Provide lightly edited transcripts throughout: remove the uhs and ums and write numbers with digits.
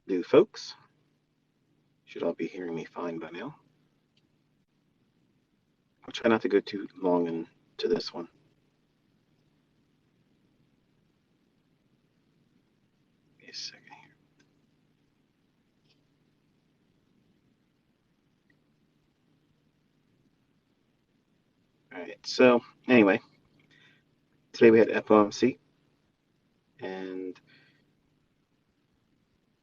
new folks. Should all be hearing me fine by now. I'll try not to go too long into this one. Give me a second here. All right. So anyway, today we had FOMC, and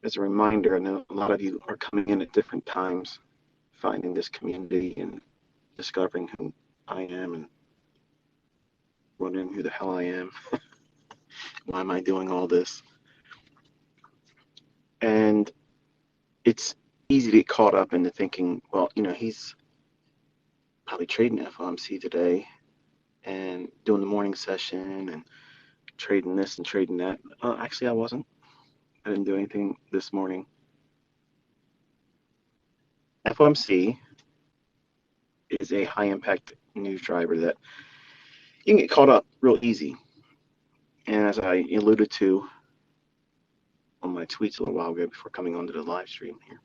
as a reminder, I know a lot of you are coming in at different times, finding this community and discovering who I am and wondering who the hell I am. Why am I doing all this? And it's easy to get caught up into thinking, well, he's probably trading FOMC today and doing the morning session and trading this and trading that. Actually, I wasn't. I didn't do anything this morning. FOMC is a high impact news driver that you can get caught up real easy. And as I alluded to on my tweets a little while ago before coming onto the live stream here,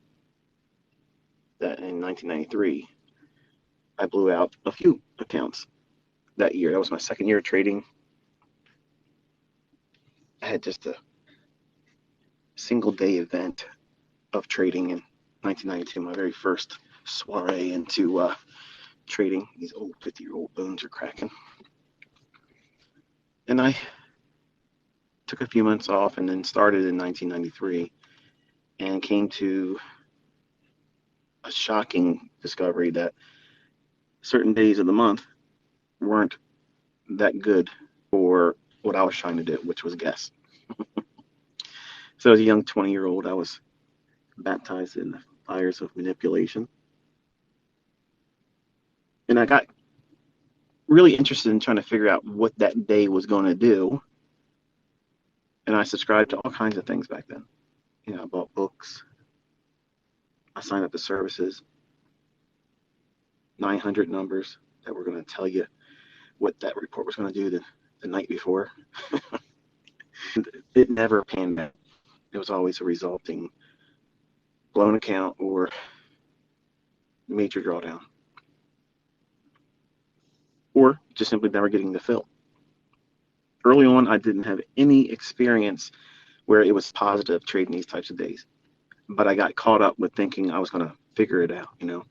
that in 1993, I blew out a few accounts that year. That was my second year of trading. I had just a single day event of trading in 1992, my very first soiree into trading. These old 50-year-old bones are cracking. And I took a few months off and then started in 1993 and came to a shocking discovery that certain days of the month weren't that good for what I was trying to do, which was guess. So as a young 20-year-old, I was baptized in the fires of manipulation. And I got really interested in trying to figure out what that day was going to do. And I subscribed to all kinds of things back then. I bought books. I signed up to services, 900 numbers that were going to tell you what that report was going to do the night before. It never panned out. It was always a resulting blown account or major drawdown, or just simply never getting the fill. Early on, I didn't have any experience where it was positive trading these types of days, but I got caught up with thinking I was going to figure it out, and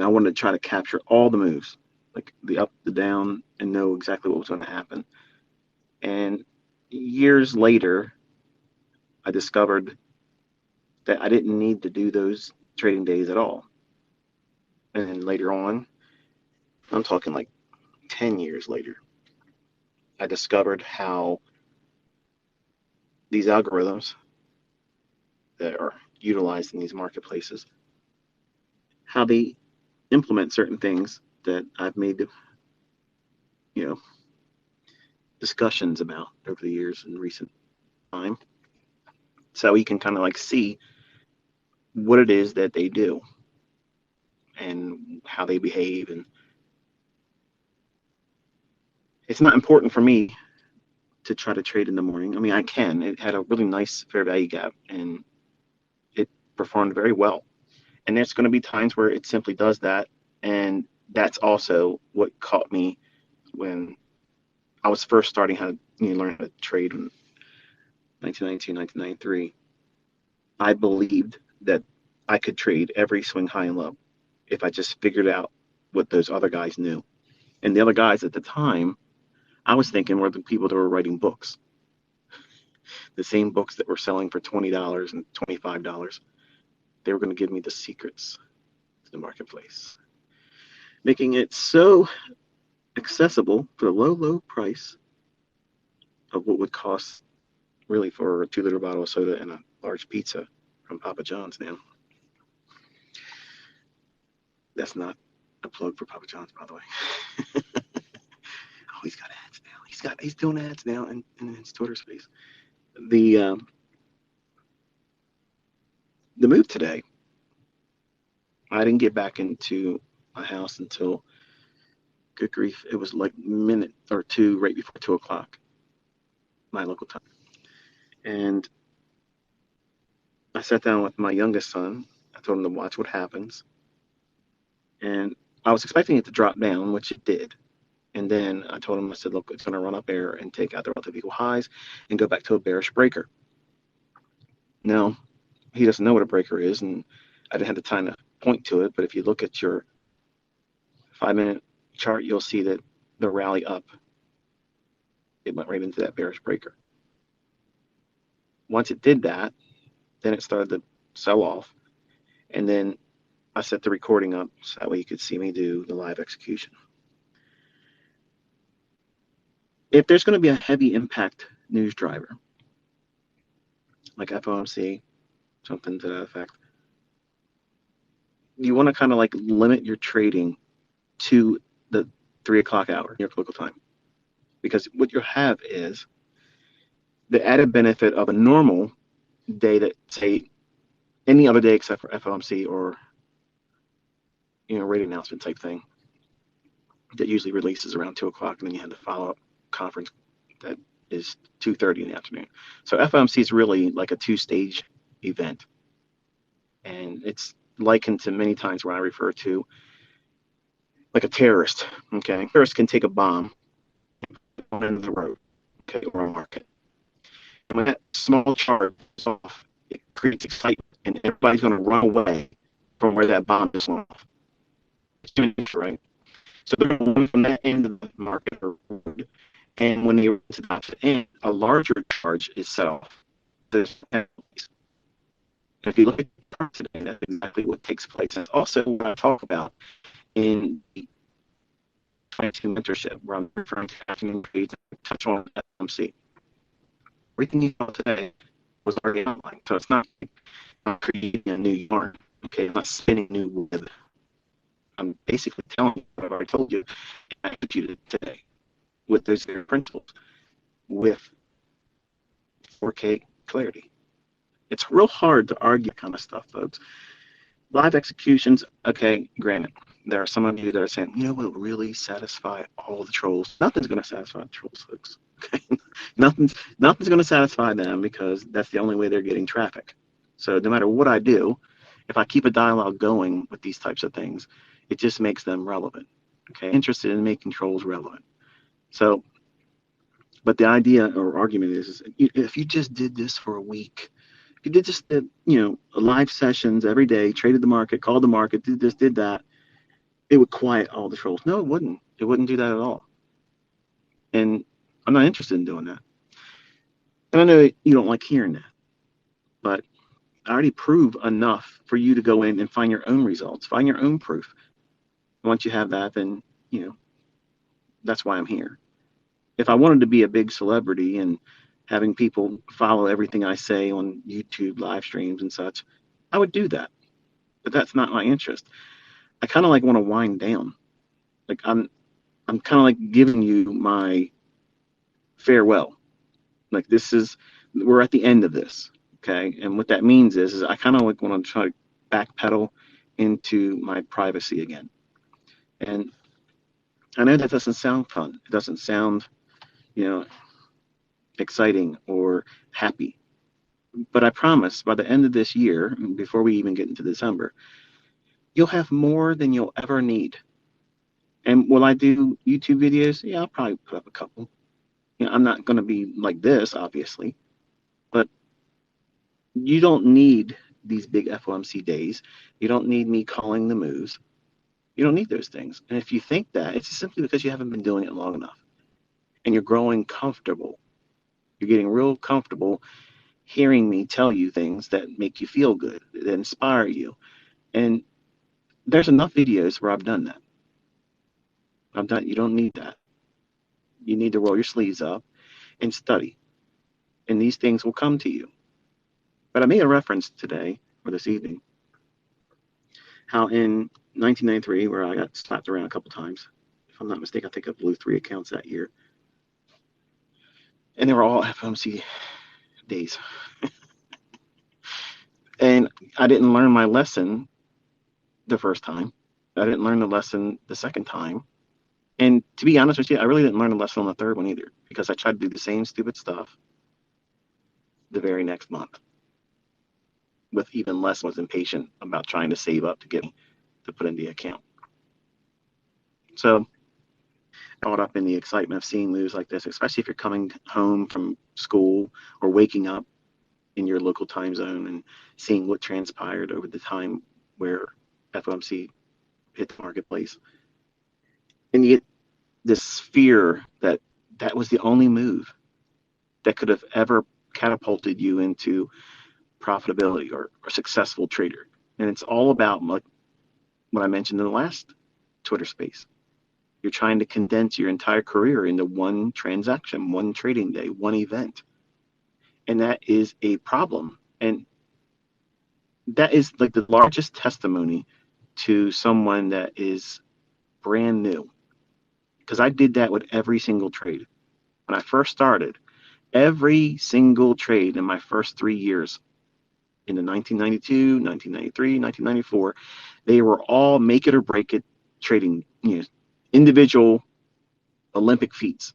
I wanted to try to capture all the moves, like the up, the down, and know exactly what was going to happen. And years later, I discovered that I didn't need to do those trading days at all. And then later on, I'm talking like 10 years later, I discovered how these algorithms that are utilized in these marketplaces, how they implement certain things that I've made, discussions about over the years in recent time. So you can kind of like see what it is that they do and how they behave. And it's not important for me to try to trade in the morning. I mean, I can. It had a really nice fair value gap and it performed very well. And there's going to be times where it simply does that. And that's also what caught me when I was first starting how to learn how to trade in 1992, 1993. I believed that I could trade every swing high and low if I just figured out what those other guys knew. And the other guys at the time, I was thinking were the people that were writing books. The same books that were selling for $20 and $25. They were going to give me the secrets to the marketplace, making it so accessible for the low, low price of what would cost really for a 2-liter bottle of soda and a large pizza from Papa John's now. That's not a plug for Papa John's, by the way. Oh, he's got ads now. He's doing ads now in his Twitter space. The move today, I didn't get back into my house until, good grief, it was like a minute or two right before 2 o'clock, my local time. And I sat down with my youngest son. I told him to watch what happens. And I was expecting it to drop down, which it did. And then I told him, I said, look, it's going to run up there and take out the relative equal highs and go back to a bearish breaker. Now, he doesn't know what a breaker is, and I didn't have the time to point to it. But if you look at your 5-minute chart, you'll see that the rally up, it went right into that bearish breaker. Once it did that, then it started to sell off. And then I set the recording up so that way you could see me do the live execution. If there's going to be a heavy impact news driver, like FOMC, something to that effect, you want to kind of like limit your trading to the 3 o'clock hour, your local time. Because what you'll have is the added benefit of a normal day that, say, any other day except for FOMC or, rate announcement type thing that usually releases around 2 o'clock, and then you have the follow-up conference that is 2:30 in the afternoon. So FOMC is really like a two-stage event. And it's likened to many times where I refer to like a terrorist, okay? A terrorist can take a bomb on the end of the road, okay, or a market. And when that small charge is off, it creates excitement, and everybody's going to run away from where that bomb is off. It's right? So they're going from that end of the market or road, and when they get to the end, a larger charge is set off. There's penalties. If you look at the chart today, that's exactly what takes place. And it's also what I talk about in the 22 mentorship, where I'm referring to afternoon trades and touch on FOMC. Everything you saw today was already outlined. So it's not like I'm creating a new yarn. Okay, I'm not spinning new web. I'm basically telling you what I've already told you and executed today with those very principles with 4K clarity. It's real hard to argue that kind of stuff, folks. Live executions, okay, granted, there are some of you that are saying, what will really satisfy all the trolls? Nothing's going to satisfy the trolls, folks. Okay? Nothing's going to satisfy them because that's the only way they're getting traffic. So no matter what I do, if I keep a dialogue going with these types of things, it just makes them relevant. Okay, interested in making trolls relevant. So, but the idea or argument is if you just did this for a week, if you did just live sessions every day, traded the market, called the market, did this, did that, it would quiet all the trolls. No, it wouldn't. It wouldn't do that at all. And I'm not interested in doing that. And I know you don't like hearing that, but I already prove enough for you to go in and find your own results, find your own proof. Once you have that, then, that's why I'm here. If I wanted to be a big celebrity and having people follow everything I say on YouTube live streams and such, I would do that. But that's not my interest. I kind of like want to wind down. Like I'm kind of like giving you my farewell. Like we're at the end of this, okay? And what that means is I kind of like want to try to backpedal into my privacy again. And I know that doesn't sound fun. It doesn't sound, exciting or happy. But I promise by the end of this year, before we even get into December, you'll have more than you'll ever need. And will I do YouTube videos? Yeah, I'll probably put up a couple. I'm not going to be like this, obviously, but you don't need these big FOMC days. You don't need me calling the moves. You don't need those things. And if you think that, it's simply because you haven't been doing it long enough. And you're growing comfortable. You're getting real comfortable hearing me tell you things that make you feel good, that inspire you. And there's enough videos where I've done that. You don't need that. You need to roll your sleeves up and study. And these things will come to you. But I made a reference today, or this evening, how in 1993, where I got slapped around a couple times, if I'm not mistaken, I think I blew 3 accounts that year. And they were all FOMC days. And I didn't learn my lesson the first time. I didn't learn the lesson the second time. And to be honest with you, I really didn't learn the lesson on the third one either, because I tried to do the same stupid stuff the very next month. with even less was impatient about trying to save up to get to put in the account. So caught up in the excitement of seeing moves like this, especially if you're coming home from school or waking up in your local time zone and seeing what transpired over the time where FOMC hit the marketplace. And you get this fear that that was the only move that could have ever catapulted you into profitability or a successful trader. And it's all about what I mentioned in the last Twitter space. You're trying to condense your entire career into one transaction, one trading day, one event. And that is a problem. And that is like the largest testimony to someone that is brand new. Because I did that with every single trade. When I first started, every single trade in my first 3 years, in the 1992, 1993, 1994, they were all make it or break it trading, individual Olympic feats.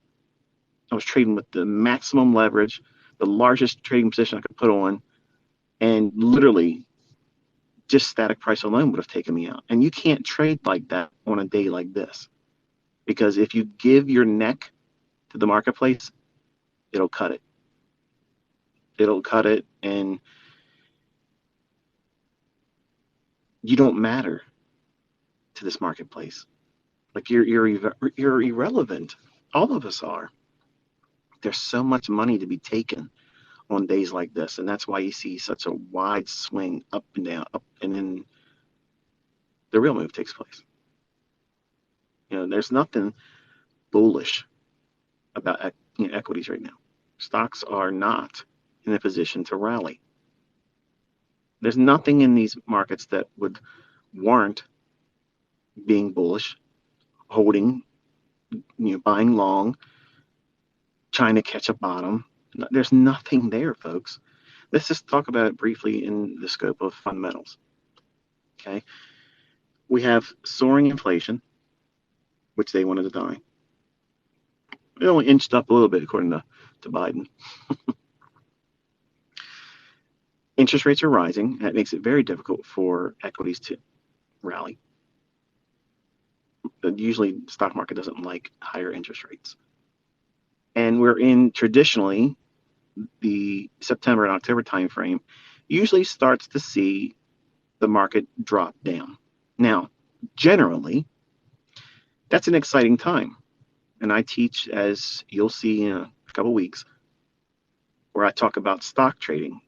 I was trading with the maximum leverage, the largest trading position I could put on, and literally just static price alone would have taken me out. And you can't trade like that on a day like this, because if you give your neck to the marketplace, it'll cut it. It'll cut it, and you don't matter to this marketplace. Like you're irrelevant. All of us are. There's so much money to be taken on days like this, and that's why you see such a wide swing up and down, up, and then the real move takes place. There's nothing bullish about equities right now. Stocks are not in a position to rally. There's nothing in these markets that would warrant being bullish, holding, buying long, trying to catch a bottom. There's nothing there, folks. Let's just talk about it briefly in the scope of fundamentals. Okay. We have soaring inflation, which they want to deny. It only inched up a little bit according to Biden. Interest rates are rising. That makes it very difficult for equities to rally. But usually the stock market doesn't like higher interest rates. And we're in traditionally the September and October timeframe usually starts to see the market drop down. Now, generally, that's an exciting time. And I teach, as you'll see in a couple weeks, where I talk about stock trading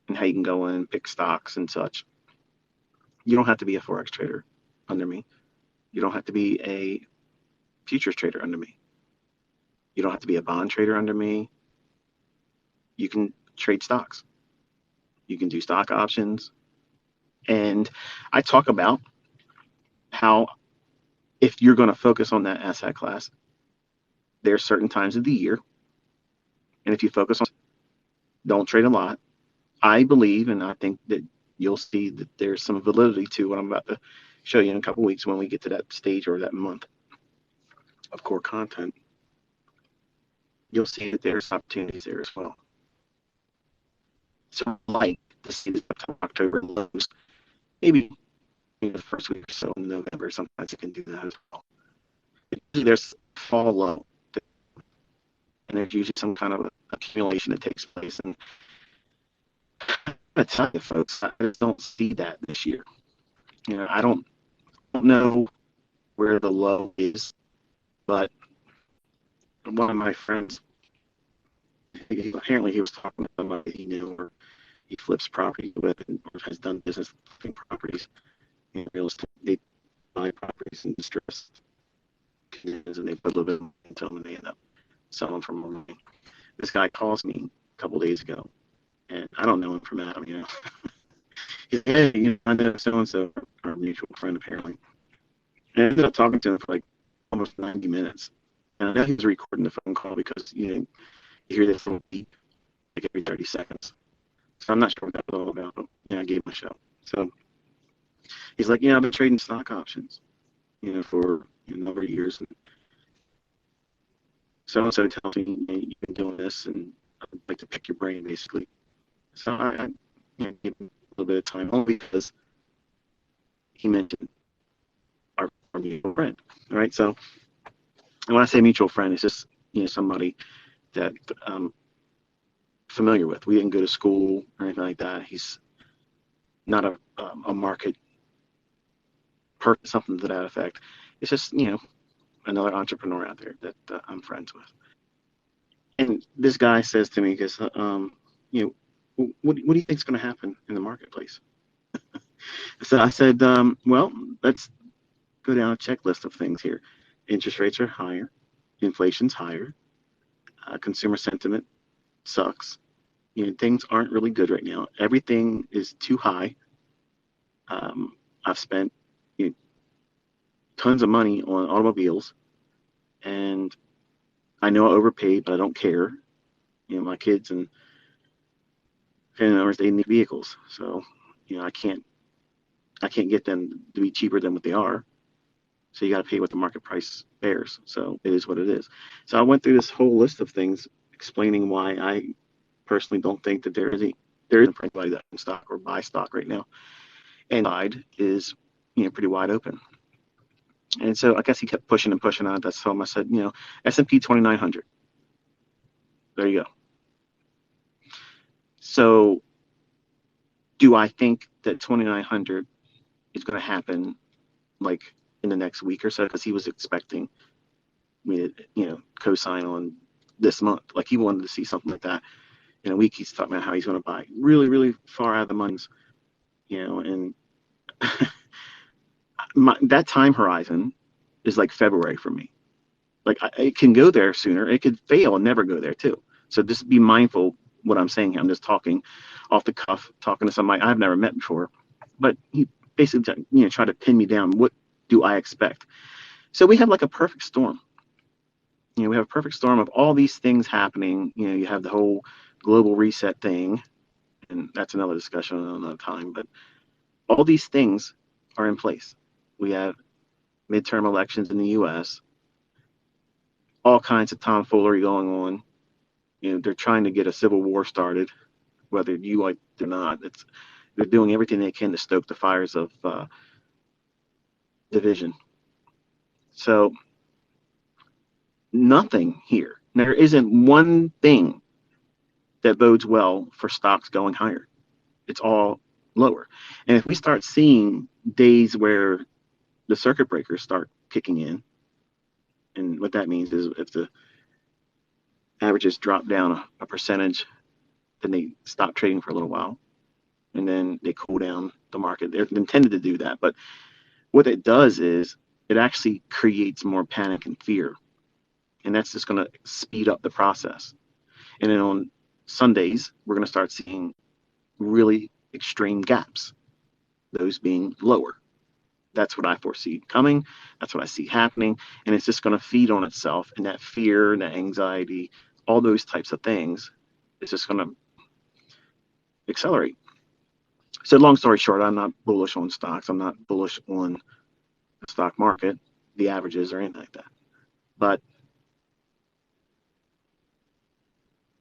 and how you can go in and pick stocks and such. You don't have to be a Forex trader under me. You don't have to be a futures trader under me. You don't have to be a bond trader under me. You can trade stocks. You can do stock options. And I talk about how if you're going to focus on that asset class, there are certain times of the year. And if you focus on, don't trade a lot. I believe, and I think that you'll see that there's some validity to what I'm about to show you in a couple of weeks when we get to that stage or that month of core content. You'll see that there's opportunities there as well. So I like to see the October lows, maybe the first week or so in November. Sometimes you can do that as well. There's fall low, and there's usually some kind of accumulation that takes place. And I tell you, folks, I just don't see that this year. I don't know where the low is, but one of my friends, apparently he was talking to somebody he knew, or he flips property with, or has done business flipping properties in real estate. They buy properties in distressed conditions, and they put a little bit into them, and they end up selling for more money. This guy calls me a couple days ago, and I don't know him from Adam, He's like, hey, I know so-and-so, our mutual friend, apparently. And I ended up talking to him for like almost 90 minutes. And I know he was recording the phone call because, you hear this little beep like every 30 seconds. So I'm not sure what that was all about, but I gave him a show. So he's like, I've been trading stock options, for a number of years. And so-and-so tells me, you've been doing this, and I'd like to pick your brain, basically. So I give him a little bit of time, only because he mentioned our mutual friend. All right. So, and when I say mutual friend, it's just somebody that familiar with. We didn't go to school or anything like that. He's not a market person, something to that effect. It's just another entrepreneur out there that I'm friends with. And this guy says to me, because what do you think is going to happen in the marketplace? So I said, well, let's go down a checklist of things here. Interest rates are higher, inflation's higher, consumer sentiment sucks. Things aren't really good right now. Everything is too high. I've spent tons of money on automobiles, and I know I overpaid, but I don't care. My kids and family members, they need vehicles, so I can't get them to be cheaper than what they are. So you got to pay what the market price bears. So it is what it is. So I went through this whole list of things explaining why I personally don't think that there isn't for anybody that can stock or buy stock right now. And side is pretty wide open. And so I guess he kept pushing and pushing on it. That's him. I said, S&P 2900. There you go. So do I think that 2900 is going to happen like in the next week or so? Because he was expecting me to co-sign on this month. Like he wanted to see something like that in a week. He's talking about how he's going to buy really, really far out of the money, and that time horizon is like February for me. Like it can go there sooner. It could fail and never go there too. So just be mindful what I'm saying here. I'm just talking off the cuff, talking to somebody I've never met before, but he basically tried to pin me down. What do I expect? So we have like a perfect storm. We have a perfect storm of all these things happening. You have the whole global reset thing, and that's another discussion another time. But all these things are in place. We have midterm elections in the U.S., all kinds of tomfoolery going on. They're trying to get a civil war started, whether you like it or not. They're doing everything they can to stoke the fires of division. So nothing here. There isn't one thing that bodes well for stocks going higher. It's all lower. And if we start seeing days where the circuit breakers start kicking in, and what that means is if the averages drop down a percentage, then they stop trading for a little while, and then they cool down the market. They're intended to do that, but what it does is it actually creates more panic and fear, and that's just going to speed up the process. And then on Sundays, we're going to start seeing really extreme gaps, those being lower. That's what I foresee coming. That's what I see happening. And it's just going to feed on itself. And that fear and that anxiety, all those types of things, is just going to accelerate. So long story short, I'm not bullish on stocks. I'm not bullish on the stock market, the averages, or anything like that. But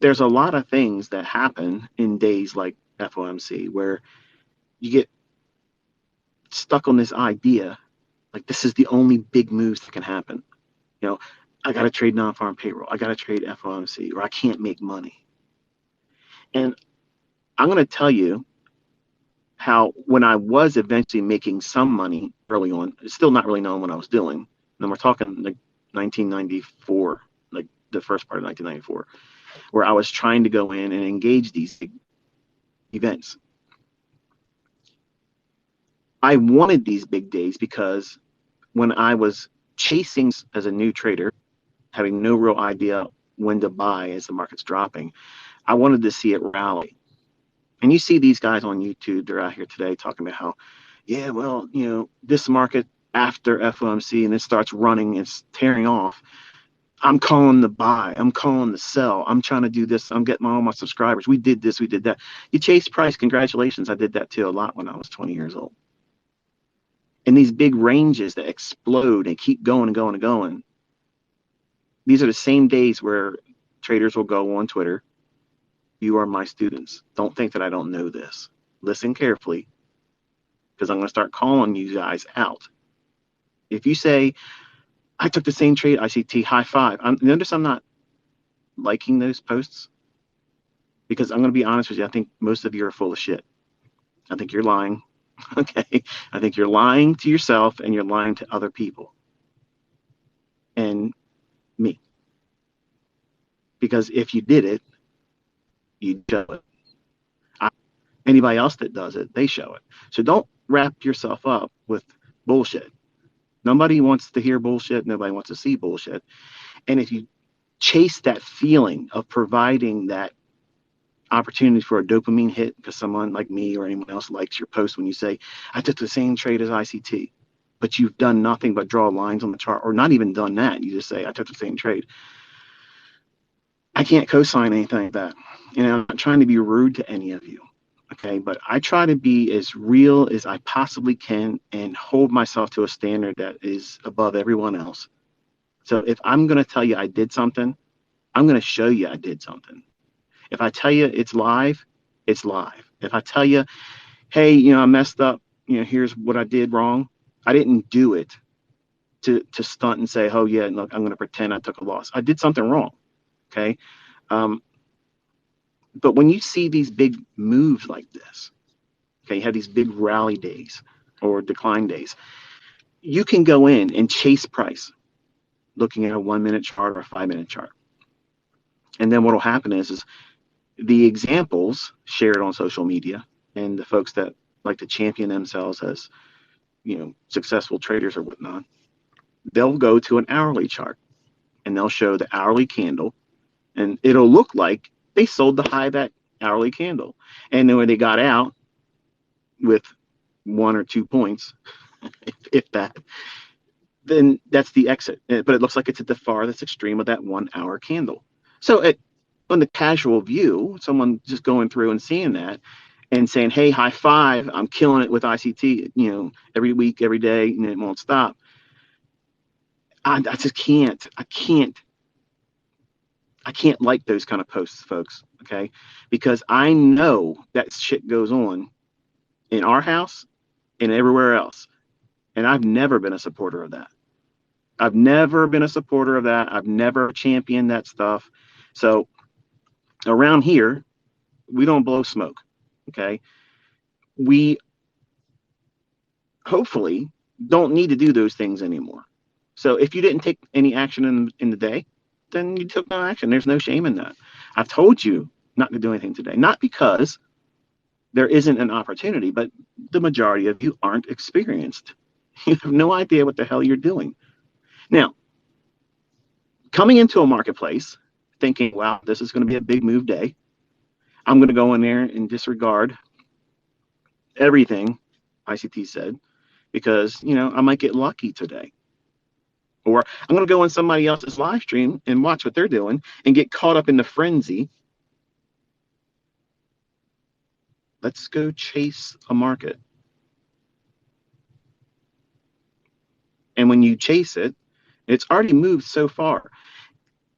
there's a lot of things that happen in days like FOMC where you get stuck on this idea, like this is the only big moves that can happen. I got to trade non-farm payroll. I got to trade FOMC, or I can't make money. And I'm going to tell you how when I was eventually making some money early on, it's still not really knowing what I was doing. And we're talking like 1994, like the first part of 1994, where I was trying to go in and engage these events. I wanted these big days because when I was chasing as a new trader, having no real idea when to buy as the market's dropping, I wanted to see it rally. And you see these guys on YouTube, they're out here today talking about how, yeah, well, this market after FOMC and it starts running, it's tearing off. I'm calling the buy. I'm calling the sell. I'm trying to do this. I'm getting all my subscribers. We did this. We did that. You chase price. Congratulations. I did that too a lot when I was 20 years old. And these big ranges that explode and keep going and going and going. These are the same days where traders will go on Twitter. You are my students. Don't think that I don't know this. listen carefully, because I'm going to start calling you guys out. If you say, I took the same trade, ICT, high five, notice I'm not liking those posts, because I'm going to be honest with you. I think most of you are full of shit. I think you're lying. Okay. I think you're lying to yourself and you're lying to other people and me. Because if you did it, you show it. Anybody else that does it, they show it. So don't wrap yourself up with bullshit. Nobody wants to hear bullshit. Nobody wants to see bullshit. And if you chase that feeling of providing that opportunity for a dopamine hit because someone like me or anyone else likes your post when you say, I took the same trade as ICT, but you've done nothing but draw lines on the chart, or not even done that. You just say, I took the same trade. I can't co-sign anything like that. You know, I'm not trying to be rude to any of you. Okay, but I try to be as real as I possibly can and hold myself to a standard that is above everyone else. So if I'm going to tell you I did something, I'm going to show you I did something. If I tell you it's live, it's live. If I tell you, hey, you know, I messed up, you know, here's what I did wrong, I didn't do it to stunt and say, oh yeah, look, I'm going to pretend I took a loss. I did something wrong. Okay. But when you see these big moves like this, okay, you have these big rally days or decline days, you can go in and chase price looking at a 1 minute chart or a 5 minute chart. And then what will happen is the examples shared on social media and the folks that like to champion themselves as, you know, successful traders or whatnot, they'll go to an hourly chart and they'll show the hourly candle, and it'll look like they sold the high of that hourly candle. And then when they got out with 1 or 2 points, if that, then that's the exit. But it looks like it's at the farthest extreme of that 1 hour candle. So on the casual view, someone just going through and seeing that and saying, hey, high five, I'm killing it with ICT, you know, every week, every day, and it won't stop. I just can't like those kind of posts, folks. Okay. Because I know that shit goes on in our house and everywhere else. And I've never been a supporter of that. I've never been a supporter of that. I've never championed that stuff. So around here, we don't blow smoke. Okay. We hopefully don't need to do those things anymore. So if you didn't take any action in the day, then you took no action. There's no shame in that. I've told you not to do anything today, not because there isn't an opportunity, but the majority of you aren't experienced. You have no idea what the hell you're doing. Now, coming into a marketplace, thinking, wow, this is going to be a big move day. I'm going to go in there and disregard everything ICT said because, you know, I might get lucky today. Or I'm going to go on somebody else's live stream and watch what they're doing and get caught up in the frenzy. Let's go chase a market. And when you chase it, it's already moved so far.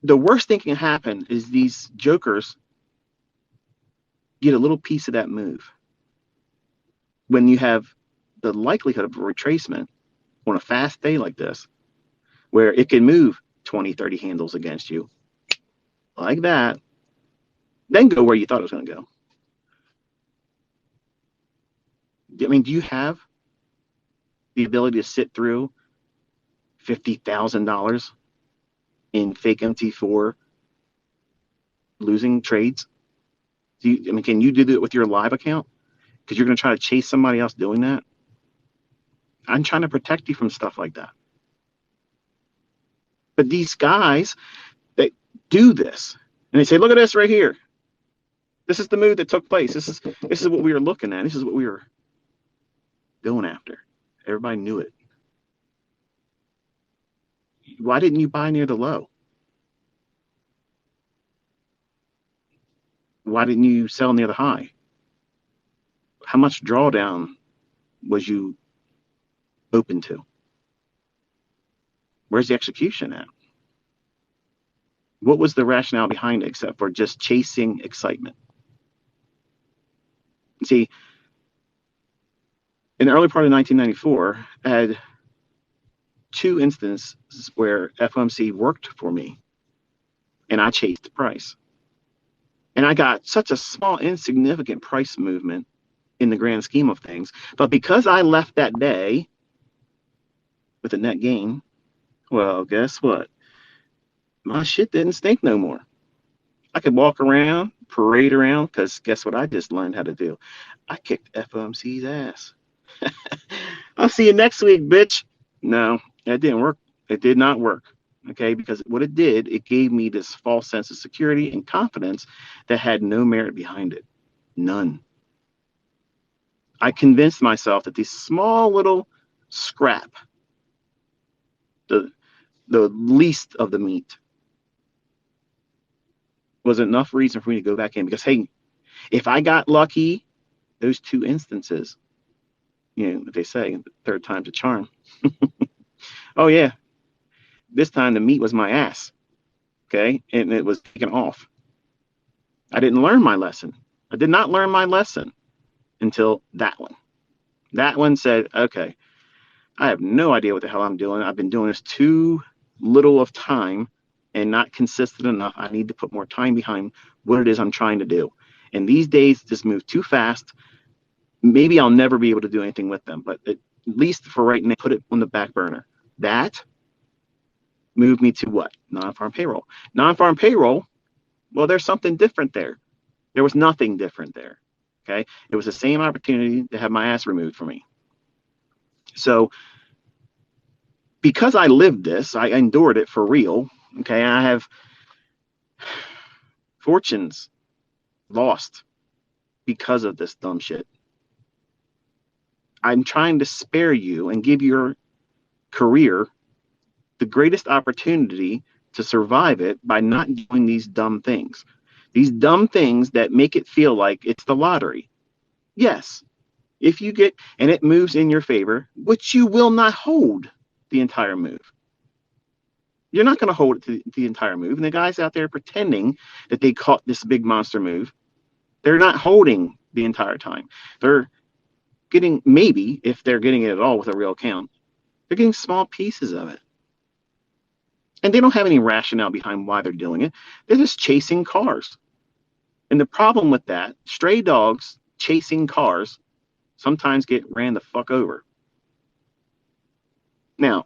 The worst thing can happen is these jokers get a little piece of that move. When you have the likelihood of a retracement on a fast day like this, where it can move 20, 30 handles against you, like that, then go where you thought it was going to go. I mean, do you have the ability to sit through $50,000 in fake MT4 losing trades? Can you do that with your live account? Because you're going to try to chase somebody else doing that. I'm trying to protect you from stuff like that. But these guys that do this, and they say, look at this right here. This is the move that took place. This is what we were looking at. This is what we were going after. Everybody knew it. Why didn't you buy near the low? Why didn't you sell near the high? How much drawdown was you open to? Where's the execution at? What was the rationale behind it except for just chasing excitement? See, In the early part of 1994, I had two instances where FOMC worked for me, and I chased the price. And I got such a small, insignificant price movement in the grand scheme of things. But because I left that day with a net gain, well, guess what? My shit didn't stink no more. I could walk around, parade around, because guess what I just learned how to do? I kicked FOMC's ass. I'll see you next week, bitch. No, that didn't work. It did not work. Okay, because what it did, it gave me this false sense of security and confidence that had no merit behind it. None. I convinced myself that this small little scrap, the the least of the meat, was enough reason for me to go back in. Because hey, if I got lucky, those two instances, what they say, third time's a charm. Oh yeah, this time the meat was my ass. Okay, and it was taken off. I didn't learn my lesson. I did not learn my lesson until that one. That one said, okay, I have no idea what the hell I'm doing. I've been doing this too little of time and not consistent enough. I need to put more time behind what it is I'm trying to do. And these days just move too fast. Maybe I'll never be able to do anything with them, but at least for right now, put it on the back burner. That moved me to what? Non-farm payroll. Non-farm payroll, well, there's something different there. There was nothing different there. Okay. It was the same opportunity to have my ass removed from me. So because I lived this, I endured it for real. Okay. I have fortunes lost because of this dumb shit. I'm trying to spare you and give your career the greatest opportunity to survive it by not doing these dumb things. These dumb things that make it feel like it's the lottery. Yes, if you get, and it moves in your favor, which you will not hold the entire move. You're not going to hold it to the entire move. And the guys out there pretending that they caught this big monster move, they're not holding the entire time. They're getting, maybe if they're getting it at all with a real account, they're getting small pieces of it. And they don't have any rationale behind why they're doing it. They're just chasing cars. And the problem with that, stray dogs chasing cars sometimes get ran the fuck over. Now,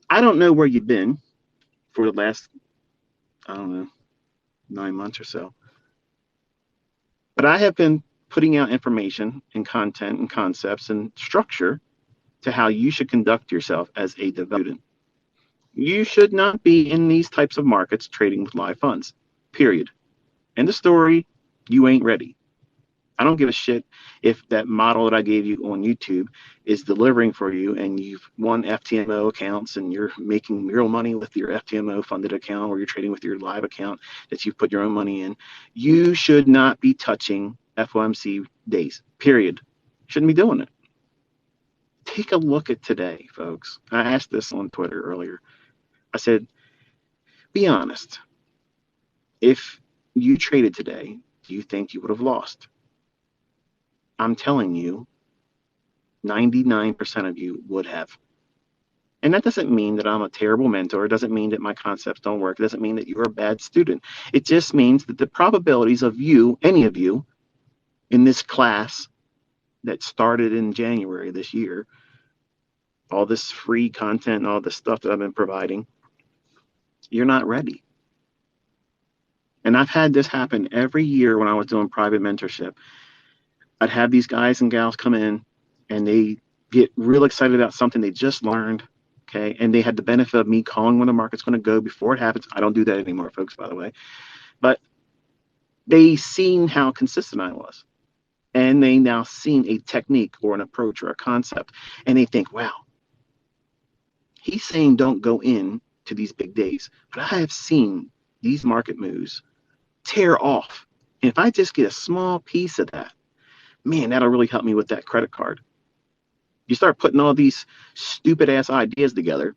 I don't know where you've been for the last, I don't know, 9 months or so. But I have been putting out information and content and concepts and structure to how you should conduct yourself as a student. You should not be in these types of markets trading with live funds, period. End of story, you ain't ready. I don't give a shit if that model that I gave you on YouTube is delivering for you and you've won FTMO accounts and you're making real money with your FTMO funded account, or you're trading with your live account that you've put your own money in. You should not be touching FOMC days, period. Shouldn't be doing it. Take a look at today, folks. I asked this on Twitter earlier. I said, be honest. If you traded today, do you think you would have lost? I'm telling you, 99% of you would have. And that doesn't mean that I'm a terrible mentor. It doesn't mean that my concepts don't work. It doesn't mean that you're a bad student. It just means that the probabilities of you, any of you, in this class that started in January this year, all this free content and all this stuff that I've been providing, you're not ready. And I've had this happen every year when I was doing private mentorship. I'd have these guys and gals come in and they get real excited about something they just learned, okay? And they had the benefit of me calling when the market's going to go before it happens. I don't do that anymore, folks, by the way. But they seen how consistent I was. And they now seen a technique or an approach or a concept. And they think, wow, he's saying don't go in to these big days. But I have seen these market moves tear off. And if I just get a small piece of that, man, that'll really help me with that credit card. You start putting all these stupid ass ideas together,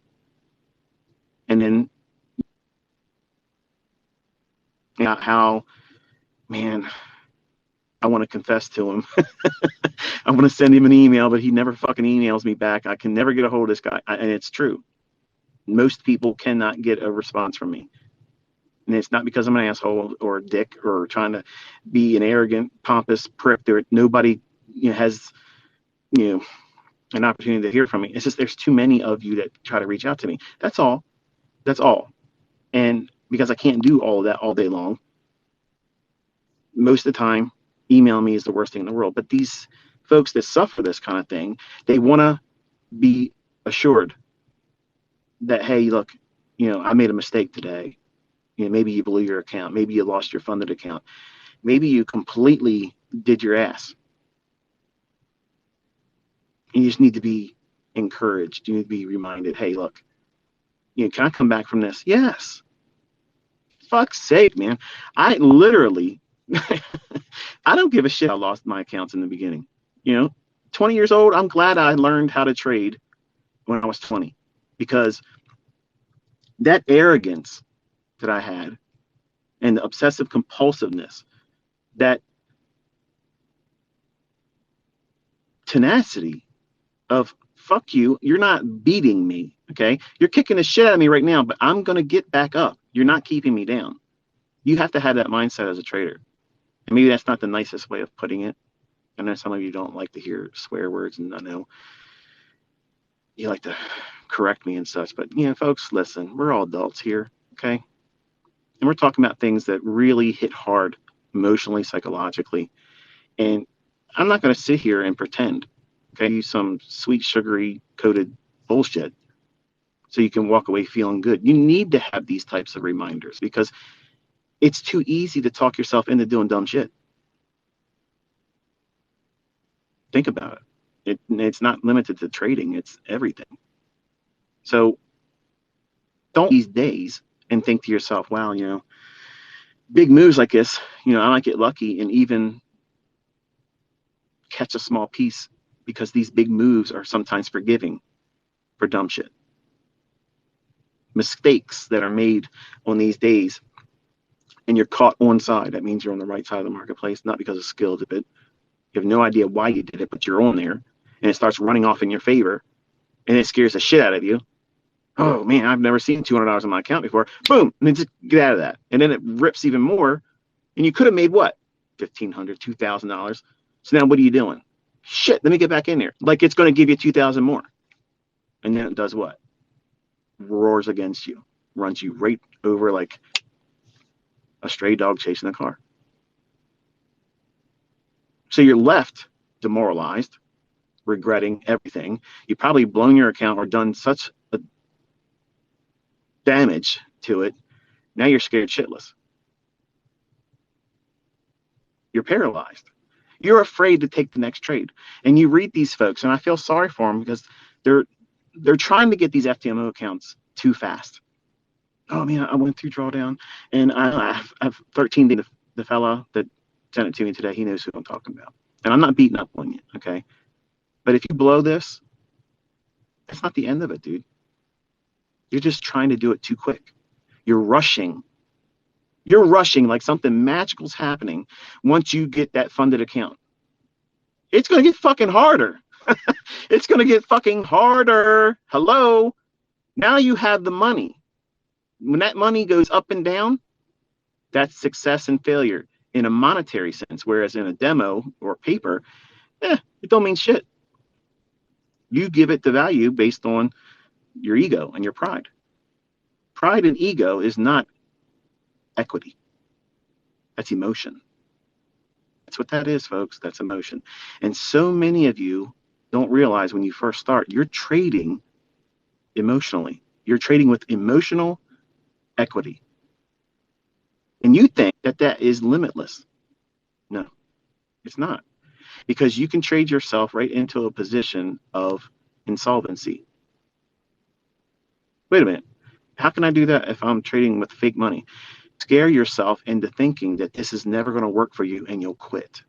and then how, man, I want to confess to him. I'm going to send him an email, but he never fucking emails me back. I can never get a hold of this guy. And it's true. Most people cannot get a response from me. And it's not because I'm an asshole or a dick or trying to be an arrogant, pompous prick. Nobody has, an opportunity to hear from me. It's just there's too many of you that try to reach out to me. That's all. That's all. And because I can't do all of that all day long, most of the time, email me is the worst thing in the world. But these folks that suffer this kind of thing, they want to be assured that, hey, look, I made a mistake today. Maybe you blew your account. Maybe you lost your funded account. Maybe you completely did your ass. You just need to be encouraged. You need to be reminded, hey, look, can I come back from this? Yes. Fuck's sake, man. I literally, I don't give a shit. I lost my accounts in the beginning. 20 years old, I'm glad I learned how to trade when I was 20, because that arrogance that I had and the obsessive compulsiveness, that tenacity of fuck you, you're not beating me, okay? You're kicking the shit out of me right now, but I'm going to get back up. You're not keeping me down. You have to have that mindset as a trader. And maybe that's not the nicest way of putting it. I know some of you don't like to hear swear words, and I know you like to correct me and such, but folks, listen, we're all adults here, okay? And we're talking about things that really hit hard emotionally, psychologically. And I'm not going to sit here and pretend, okay, use some sweet, sugary coated bullshit so you can walk away feeling good. You need to have these types of reminders, because it's too easy to talk yourself into doing dumb shit. Think about it. It's not limited to trading. It's everything. So don't these days and think to yourself, wow, big moves like this, I might get lucky and even catch a small piece, because these big moves are sometimes forgiving for dumb shit. Mistakes that are made on these days, and you're caught on side. That means you're on the right side of the marketplace, not because of skill to it. You have no idea why you did it, but you're on there, and it starts running off in your favor, and it scares the shit out of you. Oh man, I've never seen $200 in my account before. Boom, and then just get out of that. And then it rips even more, and you could have made what? $1,500, $2,000. So now what are you doing? Shit, let me get back in there. Like it's going to give you 2,000 more. And then it does what? Roars against you, runs you right over like a stray dog chasing a car. So you're left demoralized, regretting everything. You've probably blown your account or done such a damage to it. Now you're scared shitless. You're paralyzed. You're afraid to take the next trade. And you read these folks, and I feel sorry for them, because they're trying to get these FTMO accounts too fast. Oh man, I went through drawdown, and I've 13. The fella that sent it to me today, he knows who I'm talking about. And I'm not beating up on you, okay? But if you blow this, that's not the end of it, dude. You're just trying to do it too quick. You're rushing. You're rushing like something magical's happening once you get that funded account. It's going to get fucking harder. It's going to get fucking harder. Hello? Now you have the money. When that money goes up and down, that's success and failure in a monetary sense. Whereas in a demo or paper, it don't mean shit. You give it the value based on your ego and your pride. Pride and ego is not equity. That's emotion. That's what that is, folks. That's emotion. And so many of you don't realize when you first start, you're trading emotionally. You're trading with emotional equity. And you think that that is limitless. No, it's not. Because you can trade yourself right into a position of insolvency. Wait a minute. How can I do that if I'm trading with fake money? Scare yourself into thinking that this is never going to work for you and you'll quit.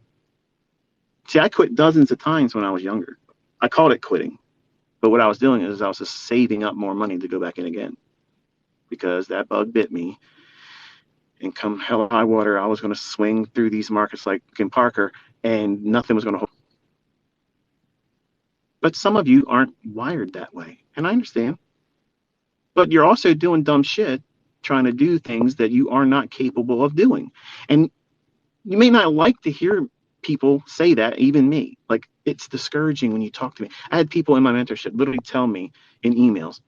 See, I quit dozens of times when I was younger. I called it quitting. But what I was doing is I was just saving up more money to go back in again, because that bug bit me. And come hell or high water, I was going to swing through these markets like Kim Parker, and nothing was going to hold. But some of you aren't wired that way, and I understand. But you're also doing dumb shit, trying to do things that you are not capable of doing. And you may not like to hear people say that, even me. Like, it's discouraging when you talk to me. I had people in my mentorship literally tell me in emails,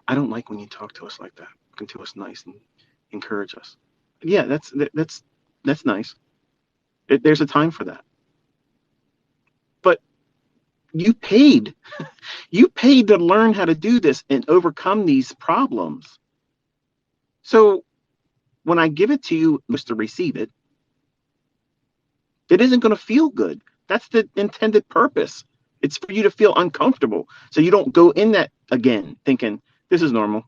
I don't like when you talk to us like that. Talking to us nice and encourage us. Yeah, that's nice. There's a time for that. But you paid. You paid to learn how to do this and overcome these problems. So when I give it to you, just to receive it, it isn't going to feel good. That's the intended purpose. It's for you to feel uncomfortable. So you don't go in that again thinking, this is normal.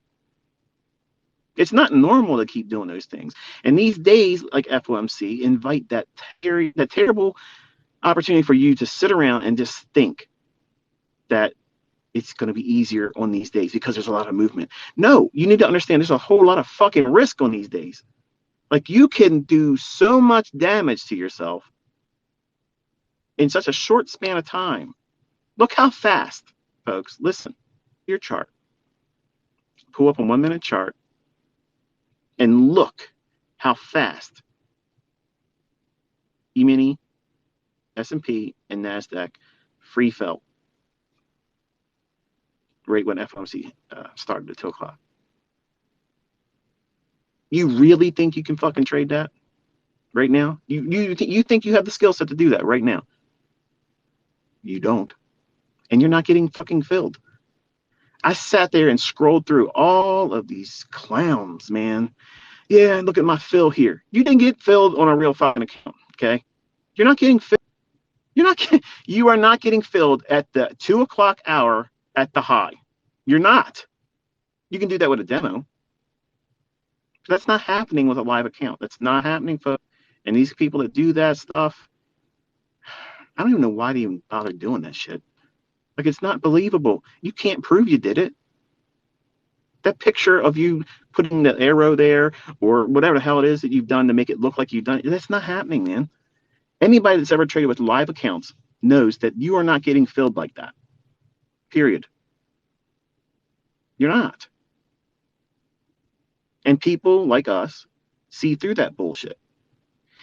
It's not normal to keep doing those things. And these days, like FOMC, invite that terrible opportunity for you to sit around and just think that it's going to be easier on these days because there's a lot of movement. No, you need to understand there's a whole lot of fucking risk on these days. Like, you can do so much damage to yourself in such a short span of time. Look how fast, folks. Listen, your chart. Pull up a 1 minute chart and look how fast E-mini, S&P, and NASDAQ free fell right when FOMC started at 2 o'clock. You really think you can fucking trade that right now? You think you have the skill set to do that right now? You don't. And you're not getting fucking filled. I sat there and scrolled through all of these clowns, man. Yeah, look at my fill here. You didn't get filled on a real fucking account, okay? You're not getting filled. You are not getting filled at the 2 o'clock hour at the high. You're not. You can do that with a demo. But that's not happening with a live account. That's not happening, folks. And these people that do that stuff, I don't even know why they even bother doing that shit. Like, it's not believable. You can't prove you did it. That picture of you putting the arrow there or whatever the hell it is that you've done to make it look like you've done it, that's not happening, man. Anybody that's ever traded with live accounts knows that you are not getting filled like that. Period. You're not. And people like us see through that bullshit.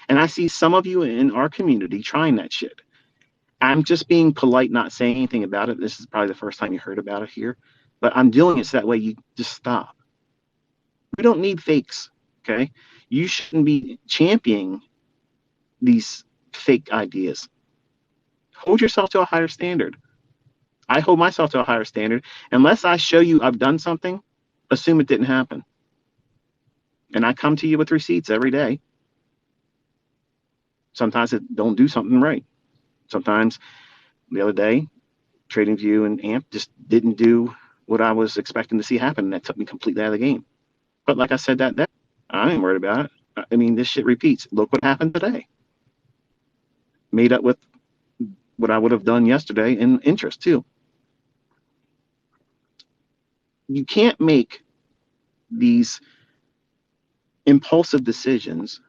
And I see some of you in our community trying that shit. I'm just being polite, not saying anything about it. This is probably the first time you heard about it here. But I'm doing it so that way you just stop. We don't need fakes, okay? You shouldn't be championing these fake ideas. Hold yourself to a higher standard. I hold myself to a higher standard. Unless I show you I've done something, assume it didn't happen. And I come to you with receipts every day. Sometimes it don't do something right. Sometimes the other day, TradingView and AMP just didn't do what I was expecting to see happen. And that took me completely out of the game. But like I said that day, I ain't worried about it. I mean, this shit repeats. Look what happened today. Made up with what I would have done yesterday in interest too. You can't make these impulsive decisions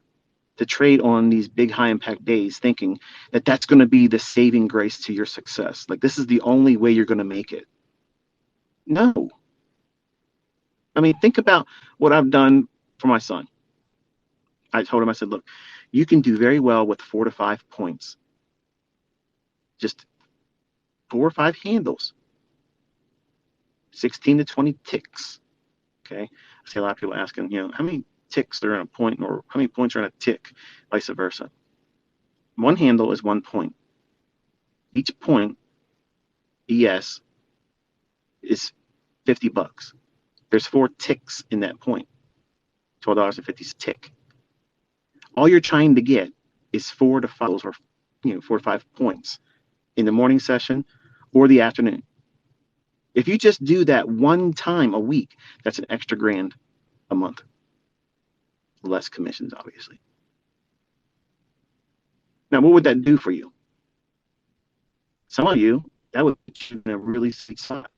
to trade on these big high impact days thinking that that's going to be the saving grace to your success. Like, this is the only way you're going to make it. No. I mean, think about what I've done for my son. I told him, I said, look, you can do very well with 4 to 5 points. Just 4 or 5 handles. 16 to 20 ticks. Okay. I see a lot of people asking, how many ticks are in a point, or how many points are in a tick, vice versa. One handle is 1 point. Each point, ES, is $50. There's 4 ticks in that point. $12.50 tick. All you're trying to get is 4 to 5, or 4 to 5 points in the morning session or the afternoon. If you just do that one time a week, that's an extra $1,000 a month. Less commissions, obviously. Now, what would that do for you? Some of you, that would put you in a really sweet spot.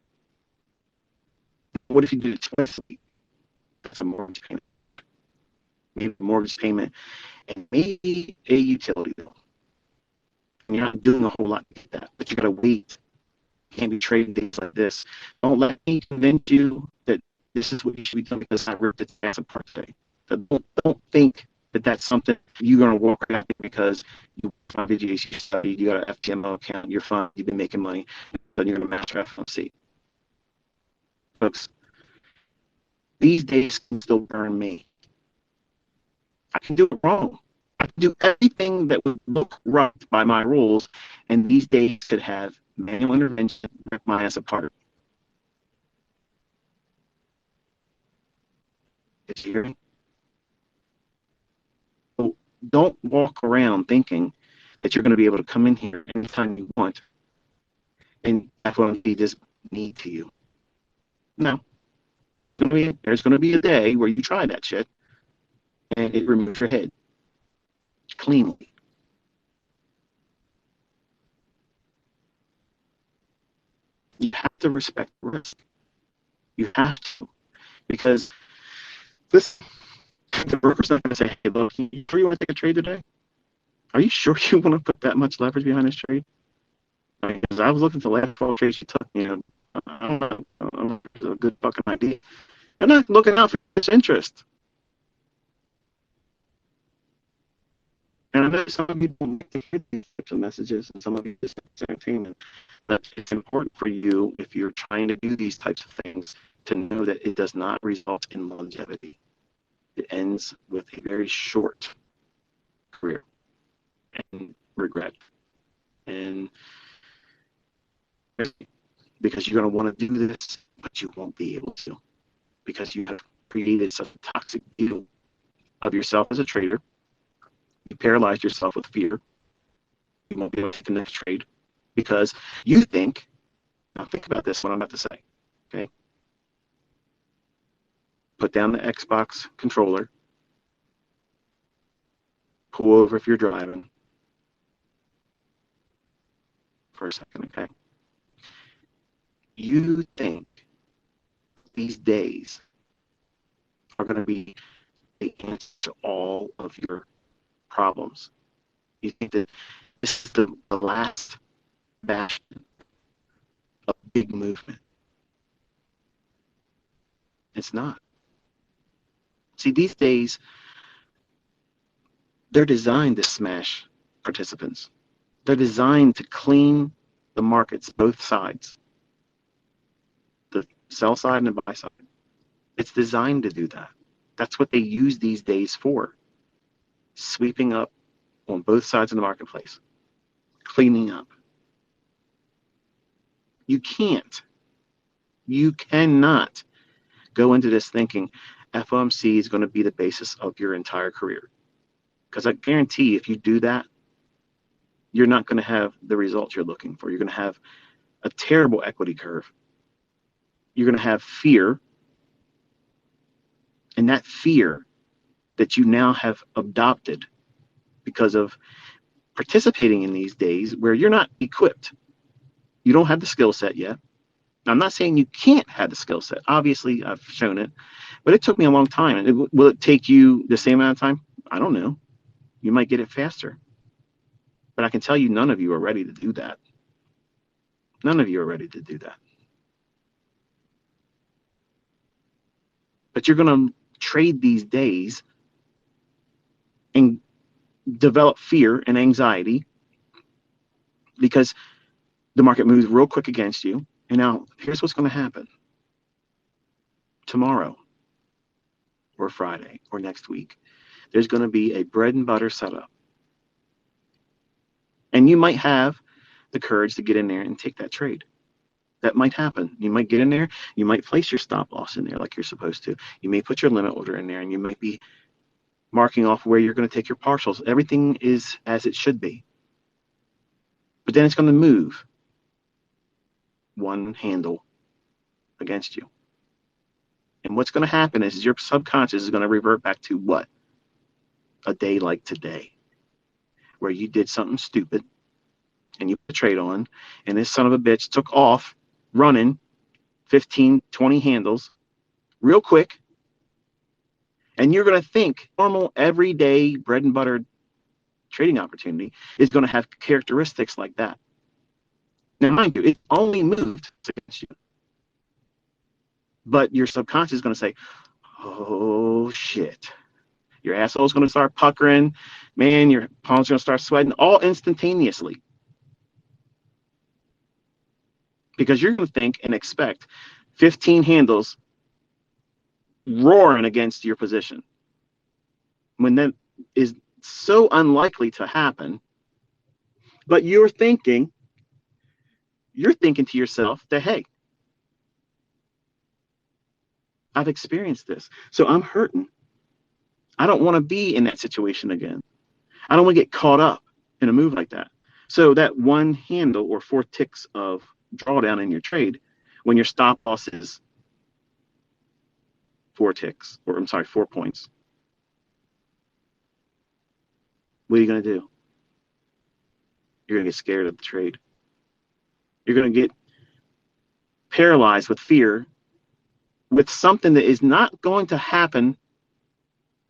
What if you did it twice a week? That's a mortgage payment. Maybe a mortgage payment and maybe a utility bill. And you're not doing a whole lot to get that, but you got to wait can't be trading days like this. Don't let me convince you that this is what you should be doing because I ripped its ass apart today. So don't think that that's something you're going to walk around because you watch my videos, you studied, you got an FTMO account, you're fine, you've been making money, but you're going to master FOMC. Folks, these days can still burn me. I can do it wrong. I can do everything that would look right by my rules, and these days could have manual intervention rip my ass apart. Did you hear me? So don't walk around thinking that you're going to be able to come in here anytime you want and FOMC just need to you. No. There's going to be a day where you try that shit and it removes your head cleanly. You have to respect risk. You have to. Because this, the broker's not going to say, hey, look, you sure you want to take a trade today? Are you sure you want to put that much leverage behind this trade? I mean, because I was looking at the last 12 trades you took, I don't know if it's a good fucking idea. They're not looking out for this interest. And I know some of you don't get to hear these types of messages, and some of you just have entertainment. But it's important for you, if you're trying to do these types of things, to know that it does not result in longevity. It ends with a very short career and regret. And because you're going to want to do this, but you won't be able to, because you have created such a toxic view of yourself as a trader. You paralyze yourself with fear. You won't be able to take the next trade because you think, now think about this, what I'm about to say, okay? Put down the Xbox controller, pull over if you're driving for a second, okay? You think these days are going to be the answer to all of your problems. You think that this is the last bastion of big movement. It's not. See, these days, they're designed to smash participants. They're designed to clean the markets, both sides, the sell side and the buy side. It's designed to do that. That's what they use these days for. Sweeping up on both sides of the marketplace, cleaning up. You cannot go into this thinking FOMC is going to be the basis of your entire career. Because I guarantee if you do that, you're not going to have the results you're looking for. You're going to have a terrible equity curve. You're going to have fear. And that fear that you now have adopted because of participating in these days where you're not equipped. You don't have the skill set yet. Now, I'm not saying you can't have the skill set. Obviously, I've shown it. But it took me a long time. And will it take you the same amount of time? I don't know. You might get it faster. But I can tell you none of you are ready to do that. None of you are ready to do that. But you're going to trade these days and develop fear and anxiety because the market moves real quick against you. And now here's what's going to happen. Tomorrow or Friday or next week, there's going to be a bread and butter setup. And you might have the courage to get in there and take that trade. That might happen. You might get in there. You might place your stop loss in there like you're supposed to. You may put your limit order in there, and you might be marking off where you're going to take your partials. Everything is as it should be. But then it's going to move one handle against you. And what's going to happen is your subconscious is going to revert back to what? A day like today, where you did something stupid and you put a trade on, and this son of a bitch took off running 15, 20 handles real quick. And you're going to think normal, everyday bread and butter trading opportunity is going to have characteristics like that. Now, mind you, it only moved against you. But your subconscious is going to say, oh, shit. Your asshole's going to start puckering. Man, your palms are going to start sweating all instantaneously. Because you're going to think and expect 15 handles roaring against your position. When that is so unlikely to happen, but you're thinking to yourself that, hey, I've experienced this, so I'm hurting. I don't want to be in that situation again. I don't want to get caught up in a move like that. So that one handle or 4 ticks of drawdown in your trade, when your stop loss is 4 ticks, or I'm sorry, 4 points, what are you going to do? You're going to get scared of the trade. You're going to get paralyzed with fear with something that is not going to happen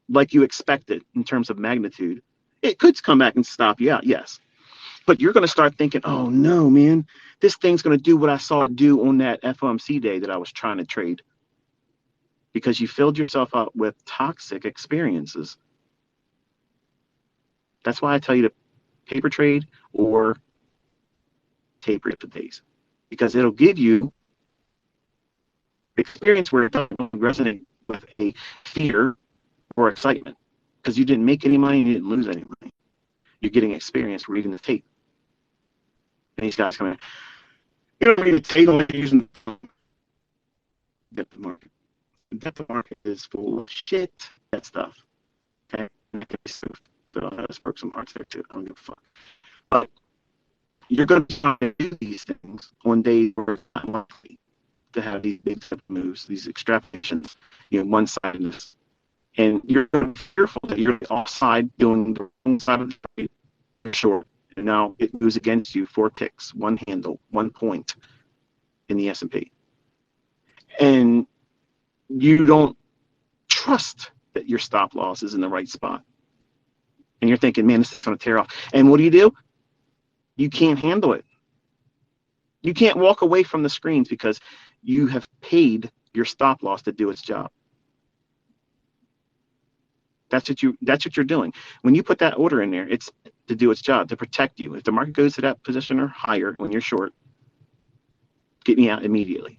like you expected in terms of magnitude. It could come back and stop you out, yes. But you're going to start thinking, oh no, man, this thing's going to do what I saw it do on that FOMC day that I was trying to trade. Because you filled yourself up with toxic experiences. That's why I tell you to paper trade or taper it for days. Because it'll give you experience where it doesn't resonate with a fear or excitement. Because you didn't make any money, you didn't lose any money. You're getting experience reading the tape. And these guys come in, you don't read the tape on using the phone. Get the market. The market is full of shit, that stuff. Okay, there's broke some parts there too. I don't give a fuck. But you're going to try to do these things on days where it's not likely to have these big moves, these extrapolations, one-sidedness, and you're going to be fearful that you're offside doing the wrong side of the trade. You're short, and now it moves against you 4 ticks, 1 handle, 1 point in the S&P, and you don't trust that your stop loss is in the right spot. And you're thinking, man, this is going to tear off. And what do? You can't handle it. You can't walk away from the screens because you have paid your stop loss to do its job. That's what you're doing. When you put that order in there, it's to do its job, to protect you. If the market goes to that position or higher when you're short, get me out immediately.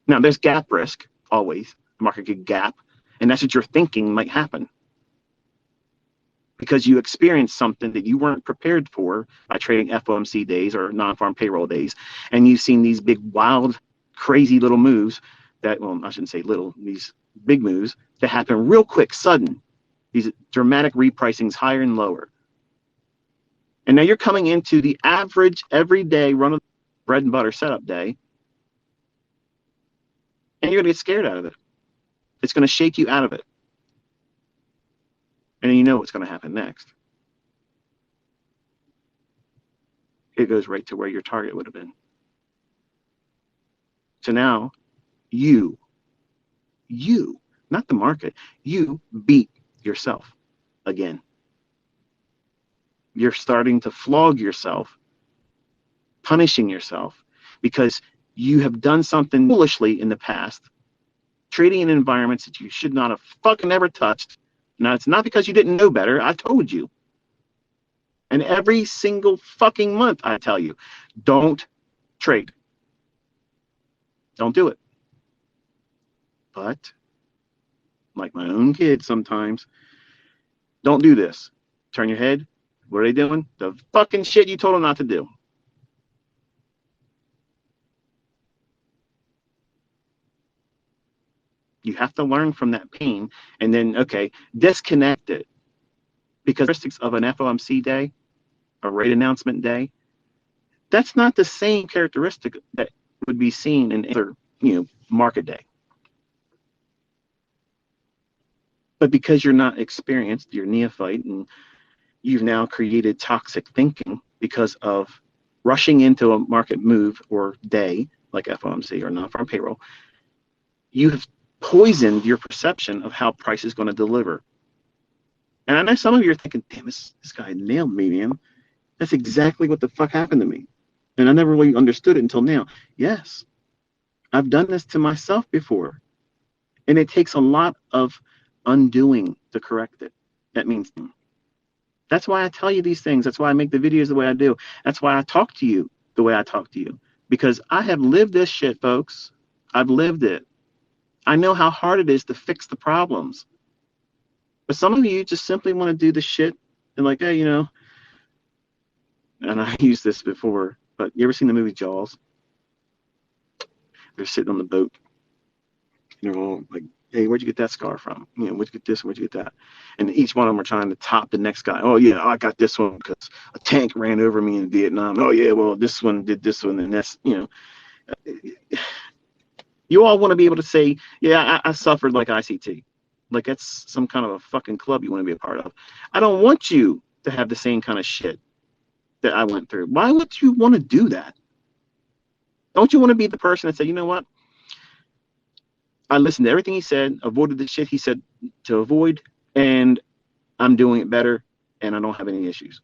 Now, there's gap risk always. The market could gap, and that's what you're thinking might happen. Because you experienced something that you weren't prepared for by trading FOMC days or non-farm payroll days. And you've seen these big, wild, crazy little moves that, well, I shouldn't say little, these big moves that happen real quick, sudden. These dramatic repricings higher and lower. And now you're coming into the average, everyday run of bread and butter setup day. And you're going to get scared out of it. It's going to shake you out of it. And you know what's going to happen next. It goes right to where your target would have been. So now you, not the market, you beat yourself again. You're starting to flog yourself, punishing yourself because you have done something foolishly in the past, trading in environments that you should not have fucking ever touched. Now, it's not because you didn't know better. I told you. And every single fucking month, I tell you, don't trade. Don't do it. But, like my own kids sometimes, don't do this. Turn your head. What are they doing? The fucking shit you told them not to do. You have to learn from that pain and then, okay, disconnect it. Because the characteristics of an FOMC day, a rate announcement day, that's not the same characteristic that would be seen in other, market day. But because you're not experienced, you're neophyte, and you've now created toxic thinking because of rushing into a market move or day like FOMC or non-farm payroll, you have poisoned your perception of how price is going to deliver. And I know some of you are thinking, damn, this guy nailed me, man. That's exactly what the fuck happened to me. And I never really understood it until now. Yes, I've done this to myself before. And it takes a lot of undoing to correct it. That means that's why I tell you these things. That's why I make the videos the way I do. That's why I talk to you the way I talk to you. Because I have lived this shit, folks. I've lived it. I know how hard it is to fix the problems. But some of you just simply want to do the shit and like, hey, and I used this before, but you ever seen the movie Jaws? They're sitting on the boat. They're all like, hey, where'd you get that scar from? Where'd you get this? Where'd you get that? And each one of them are trying to top the next guy. Oh, yeah, I got this one because a tank ran over me in Vietnam. Oh, yeah, well, this one did this one. And that's, you all want to be able to say, yeah, I suffered like ICT. Like that's some kind of a fucking club you want to be a part of. I don't want you to have the same kind of shit that I went through. Why would you want to do that? Don't you want to be the person that said, you know what? I listened to everything he said, avoided the shit he said to avoid, and I'm doing it better, and I don't have any issues.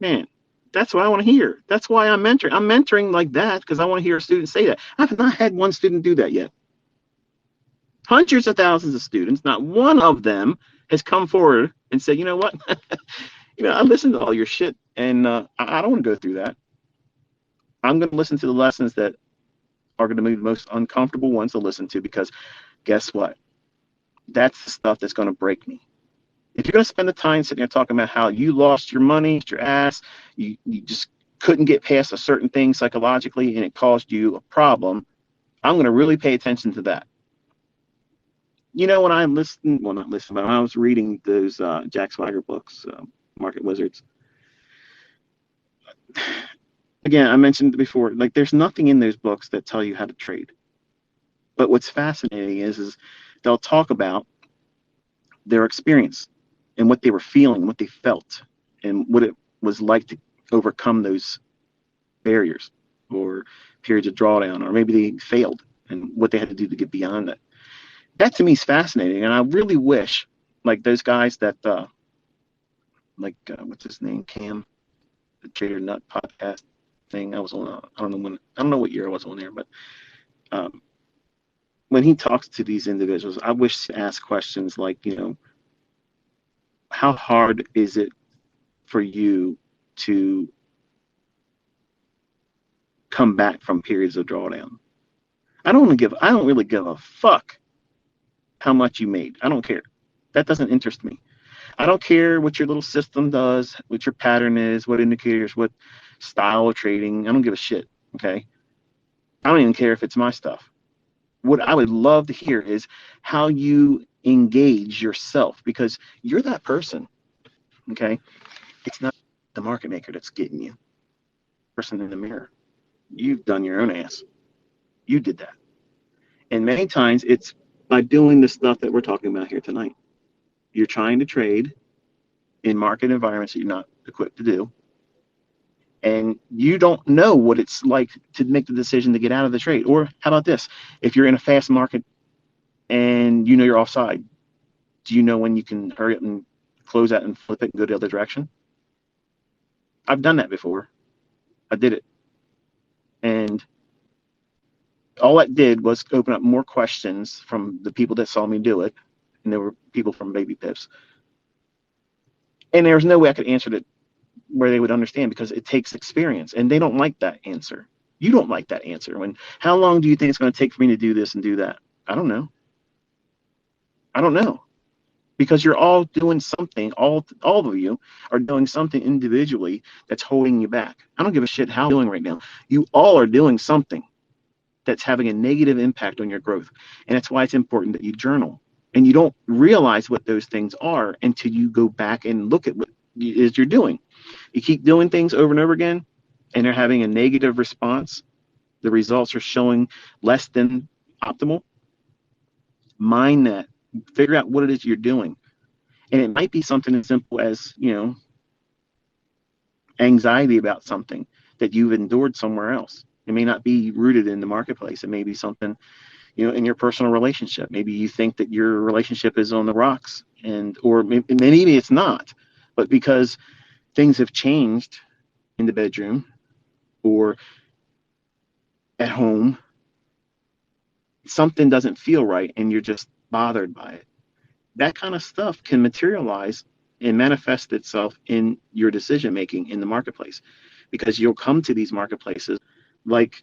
Man, that's what I want to hear. That's why I'm mentoring. I'm mentoring like that because I want to hear a student say that. I've not had one student do that yet. Hundreds of thousands of students, not one of them has come forward and said, you know what? I listened to all your shit, and I don't want to go through that. I'm going to listen to the lessons that are going to be the most uncomfortable ones to listen to, because guess what? That's the stuff that's going to break me. If you're going to spend the time sitting there talking about how you lost your money, your ass, you just couldn't get past a certain thing psychologically and it caused you a problem, I'm going to really pay attention to that. When I listened, well, not listening, but when I was reading those Jack Swagger books, Market Wizards, again, I mentioned before, like there's nothing in those books that tell you how to trade. But what's fascinating is they'll talk about their experience and what they were feeling, what they felt, and what it was like to overcome those barriers or periods of drawdown, or maybe they failed and what they had to do to get beyond that. That to me is fascinating, and I really wish, like those guys that, what's his name, Cam, the Trader Nut podcast thing. I was on. I don't know what year I was on there, but when he talks to these individuals, I wish to ask questions like, how hard is it for you to come back from periods of drawdown? I don't really give a fuck how much you made. I don't care. That doesn't interest me. I don't care what your little system does, what your pattern is, what indicators, what style of trading. I don't give a shit. Okay. I don't even care if it's my stuff. What I would love to hear is how you engage yourself, because you're that person. Okay. It's not the market maker that's getting you. Person in the mirror. You've done your own ass. You did that. And many times it's by doing the stuff that we're talking about here tonight. You're trying to trade in market environments that you're not equipped to do. And you don't know what it's like to make the decision to get out of the trade. Or how about this? If you're in a fast market and you're offside, do you know when you can hurry up and close out and flip it and go the other direction? I've done that before. I did it. And all that did was open up more questions from the people that saw me do it. And there were people from Baby Pips. And there was no way I could answer it where they would understand, because it takes experience, and they don't like that answer. You don't like that answer. How long do you think it's going to take for me to do this and do that? I don't know. Because you're all doing something. All of you are doing something individually that's holding you back. I don't give a shit how you're doing right now. You all are doing something that's having a negative impact on your growth. And that's why it's important that you journal. And you don't realize what those things are until you go back and look at what it is you're doing. You keep doing things over and over again, and they're having a negative response. The results are showing less than optimal. Mind that. Figure out what it is you're doing. And it might be something as simple as, anxiety about something that you've endured somewhere else. It may not be rooted in the marketplace. It may be something, in your personal relationship. Maybe you think that your relationship is on the rocks, or maybe it's not. But because things have changed in the bedroom, or at home, something doesn't feel right and you're just bothered by it. That kind of stuff can materialize and manifest itself in your decision making in the marketplace, because you'll come to these marketplaces like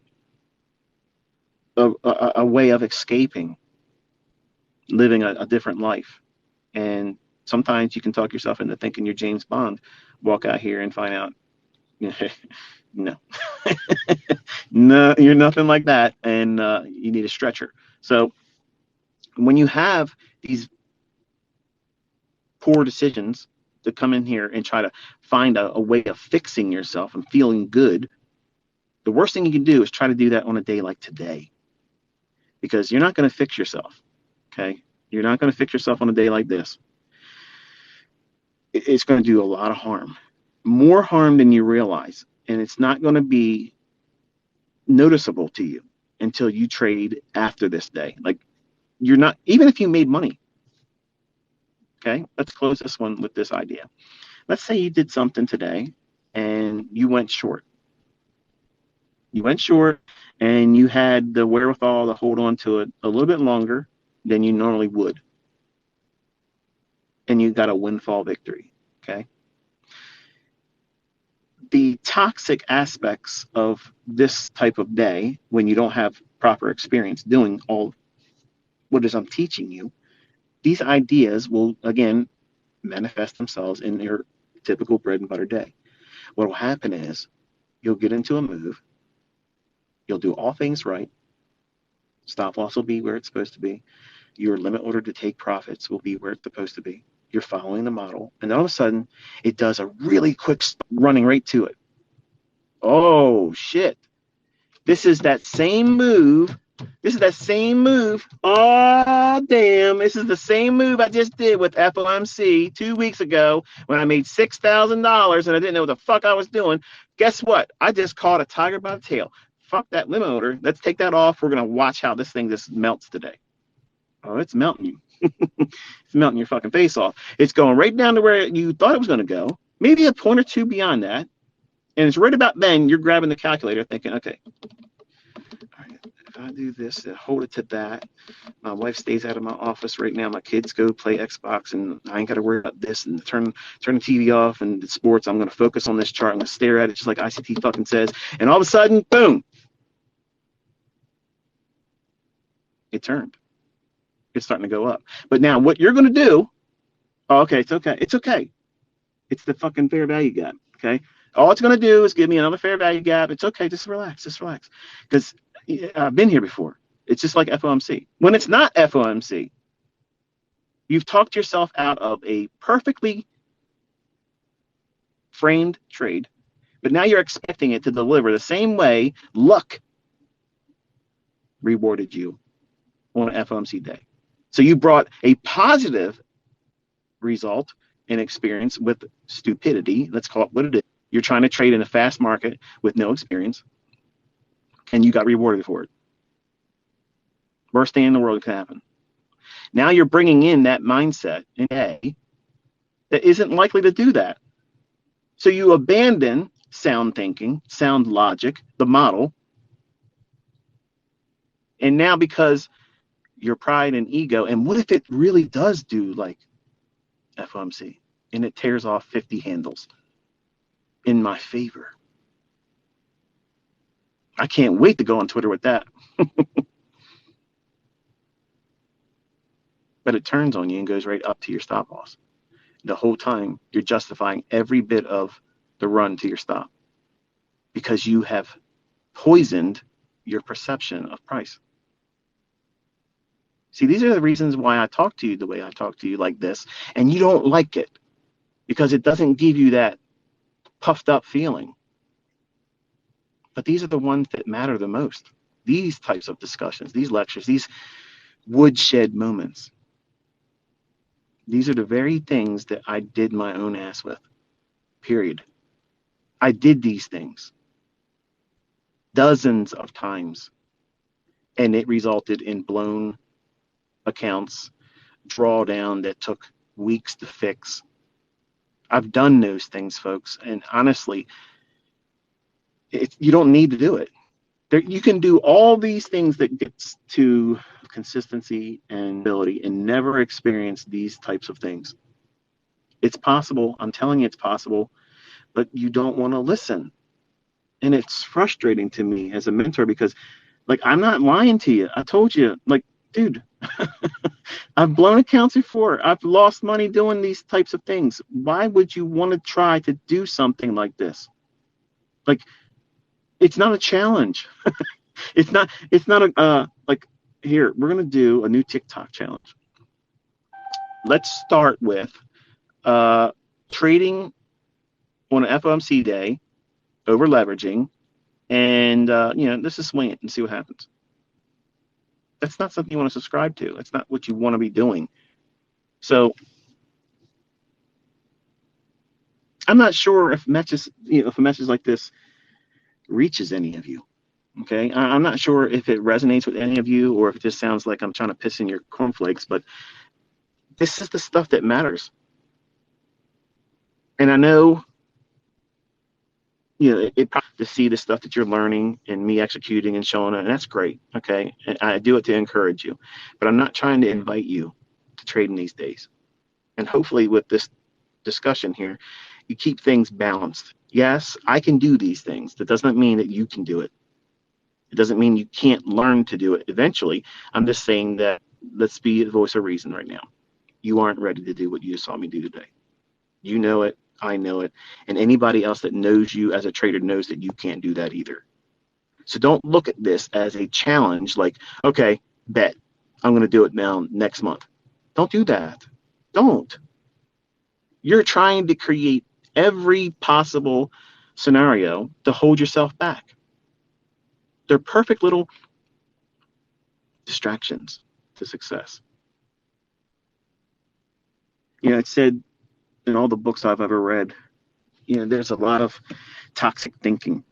a way of escaping, living a different life. And sometimes you can talk yourself into thinking you're James Bond, walk out here and find out, no, no, you're nothing like that. And you need a stretcher. So when you have these poor decisions to come in here and try to find a way of fixing yourself and feeling good, the worst thing you can do is try to do that on a day like today, because you're not going to fix yourself. Okay. You're not going to fix yourself on a day like this. It's going to do a lot of harm, more harm than you realize. And it's not going to be noticeable to you until you trade after this day. Like, you're not, even if you made money. Okay. Let's close this one with this idea. Let's say you did something today and you went short. You went short and you had the wherewithal to hold on to it a little bit longer than you normally would. And you got a windfall victory. Okay. The toxic aspects of this type of day, when you don't have proper experience doing all what is I'm teaching you, these ideas will again manifest themselves in your typical bread and butter day. What will happen is you'll get into a move, you'll do all things right, stop loss will be where it's supposed to be, your limit order to take profits will be where it's supposed to be. You're following the model, and then all of a sudden it does a really quick running right to it. Oh shit. This is that same move. Oh, damn. This is the same move I just did with FOMC 2 weeks ago when I made $6,000 and I didn't know what the fuck I was doing. Guess what? I just caught a tiger by the tail. Fuck that limit order. Let's take that off. We're going to watch how this thing just melts today. Oh, it's melting you. It's melting your fucking face off. It's going right down to where you thought it was going to go. Maybe a point or two beyond that. And it's right about then you're grabbing the calculator thinking, okay, all right, if I do this and hold it to that, my wife stays out of my office right now. My kids go play Xbox and I ain't got to worry about this and turn the TV off and the sports. I'm going to focus on this chart. I'm going to stare at it just like ICT fucking says. And all of a sudden, boom, it turned. It's starting to go up. But now what you're going to do, oh, okay, it's okay. It's okay. It's the fucking fair value gap, okay? All it's going to do is give me another fair value gap. It's okay. Just relax. Because I've been here before. It's just like FOMC. When it's not FOMC, you've talked yourself out of a perfectly framed trade, but now you're expecting it to deliver the same way luck rewarded you on an FOMC day. So you brought a positive result and experience with stupidity. Let's call it what it is. You're trying to trade in a fast market with no experience, and you got rewarded for it. Worst thing in the world can happen. Now you're bringing in that mindset in A that isn't likely to do that. So you abandon sound thinking, sound logic, the model. And now because your pride and ego, and what if it really does do like FOMC and it tears off 50 handles in my favor? I can't wait to go on Twitter with that. But it turns on you and goes right up to your stop loss. The whole time you're justifying every bit of the run to your stop because you have poisoned your perception of price. See, these are the reasons why I talk to you the way I talk to you like this, and you don't like it because it doesn't give you that puffed up feeling. But these are the ones that matter the most. These types of discussions, these lectures, these woodshed moments. These are the very things that I did my own ass with, period. I did these things dozens of times, and it resulted in blown accounts, drawdown that took weeks to fix. I've done those things, folks, and honestly, You don't need to do it. You can do all these things that gets to consistency and ability and never experience these types of things. It's possible. I'm telling you, it's possible, but you don't want to listen. And it's frustrating to me as a mentor because, like, I'm not lying to you. I told you, like, dude, I've blown accounts before. I've lost money doing these types of things. Why would you want to try to do something like this? Like, it's not a challenge. It's not a, like, here, we're going to do a new TikTok challenge. Let's start with trading on an FOMC day, over leveraging, and let's just swing it and see what happens. That's not something you want to subscribe to. That's not what you want to be doing. So I'm not sure if if a message like this reaches any of you. Okay, I'm not sure if it resonates with any of you or if it just sounds like I'm trying to piss in your cornflakes, but this is the stuff that matters. And I know, to see the stuff that you're learning and me executing and showing it, and that's great. Okay, and I do it to encourage you, but I'm not trying to invite you to trade in these days. And hopefully with this discussion here, you keep things balanced. Yes, I can do these things. That doesn't mean that you can do it. It doesn't mean you can't learn to do it eventually. I'm just saying that let's be the voice of reason right now. You aren't ready to do what you saw me do today. You know it. I know it. And anybody else that knows you as a trader knows that you can't do that either. So don't look at this as a challenge like, okay, bet I'm going to do it now next month. Don't do that. Don't. You're trying to create every possible scenario to hold yourself back. They're perfect little distractions to success. It said in all the books I've ever read, there's a lot of toxic thinking.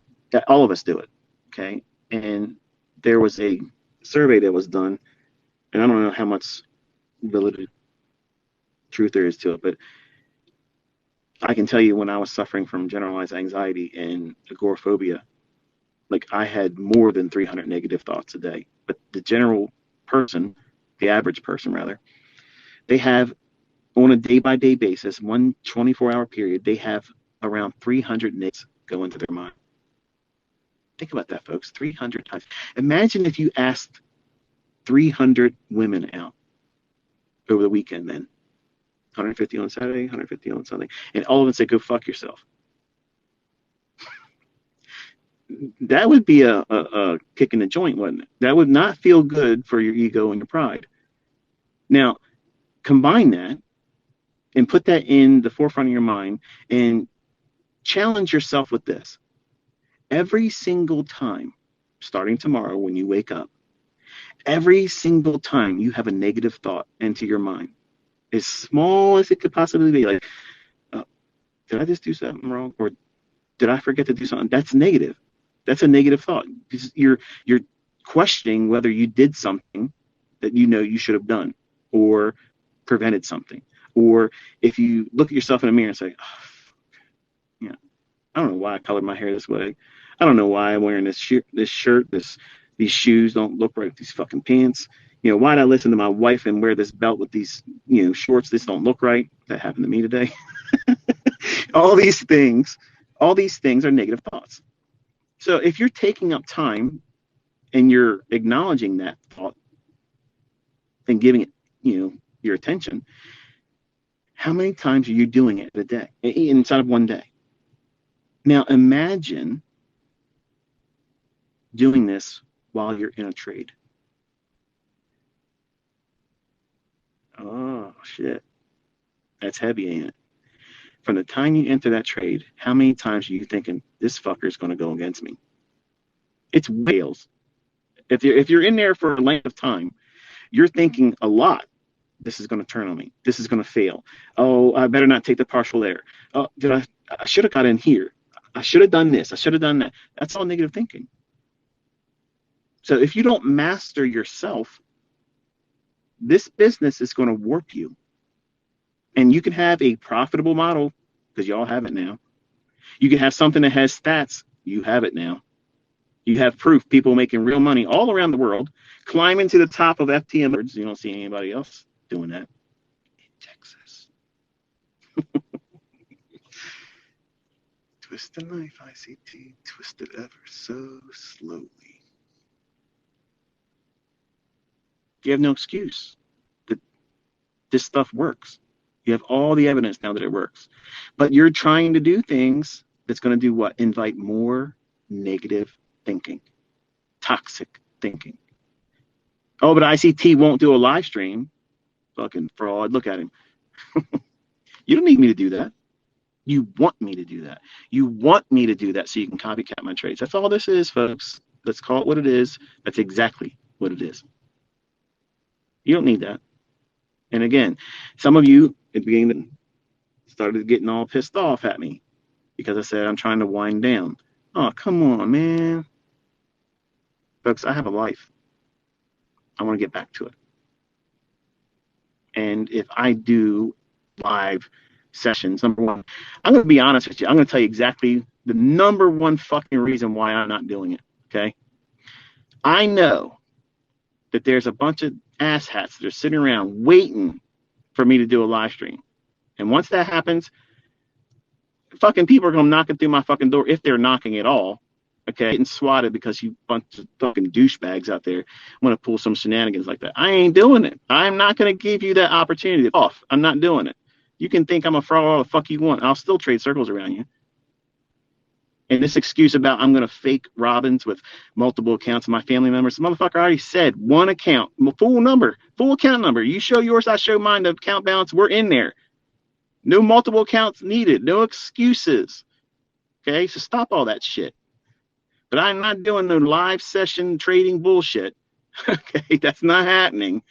All of us do it, okay? And there was a survey that was done, and I don't know how much validity, truth there is to it, but I can tell you when I was suffering from generalized anxiety and agoraphobia, like I had more than 300 negative thoughts a day. But the general person, the average person rather, they have on a day-by-day basis, one 24-hour period, they have around 300 negatives go into their mind. Think about that, folks, 300 times. Imagine if you asked 300 women out over the weekend then. 150 on Saturday, 150 on Sunday, and all of them say, go fuck yourself. That would be a kick in the joint, wouldn't it? That would not feel good for your ego and your pride. Now, combine that and put that in the forefront of your mind and challenge yourself with this. Every single time, starting tomorrow when you wake up, every single time you have a negative thought into your mind, as small as it could possibly be, like, did I just do something wrong? Or did I forget to do something? That's negative. That's a negative thought. Because you're questioning whether you did something that you should have done or prevented something. Or if you look at yourself in the mirror and say, oh, I don't know why I colored my hair this way. I don't know why I'm wearing this shirt, these shoes don't look right with these fucking pants. Why did I listen to my wife and wear this belt with these, shorts? This don't look right. That happened to me today. all these things are negative thoughts. So if you're taking up time and you're acknowledging that thought and giving it, your attention, how many times are you doing it a day, inside of one day? Now imagine doing this while you're in a trade. Oh, shit. That's heavy, ain't it? From the time you enter that trade, how many times are you thinking, this fucker's going to go against me? It's whales. If you're in there for a length of time, you're thinking a lot. This is going to turn on me. This is going to fail. Oh, I better not take the partial there. Oh, I should have got in here. I should have done this. I should have done that. That's all negative thinking. So if you don't master yourself, this business is going to warp you. And you can have a profitable model, because y'all have it now. You can have something that has stats You have it now. You have proof. People making real money all around the world, climbing to the top of FTM boards. You don't see anybody else doing that in Texas. Twist the knife, ICT. Twist it ever so slowly. You have no excuse that this stuff works. You have all the evidence now that it works. But you're trying to do things that's going to do what? Invite more negative thinking, toxic thinking. Oh, but ICT won't do a live stream. Fucking fraud. Look at him. You don't need me to do that. You want me to do that. You want me to do that so you can copycat my trades. That's all this is, folks. Let's call it what it is. That's exactly what it is. You don't need that. And again, some of you at the beginning started getting all pissed off at me because I said I'm trying to wind down. Oh, come on, man. Folks, I have a life. I want to get back to it. And if I do live sessions, number one, I'm going to be honest with you. I'm going to tell you exactly the number one fucking reason why I'm not doing it. Okay. I know that there's a bunch of asshats that are sitting around waiting for me to do a live stream. And once that happens, fucking people are going to knock it through my fucking door if they're knocking at all. Okay, getting swatted because you bunch of fucking douchebags out there want to pull some shenanigans like that. I ain't doing it. I'm not going to give you that opportunity off. I'm not doing it. You can think I'm a fraud all the fuck you want. I'll still trade circles around you. And this excuse about I'm going to fake Robins with multiple accounts of my family members. The motherfucker already said one account, full number, full account number. You show yours, I show mine. The account balance, we're in there. No multiple accounts needed. No excuses. Okay, so stop all that shit. But I'm not doing the live session trading bullshit. Okay, that's not happening.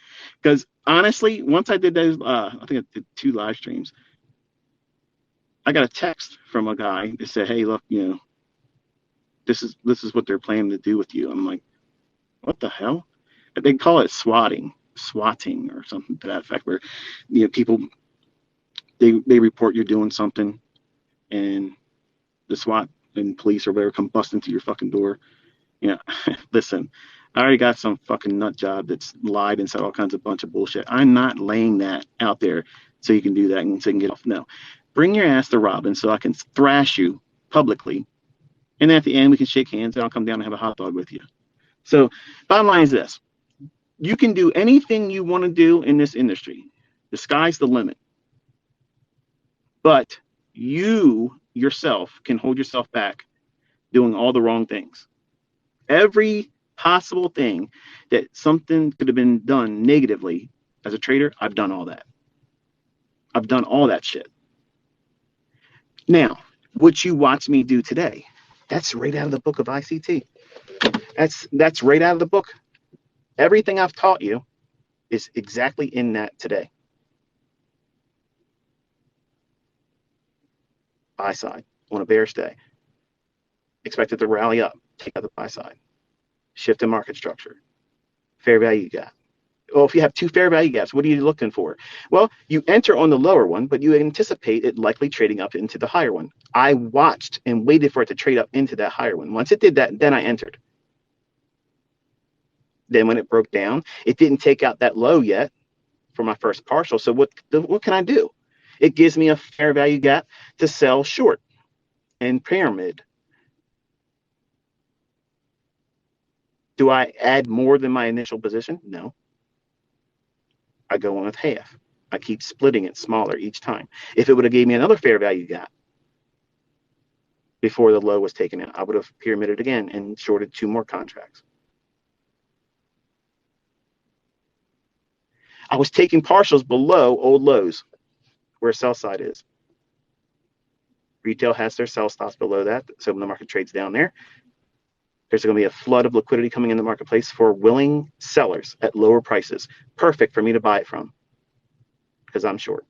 Because honestly, once I did those, I think I did 2 live streams. I got a text from a guy that said, "Hey, look, you know, this is what they're planning to do with you." I'm like, "What the hell?" They call it swatting or something to that effect, where you know people they report you're doing something, and the SWAT and police or whatever come busting through your fucking door. You know, listen, I already got some fucking nut job that's lied and said all kinds of bunch of bullshit. I'm not laying that out there so you can do that and so you can get off. No, bring your ass to Robin so I can thrash you publicly, and then at the end we can shake hands and I'll come down and have a hot dog with you. So bottom line is this: you can do anything you want to do in this industry. The sky's the limit. But you yourself can hold yourself back doing all the wrong things. Every possible thing that something could have been done negatively as a trader, I've done all that. I've done all that shit. Now, what you watch me do today, that's right out of the book of ICT. That's right out of the book. Everything I've taught you is exactly in that today. Buy side on a bearish day. Expect it to rally up. Take out the buy side. Shift in market structure. Fair value gap. Well, if you have 2 fair value gaps, what are you looking for? Well, you enter on the lower one, but you anticipate it likely trading up into the higher one. I watched and waited for it to trade up into that higher one. Once it did that, then I entered. Then when it broke down, it didn't take out that low yet for my first partial. So what can I do? It gives me a fair value gap to sell short and pyramid. Do I add more than my initial position? No. I go on with half. I keep splitting it smaller each time. If it would have gave me another fair value gap before the low was taken out, I would have pyramided again and shorted 2 more contracts. I was taking partials below old lows where sell side is. Retail has their sell stops below that. So when the market trades down there, there's going to be a flood of liquidity coming in the marketplace for willing sellers at lower prices. Perfect for me to buy it from because I'm short.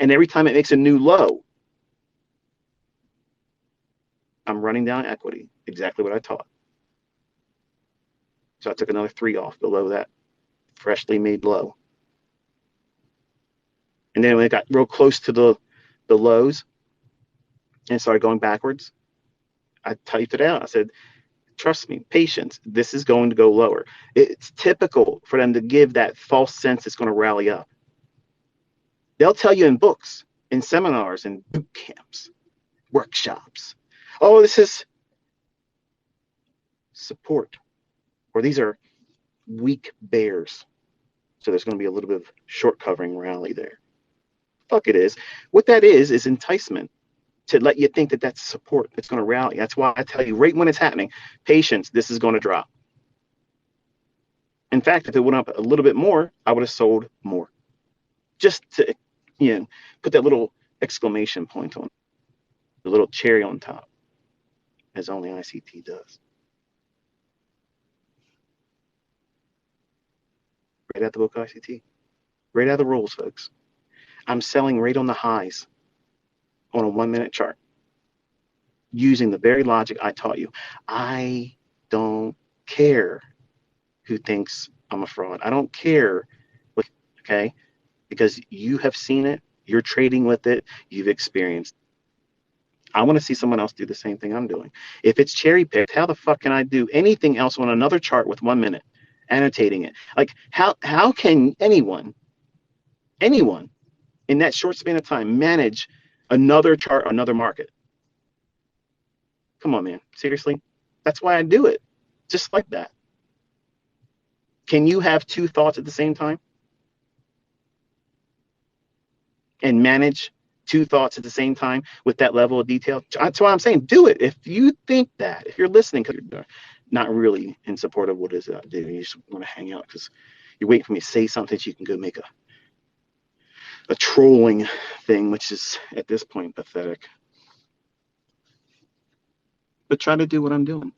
And every time it makes a new low, I'm running down equity, exactly what I taught. So I took another 3 off below that freshly made low. And then when it got real close to the lows and started going backwards, I typed it out. I said, trust me, patience, this is going to go lower. It's typical for them to give that false sense it's going to rally up. They'll tell you in books, in seminars, in boot camps, workshops, oh, this is support, or these are weak bears. So there's going to be a little bit of short covering rally there. Fuck it is. What that is enticement to let you think that that's support that's going to rally. That's why I tell you right when it's happening, patience, this is going to drop. In fact, if it went up a little bit more, I would have sold more. Just to, put that little exclamation point on, the little cherry on top, as only ICT does. Right out the book, ICT. Right out of the rules, folks. I'm selling right on the highs on a 1 minute chart using the very logic I taught you. I don't care who thinks I'm a fraud. I don't care. Okay? Because you have seen it, you're trading with it, you've experienced it. I want to see someone else do the same thing I'm doing. If it's cherry picked, how the fuck can I do anything else on another chart with 1 minute, annotating it? Like how can anyone in that short span of time manage another chart, another market? Come on, man. Seriously? That's why I do it. Just like that. Can you have two thoughts at the same time and manage two thoughts at the same time with that level of detail? That's why I'm saying do it. If you think that, if you're listening, because you're not really in support of what it is that I do, you just want to hang out because you're waiting for me to say something so you can go make a trolling thing, which is at this point pathetic. But try to do what I'm doing.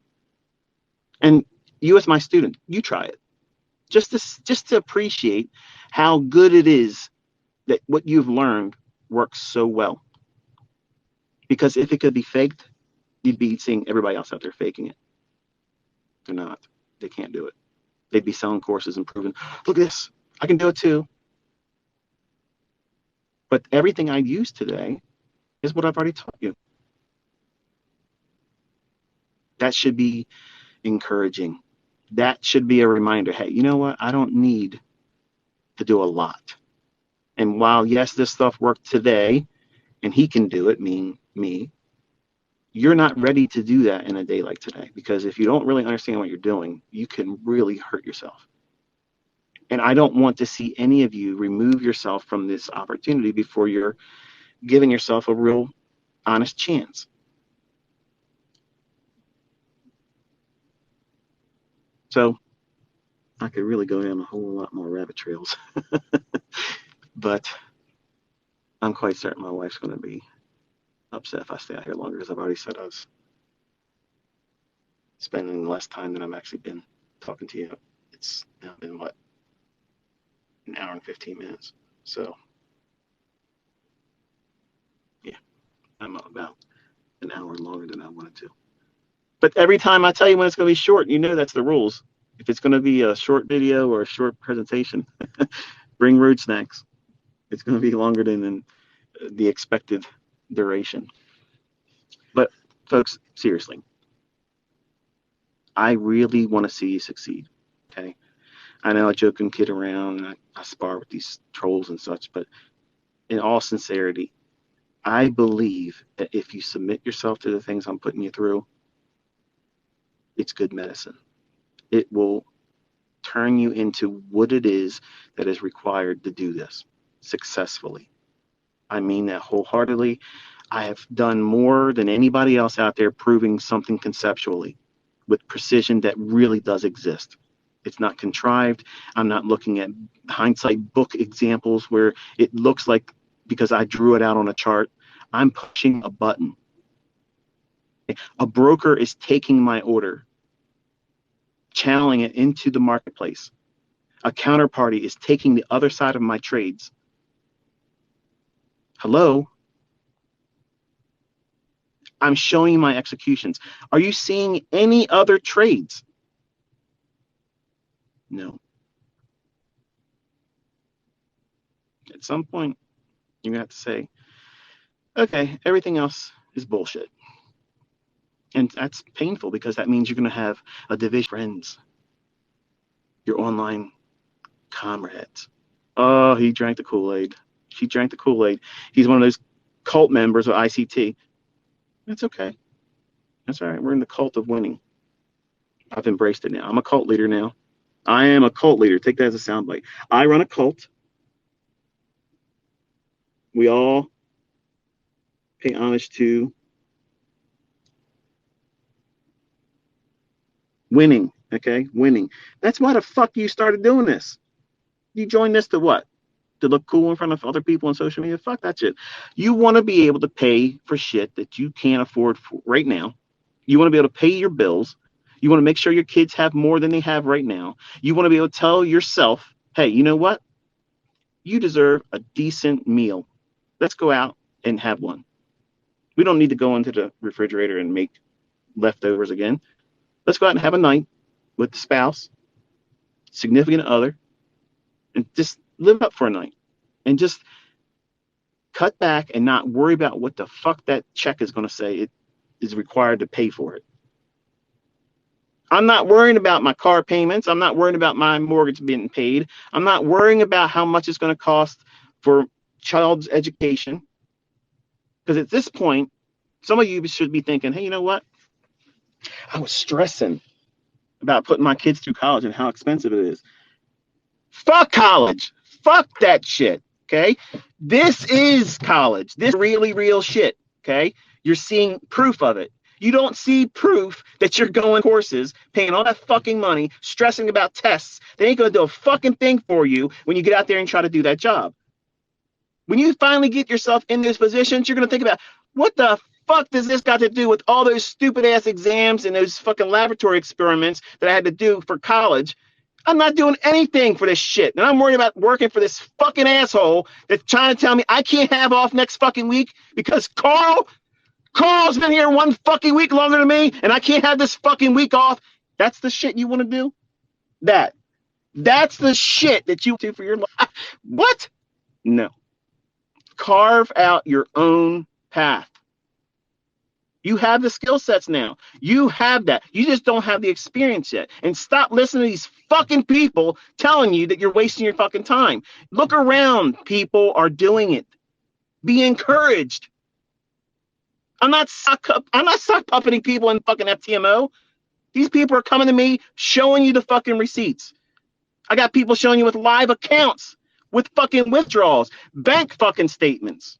And you as my student, you try it. Just to appreciate how good it is that what you've learned works so well. Because if it could be faked, you'd be seeing everybody else out there faking it. They're not. They can't do it. They'd be selling courses and proving, look at this, I can do it too. But everything I use today is what I've already taught you. That should be encouraging. That should be a reminder. Hey, you know what? I don't need to do a lot. And while, yes, this stuff worked today, and he can do it, me, you're not ready to do that in a day like today. Because if you don't really understand what you're doing, you can really hurt yourself. And I don't want to see any of you remove yourself from this opportunity before you're giving yourself a real honest chance. So I could really go down a whole lot more rabbit trails. But I'm quite certain my wife's going to be upset if I stay out here longer, because I've already said I was spending less time than I've actually been talking to you. It's now been, what, an hour and 15 minutes. So, yeah, I'm about an hour longer than I wanted to. But every time I tell you when it's going to be short, you know that's the rules. If it's going to be a short video or a short presentation, bring road snacks. It's going to be longer than the expected duration. But folks, seriously, I really want to see you succeed. Okay. I know I joke and kid around and I spar with these trolls and such, but in all sincerity, I believe that if you submit yourself to the things I'm putting you through, it's good medicine. It will turn you into what it is that is required to do this successfully. I mean that wholeheartedly. I have done more than anybody else out there proving something conceptually with precision that really does exist. It's not contrived. I'm not looking at hindsight book examples where it looks like because I drew it out on a chart. I'm pushing a button. A broker is taking my order, channeling it into the marketplace. A counterparty is taking the other side of my trades. Hello? I'm showing you my executions. Are you seeing any other trades? No. At some point, you're going to have to say, okay, everything else is bullshit. And that's painful because that means you're going to have a division of friends, your online comrades. Oh, he drank the Kool-Aid. She drank the Kool-Aid. He's one of those cult members of ICT. That's okay. That's all right. We're in the cult of winning. I've embraced it now. I'm a cult leader now. I am a cult leader. Take that as a soundbite. I run a cult. We all pay homage to winning. Okay, winning. That's why the fuck you started doing this. You joined this to what? To look cool in front of other people on social media? Fuck that shit. You want to be able to pay for shit that you can't afford right now. You want to be able to pay your bills. You want to make sure your kids have more than they have right now. You want to be able to tell yourself, hey, you know what? You deserve a decent meal. Let's go out and have one. We don't need to go into the refrigerator and make leftovers again. Let's go out and have a night with the spouse, significant other, and just live up for a night and just cut back and not worry about what the fuck that check is going to say it is required to pay for it. I'm not worrying about my car payments. I'm not worrying about my mortgage being paid. I'm not worrying about how much it's going to cost for child's education. Because at this point, some of you should be thinking, hey, you know what? I was stressing about putting my kids through college and how expensive it is. Fuck college. Fuck that shit. Okay. This is college. This is really real shit. Okay. You're seeing proof of it. You don't see proof that you're going courses, paying all that fucking money, stressing about tests. They ain't going to do a fucking thing for you when you get out there and try to do that job. When you finally get yourself in those positions, you're going to think about what the fuck does this got to do with all those stupid ass exams and those fucking laboratory experiments that I had to do for college? I'm not doing anything for this shit. And I'm worried about working for this fucking asshole that's trying to tell me I can't have off next fucking week because Carl's been here one fucking week longer than me and I can't have this fucking week off. That's the shit you want to do? That's the shit that you do for your life. What? No. Carve out your own path. You have the skill sets now. You have that. You just don't have the experience yet. And stop listening to these fucking people telling you that you're wasting your fucking time. Look around. People are doing it. Be encouraged. I'm not sock puppeting people in fucking FTMO. These people are coming to me showing you the fucking receipts. I got people showing you with live accounts, with fucking withdrawals, bank fucking statements.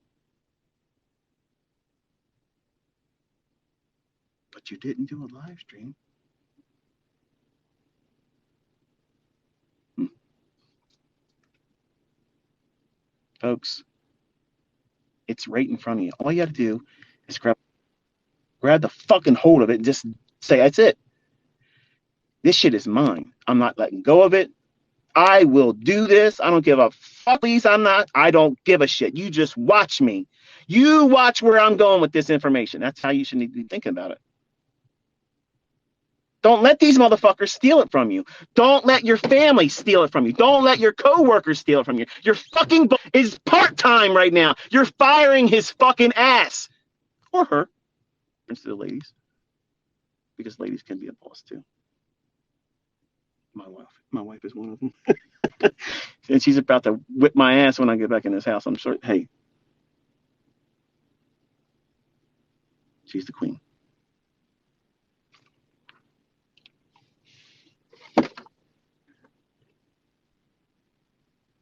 But you didn't do a live stream. Folks, it's right in front of you. All you got to do is grab the fucking hold of it and just say, that's it. This shit is mine. I'm not letting go of it. I will do this. I don't give a fuck. Please, I don't give a shit. You just watch me. You watch where I'm going with this information. That's how you should need to be thinking about it. Don't let these motherfuckers steal it from you. Don't let your family steal it from you. Don't let your coworkers steal it from you. Your fucking boss is part-time right now. You're firing his fucking ass. Or her. Instead of ladies. Because ladies can be a boss too. My wife is one of them. And she's about to whip my ass when I get back in this house. I'm sure. Hey. She's the queen.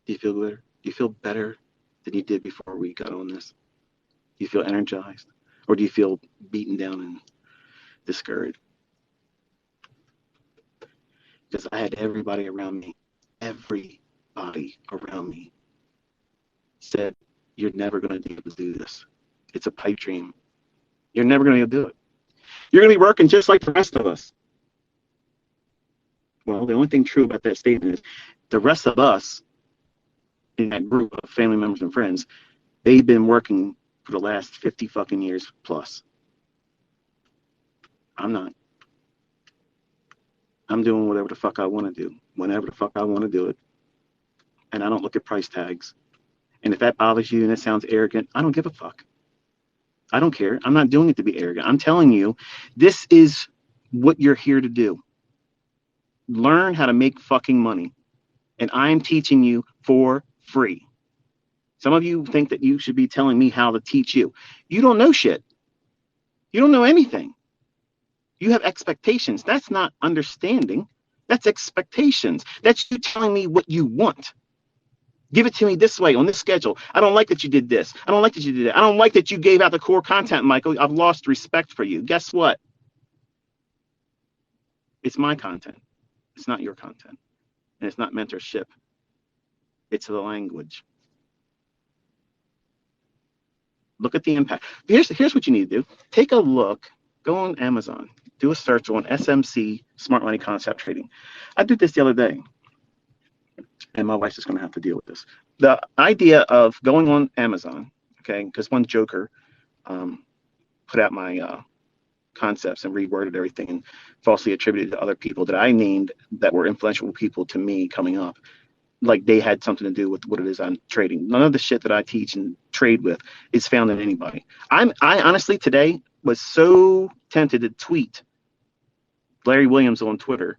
Do you feel better? Do you feel better than you did before we got on this? Do you feel energized? Or do you feel beaten down and discouraged? Because I had everybody around me said, you're never going to be able to do this. It's a pipe dream. You're never going to be able to do it. You're going to be working just like the rest of us. Well, the only thing true about that statement is the rest of us in that group of family members and friends, they've been working for the last 50 fucking years plus. I'm not. I'm doing whatever the fuck I want to do, whenever the fuck I want to do it. And I don't look at price tags. And if that bothers you and it sounds arrogant, I don't give a fuck. I don't care. I'm not doing it to be arrogant. I'm telling you, this is what you're here to do. Learn how to make fucking money. And I'm teaching you for free. Some of you think that you should be telling me how to teach you. You don't know shit. You don't know anything. You have expectations. That's not understanding. That's expectations. That's you telling me what you want. Give it to me this way on this schedule. I don't like that you did this. I don't like that you did that. I don't like that you gave out the core content, Michael. I've lost respect for you. Guess what? It's my content. It's not your content. And it's not mentorship. It's the language. Look at the impact. Here's what you need to do. Take a look. Go on Amazon. Do a search on SMC, Smart Money Concept Trading. I did this the other day, and my wife's just going to have to deal with this. The idea of going on Amazon, okay, because one joker put out my concepts and reworded everything and falsely attributed to other people that I named that were influential people to me coming up. Like they had something to do with what it is I'm trading. None of the shit that I teach and trade with is found in anybody. I honestly today was so tempted to tweet Larry Williams on Twitter.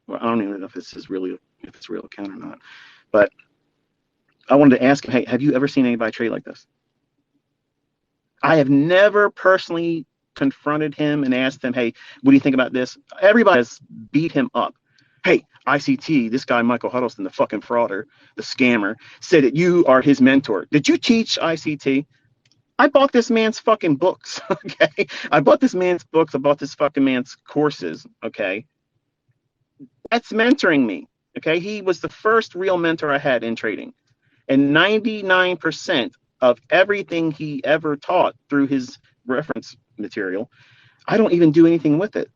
Well, I don't even know if this is really if it's a real account or not. But I wanted to ask him, hey, have you ever seen anybody trade like this? I have never personally confronted him and asked him, hey, what do you think about this? Everybody has beat him up. Hey, ICT, this guy, Michael Huddleston, the fucking frauder, the scammer, said that you are his mentor. Did you teach ICT? I bought this man's fucking books, okay? I bought this man's books. I bought this fucking man's courses, okay? That's mentoring me, okay? He was the first real mentor I had in trading. And 99% of everything he ever taught through his reference material, I don't even do anything with it.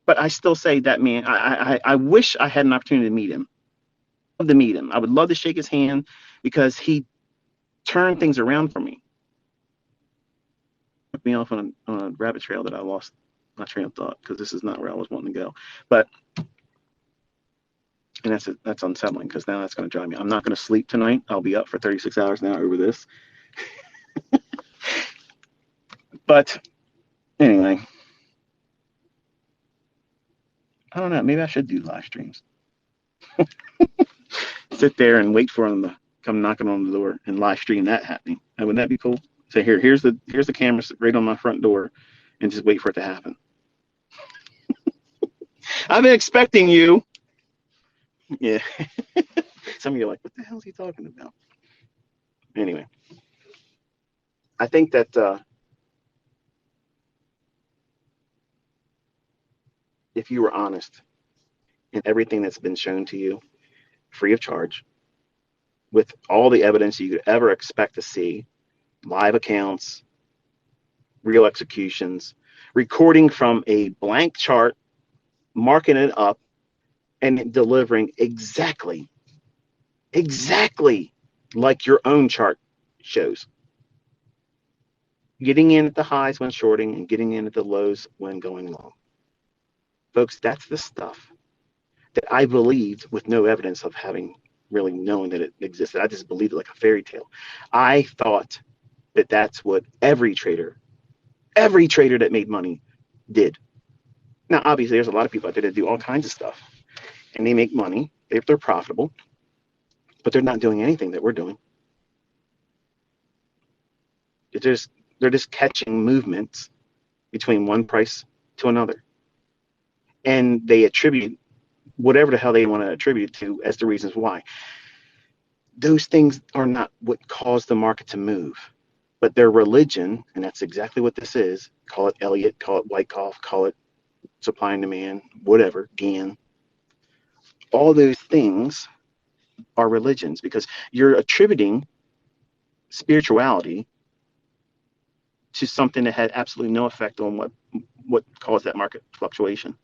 But I still say that man, I wish I had an opportunity to meet him. I'd love to meet him. I would love to shake his hand because he turned things around for me. Took me off on a rabbit trail that I lost my train of thought because this is not where I was wanting to go. But and that's unsettling because now that's going to drive me. I'm not going to sleep tonight. I'll be up for 36 hours now over this. But anyway, I don't know. Maybe I should do live streams. Sit there and wait for them to come knocking on the door and live stream that happening. Wouldn't that be cool? Say here's the camera right on my front door, and just wait for it to happen. I've been expecting you. Yeah. Some of you are like, what the hell is he talking about? Anyway, I think that if you were honest in everything that's been shown to you, free of charge, with all the evidence you could ever expect to see, live accounts, real executions, recording from a blank chart, marking it up, and delivering exactly like your own chart shows. Getting in at the highs when shorting and getting in at the lows when going long. Folks, that's the stuff that I believed with no evidence of having really known that it existed. I just believed it like a fairy tale. I thought that that's what every trader that made money did. Now, obviously, there's a lot of people out there that do all kinds of stuff, and they make money if they're profitable, but they're not doing anything that we're doing. They're just catching movements between one price to another, and they attribute whatever the hell they want to attribute to as the reasons why. Those things are not what caused the market to move, but their religion, and that's exactly what this is. Call it Elliott, call it Wyckoff, call it supply and demand, whatever, Gann. All those things are religions because you're attributing spirituality to something that had absolutely no effect on what caused that market fluctuation.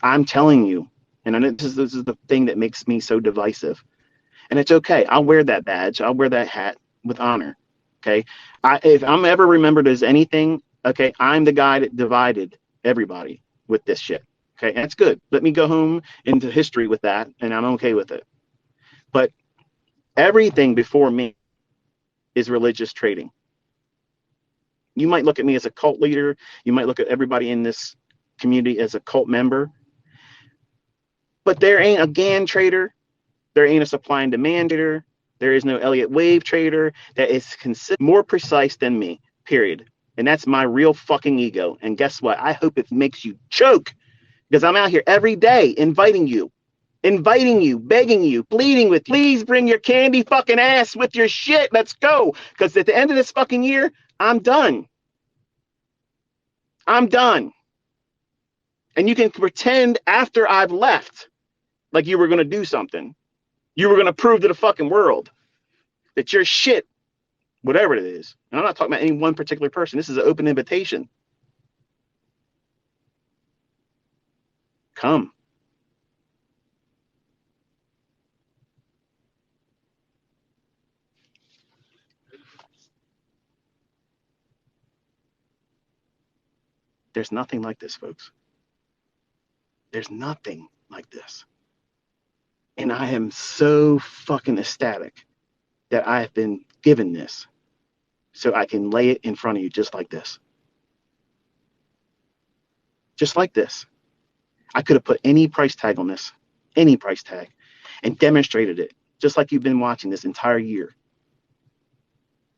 I'm telling you, and this is the thing that makes me so divisive. And it's okay. I'll wear that badge. I'll wear that hat with honor. Okay. If I'm ever remembered as anything, okay, I'm the guy that divided everybody with this shit. Okay. And that's good. Let me go home into history with that, and I'm okay with it. But everything before me is religious trading. You might look at me as a cult leader. You might look at everybody in this community as a cult member. But there ain't a GAN trader. There ain't a supply and demand trader. There is no Elliott Wave trader that is more precise than me, period. And that's my real fucking ego. And guess what? I hope it makes you choke, because I'm out here every day inviting you, begging you, pleading with, please bring your candy fucking ass with your shit. Let's go. Because at the end of this fucking year, I'm done. I'm done. And you can pretend after I've left like you were going to do something. You were going to prove to the fucking world that your shit, whatever it is. And I'm not talking about any one particular person. This is an open invitation. Come. There's nothing like this, folks. There's nothing like this. And I am so fucking ecstatic that I have been given this so I can lay it in front of you just like this. Just like this. I could have put any price tag on this, any price tag, and demonstrated it, just like you've been watching this entire year.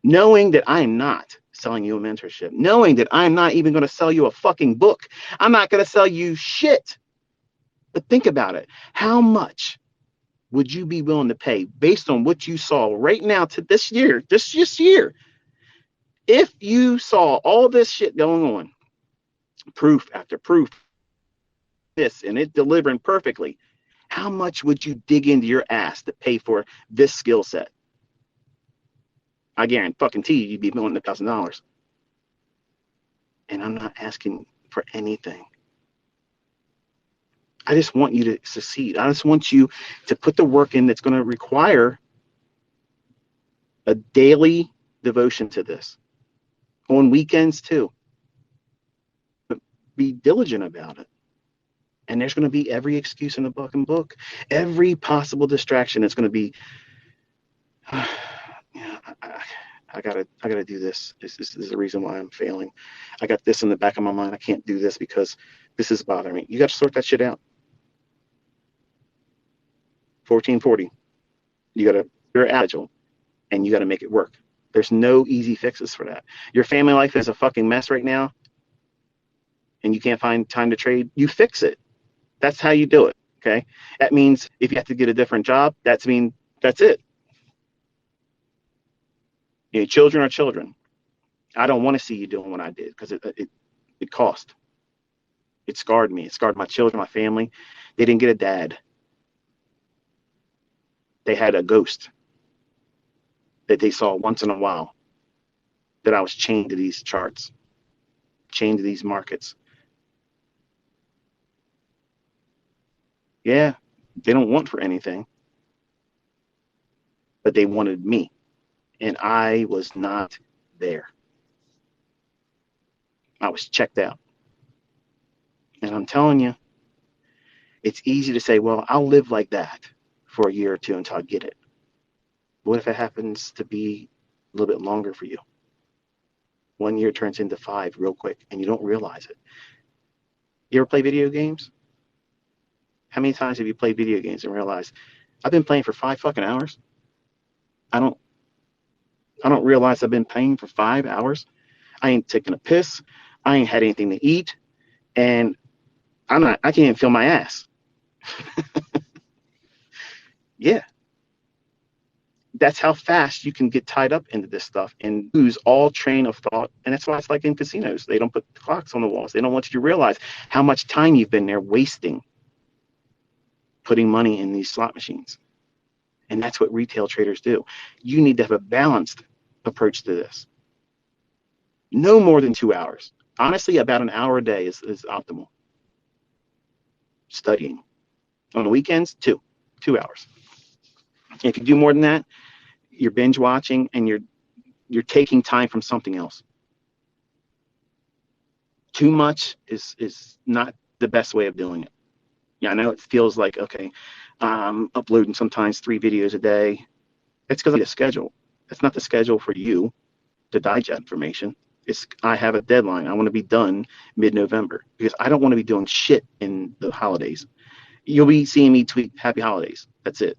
Knowing that I am not selling you a mentorship, knowing that I'm not even going to sell you a fucking book. I'm not going to sell you shit. But think about it. How much would you be willing to pay based on what you saw right now to this year, this year? If you saw all this shit going on, proof after proof, this and it delivering perfectly, how much would you dig into your ass to pay for this skill set? I guarantee you, you'd be willing to $1,000. And I'm not asking for anything. I just want you to succeed. I just want you to put the work in that's going to require a daily devotion to this. On weekends too. But be diligent about it. And there's going to be every excuse in the fucking book. Every possible distraction that's going to be, I gotta do this. This is the reason why I'm failing. I got this in the back of my mind. I can't do this because this is bothering me. You got to sort that shit out. 1440. You're agile and you got to make it work. There's no easy fixes for that. Your family life is a fucking mess right now and you can't find time to trade. You fix it. That's how you do it. Okay. That means if you have to get a different job, that's it. You know, children are children. I don't want to see you doing what I did because it cost. It scarred me. It scarred my children, my family. They didn't get a dad. They had a ghost that they saw once in a while, that I was chained to these charts, chained to these markets. Yeah, they don't want for anything, but they wanted me, and I was not there. I was checked out. And I'm telling you, it's easy to say, well, I'll live like that for a year or two until I get it. What if it happens to be a little bit longer for you? 1 year turns into 5 real quick and you don't realize it. You ever play video games? How many times have you played video games and realized I've been playing for 5 fucking hours? I don't realize I've been playing for 5 hours. I ain't taking a piss. I ain't had anything to eat. And I can't even feel my ass. Yeah. That's how fast you can get tied up into this stuff and lose all train of thought. And that's why it's like in casinos. They don't put the clocks on the walls. They don't want you to realize how much time you've been there wasting putting money in these slot machines. And that's what retail traders do. You need to have a balanced approach to this. No more than 2 hours. Honestly, about an hour a day is optimal. Studying. On the weekends, 2 hours. If you do more than that, you're binge watching and you're taking time from something else. Too much is not the best way of doing it. Yeah, I know it feels like, okay, I'm uploading sometimes 3 videos a day. It's because I need a schedule. It's not the schedule for you to digest information. I have a deadline. I want to be done mid-November because I don't want to be doing shit in the holidays. You'll be seeing me tweet happy holidays. That's it.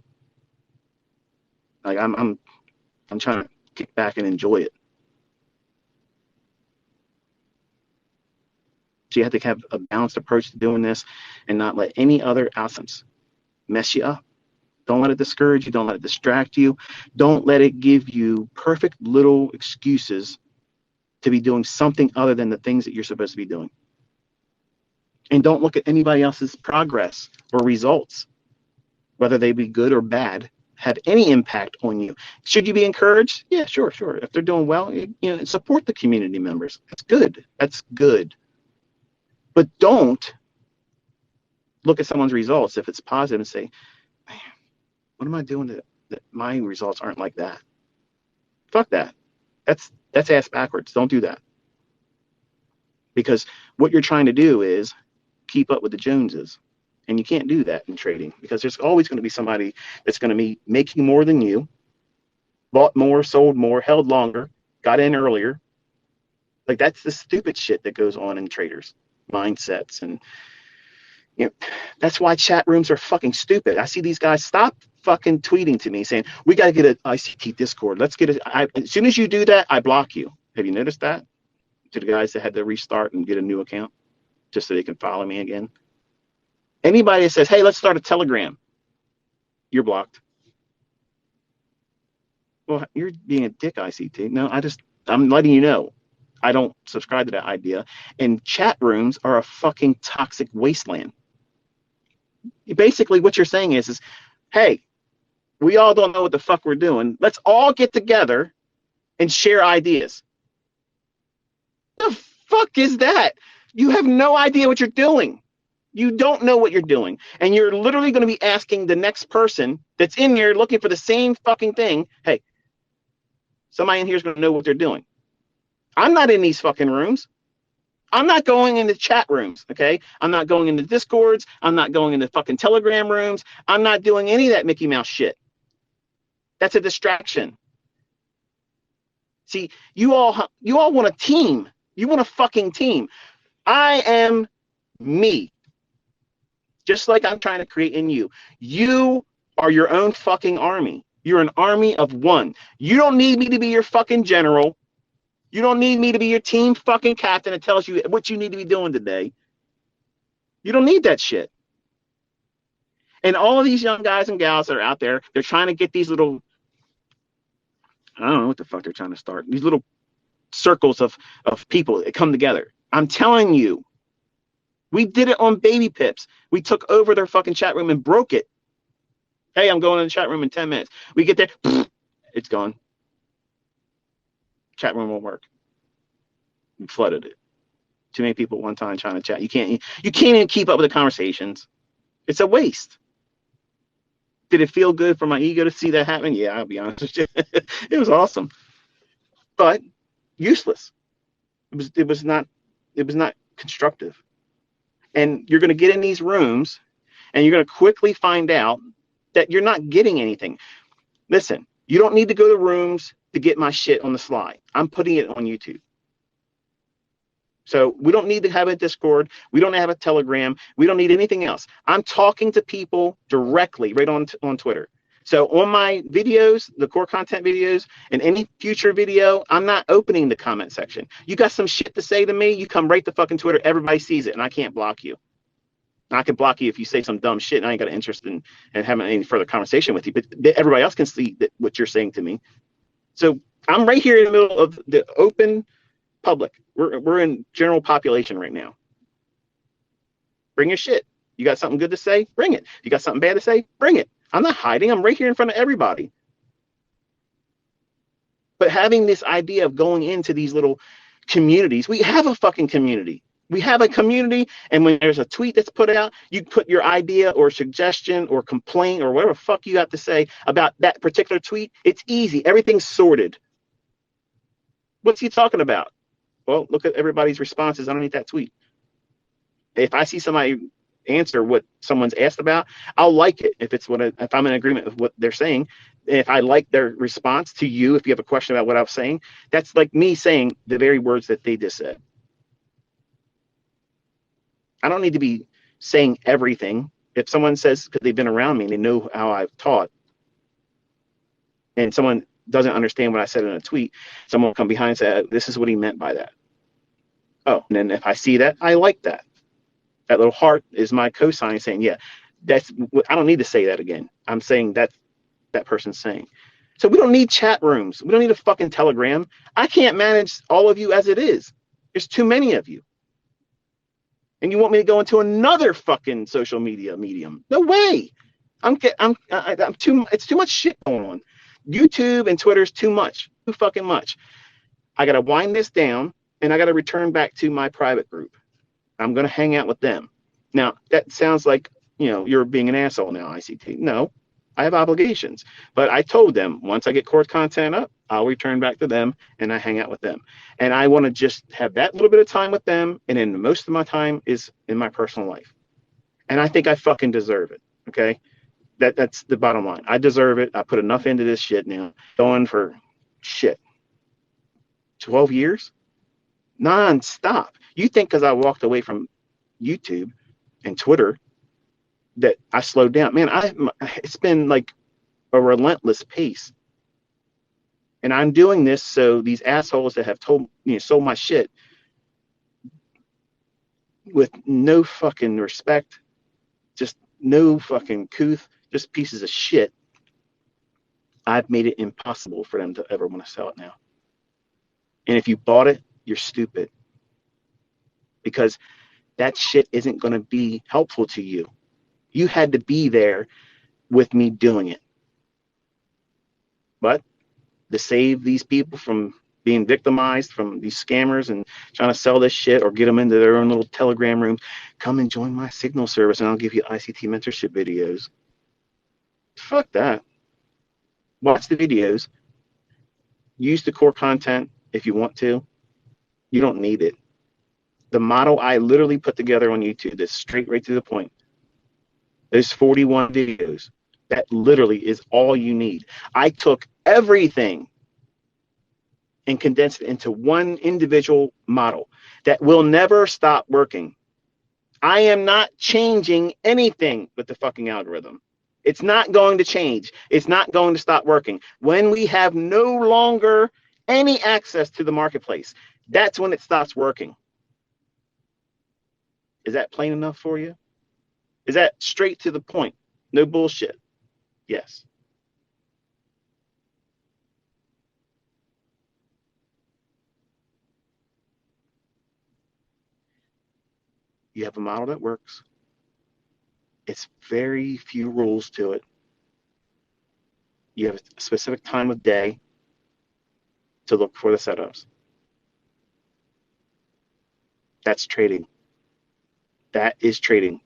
Like I'm trying to kick back and enjoy it. So you have to have a balanced approach to doing this and not let any other outcomes mess you up. Don't let it discourage you. Don't let it distract you. Don't let it give you perfect little excuses to be doing something other than the things that you're supposed to be doing. And don't look at anybody else's progress or results, whether they be good or bad, have any impact on you. Should you be encouraged? Yeah, sure. If they're doing well, support the community members. That's good. But don't look at someone's results if it's positive and say, man, what am I doing that my results aren't like that? Fuck that. That's ass backwards. Don't do that. Because what you're trying to do is keep up with the Joneses. And you can't do that in trading because there's always going to be somebody that's going to be making more than you, bought more, sold more, held longer, got in earlier. Like that's the stupid shit that goes on in traders' mindsets. And that's why chat rooms are fucking stupid. I see these guys stop fucking tweeting to me saying, we got to get an ICT Discord. Let's get it. As soon as you do that, I block you. Have you noticed that? To the guys that had to restart and get a new account just so they can follow me again. Anybody that says, hey, let's start a Telegram, you're blocked. Well, you're being a dick, ICT. No, I'm letting you know. I don't subscribe to that idea. And chat rooms are a fucking toxic wasteland. Basically, what you're saying is, hey, we all don't know what the fuck we're doing. Let's all get together and share ideas. The fuck is that? You have no idea what you're doing. You don't know what you're doing. And you're literally going to be asking the next person that's in here looking for the same fucking thing, hey, somebody in here is going to know what they're doing. I'm not in these fucking rooms. I'm not going into chat rooms, okay? I'm not going into Discords. I'm not going into fucking Telegram rooms. I'm not doing any of that Mickey Mouse shit. That's a distraction. See, you all want a team. You want a fucking team. I am me. Just like I'm trying to create in you. You are your own fucking army. You're an army of one. You don't need me to be your fucking general. You don't need me to be your team fucking captain that tells you what you need to be doing today. You don't need that shit. And all of these young guys and gals that are out there, they're trying to get these little, I don't know what the fuck they're trying to start. These little circles of people that come together. I'm telling you, we did it on Baby Pips. We took over their fucking chat room and broke it. Hey, I'm going in the chat room in 10 minutes. We get there, it's gone. Chat room won't work. We flooded it. Too many people at one time trying to chat. You can't even keep up with the conversations. It's a waste. Did it feel good for my ego to see that happen? Yeah, I'll be honest with you. It was awesome. But useless. It was not constructive. And you're going to get in these rooms and you're going to quickly find out that you're not getting anything. Listen, you don't need to go to rooms to get my shit on the slide. I'm putting it on YouTube. So we don't need to have a Discord. We don't have a Telegram. We don't need anything else. I'm talking to people directly right on Twitter. So on my videos, the core content videos, and any future video, I'm not opening the comment section. You got some shit to say to me, you come right to fucking Twitter. Everybody sees it, and I can't block you. I can block you if you say some dumb shit, and I ain't got an interest in having any further conversation with you. But everybody else can see what you're saying to me. So I'm right here in the middle of the open public. We're in general population right now. Bring your shit. You got something good to say? Bring it. You got something bad to say? Bring it. I'm not hiding. I'm right here in front of everybody. But having this idea of going into these little communities, we have a fucking community. We have a community, and when there's a tweet that's put out, you put your idea or suggestion or complaint or whatever the fuck you got to say about that particular tweet. It's easy. Everything's sorted. What's he talking about? Well, look at everybody's responses underneath that tweet. If I see somebody answer what someone's asked about, I'll like it if I'm in agreement with what they're saying. if I like their response to you, if you have a question about what I was saying, that's like me saying the very words that they just said. I don't need to be saying everything. If someone says, because they've been around me and they know how I've taught, and someone doesn't understand what I said in a tweet, someone will come behind and say, this is what he meant by that. Oh, and then if I see that, I like that. That little heart is my cosign saying, yeah, that's, I don't need to say that again. I'm saying that person's saying. So we don't need chat rooms. We don't need a fucking Telegram. I can't manage all of you as it is. There's too many of you. And you want me to go into another fucking social media medium? No way. I'm too. It's too much shit going on. YouTube and Twitter is too much. Too fucking much. I gotta wind this down, and I gotta return back to my private group. I'm gonna hang out with them. Now that sounds like you're being an asshole now, ICT. No, I have obligations. But I told them once I get course content up, I'll return back to them and I hang out with them. And I want to just have that little bit of time with them. And then most of my time is in my personal life. And I think I fucking deserve it. Okay. That's the bottom line. I deserve it. I put enough into this shit now. Going for shit. 12 years? Non-stop. You think because I walked away from YouTube and Twitter that I slowed down? Man, it's been like a relentless pace. And I'm doing this so these assholes that have sold my shit with no fucking respect, just no fucking couth, just pieces of shit. I've made it impossible for them to ever want to sell it now. And if you bought it, you're stupid. Because that shit isn't going to be helpful to you. You had to be there with me doing it. But to save these people from being victimized from these scammers and trying to sell this shit or get them into their own little Telegram room, come and join my Signal service and I'll give you ICT mentorship videos. Fuck that. Watch the videos. Use the core content if you want to. You don't need it. The model I literally put together on YouTube that's straight right to the point. There's 41 videos. That literally is all you need. I took everything and condensed it into one individual model that will never stop working. I am not changing anything with the fucking algorithm. It's not going to change. It's not going to stop working. When we have no longer any access to the marketplace, that's when it stops working. Is that plain enough for you? Is that straight to the point? No bullshit. Yes. You have a model that works. It's very few rules to it. You have a specific time of day to look for the setups. That's trading. That is trading.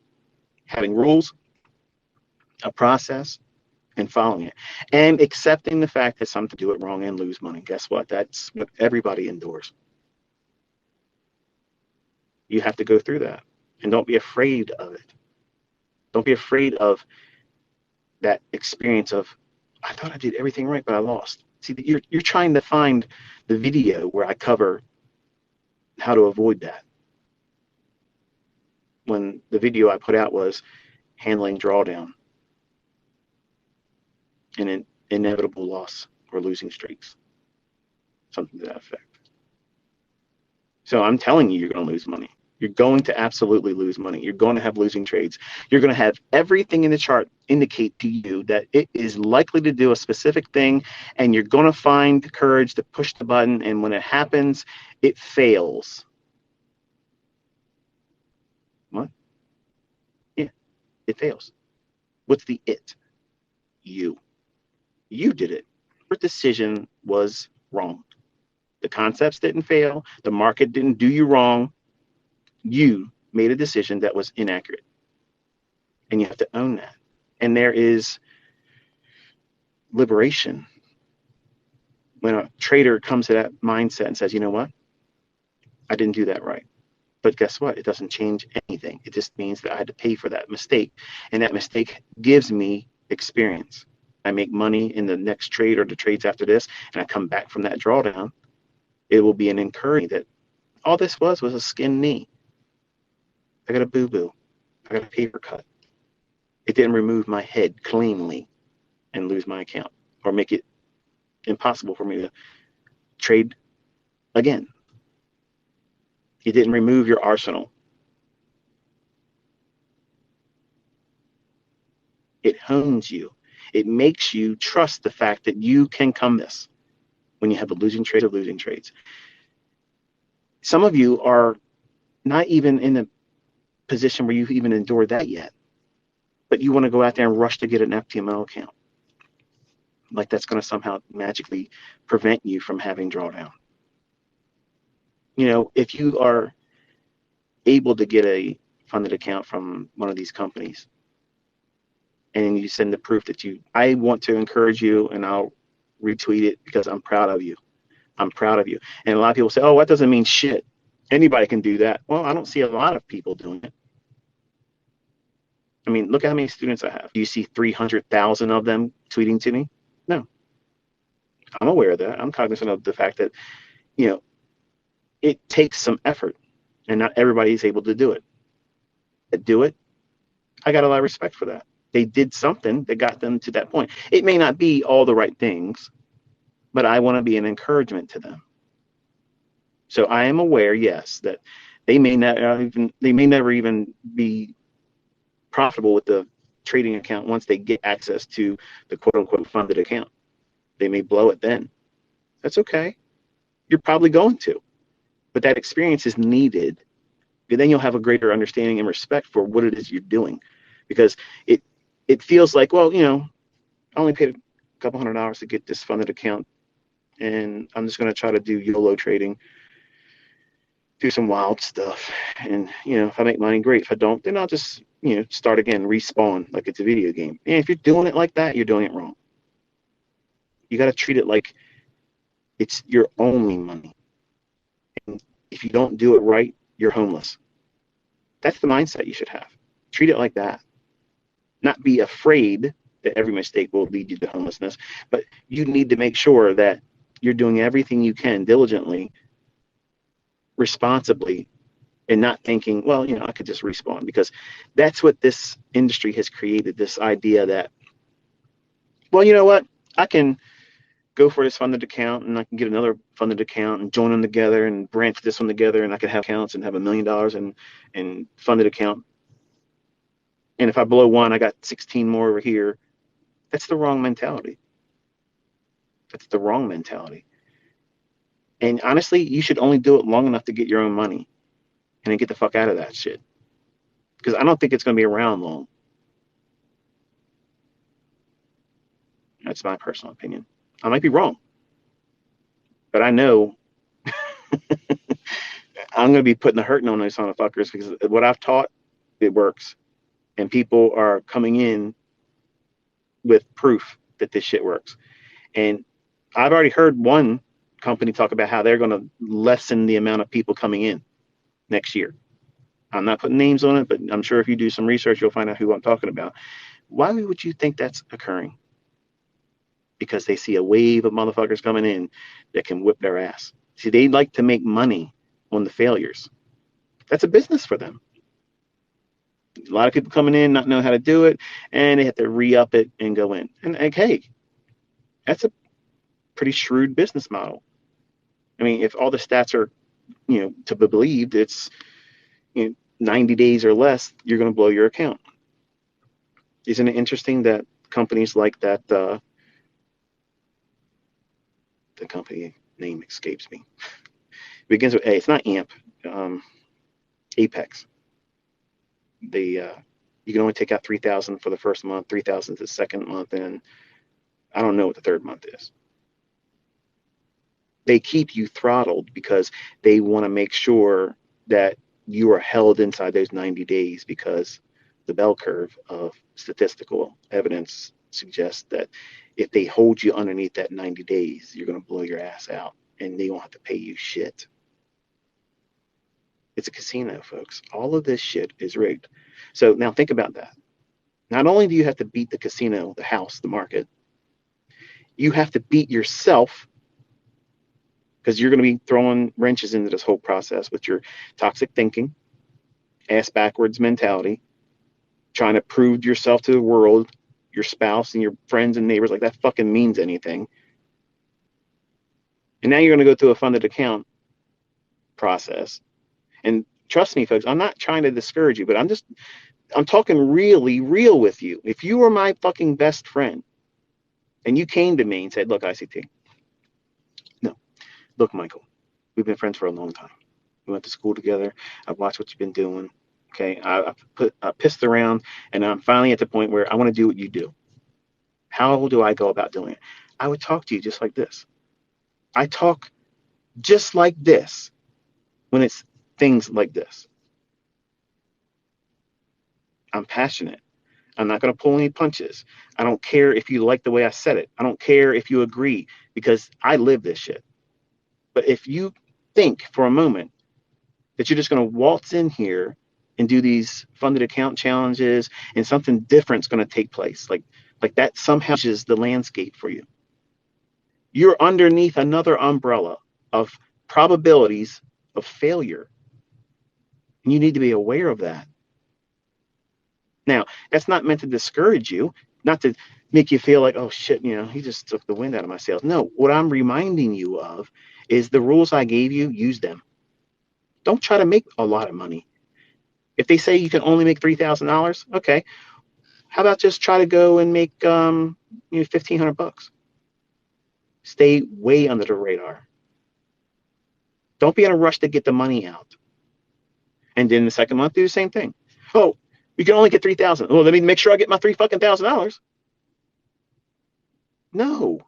Having rules, a process, and following it. And accepting the fact that some do it wrong and lose money. Guess what? That's what everybody endures. You have to go through that. And don't be afraid of it. Don't be afraid of that experience of, I thought I did everything right, but I lost. See, you're trying to find the video where I cover how to avoid that. When the video I put out was handling drawdown and an inevitable loss or losing streaks, something to that effect. So I'm telling you, you're going to lose money. You're going to absolutely lose money. You're going to have losing trades. You're going to have everything in the chart indicate to you that it is likely to do a specific thing, and you're going to find the courage to push the button, and when it happens, it fails. What? Yeah, it fails. What's the it? You. You did it. Your decision was wrong. The concepts didn't fail. The market didn't do you wrong. You made a decision that was inaccurate. And you have to own that. And there is liberation when a trader comes to that mindset and says, you know what? I didn't do that right. But guess what? It doesn't change anything. It just means that I had to pay for that mistake. And that mistake gives me experience. I make money in the next trade or the trades after this, and I come back from that drawdown, it will be an encouragement that all this was a skinned knee. I got a boo-boo. I got a paper cut. It didn't remove my head cleanly and lose my account or make it impossible for me to trade again. It didn't remove your arsenal. It hones you. It makes you trust the fact that you can come this when you have a losing trade or losing trades. Some of you are not even in a position where you've even endured that yet, but you want to go out there and rush to get an FTMO account. Like that's going to somehow magically prevent you from having drawdown. You know, if you are able to get a funded account from one of these companies and you send the proof that I want to encourage you, and I'll retweet it because I'm proud of you. I'm proud of you. And a lot of people say, oh, that doesn't mean shit. Anybody can do that. Well, I don't see a lot of people doing it. I mean, look at how many students I have. Do you see 300,000 of them tweeting to me? No. I'm aware of that. I'm cognizant of the fact that, you know, it takes some effort and not everybody is able to do it. I got a lot of respect for that. They did something that got them to that point. It may not be all the right things, but I want to be an encouragement to them. So I am aware, yes, that they may never even be profitable with the trading account once they get access to the quote unquote funded account. They may blow it then. That's okay. You're probably going to, but that experience is needed. And then you'll have a greater understanding and respect for what it is you're doing, because it feels like, well, you know, I only paid a couple $100 to get this funded account, and I'm just going to try to do YOLO trading, do some wild stuff, and you know, if I make money, great. If I don't, then I'll just, you know, start again, respawn like it's a video game. And if you're doing it like that, you're doing it wrong. You got to treat it like it's your only money. And if you don't do it right, you're homeless. That's the mindset you should have. Treat it like that. Not be afraid that every mistake will lead you to homelessness, but you need to make sure that you're doing everything you can diligently, responsibly, and not thinking, well, you know, I could just respawn, because that's what this industry has created, this idea that, well, you know what, I can go for this funded account and I can get another funded account and join them together and branch this one together, and I could have accounts and have $1 million in funded account. And if I blow one, I got 16 more over here. That's the wrong mentality. That's the wrong mentality. And honestly, you should only do it long enough to get your own money and then get the fuck out of that shit. Because I don't think it's going to be around long. That's my personal opinion. I might be wrong, but I know I'm going to be putting the hurting on those motherfuckers, because what I've taught, it works. And people are coming in with proof that this shit works. And I've already heard one company talk about how they're going to lessen the amount of people coming in next year. I'm not putting names on it, but I'm sure if you do some research, you'll find out who I'm talking about. Why would you think that's occurring? Because they see a wave of motherfuckers coming in that can whip their ass. See, they like to make money on the failures. That's a business for them. A lot of people coming in not knowing how to do it, and they have to re-up it and go in. And like, hey, that's a pretty shrewd business model. I mean, if all the stats are, you know, to be believed, it's, you know, 90 days or less, you're going to blow your account. Isn't it interesting that companies like that, the company name escapes me. It begins with A. It's not AMP. Apex. You can only take out 3,000 for the first month, 3,000 the second month, and I don't know what the third month is. They keep you throttled because they want to make sure that you are held inside those 90 days, because the bell curve of statistical evidence suggests that if they hold you underneath that 90 days, you're going to blow your ass out and they won't have to pay you shit. It's a casino, folks. All of this shit is rigged. So now think about that. Not only do you have to beat the casino, the house, the market, You have to beat yourself because you're going to be throwing wrenches into this whole process with your toxic thinking, ass backwards mentality, trying to prove yourself to the world, your spouse and your friends and neighbors like that fucking means anything. And now you're going to go through a funded account process. And trust me, folks, I'm not trying to discourage you, but I'm talking really real with you. If you were my fucking best friend and you came to me and said, look, ICT, no, look, Michael, we've been friends for a long time. We went to school together. I've watched what you've been doing. Okay. I pissed around and I'm finally at the point where I want to do what you do. How do I go about doing it? I would talk to you just like this. I talk just like this when it's things like this. I'm passionate. I'm not going to pull any punches. I don't care if you like the way I said it. I don't care if you agree because I live this shit. But if you think for a moment that you're just going to waltz in here and do these funded account challenges and something different's going to take place, like that somehow changes the landscape for you. You're underneath another umbrella of probabilities of failure. And you need to be aware of that. Now, that's not meant to discourage you, not to make you feel like, oh shit, he just took the wind out of my sails. No, what I'm reminding you of is the rules I gave you, use them. Don't try to make a lot of money. If they say you can only make $3,000, okay. How about just try to go and make $1,500? Stay way under the radar. Don't be in a rush to get the money out. And then the second month, do the same thing. Oh, you can only get 3,000. Well, let me make sure I get my $3,000. No.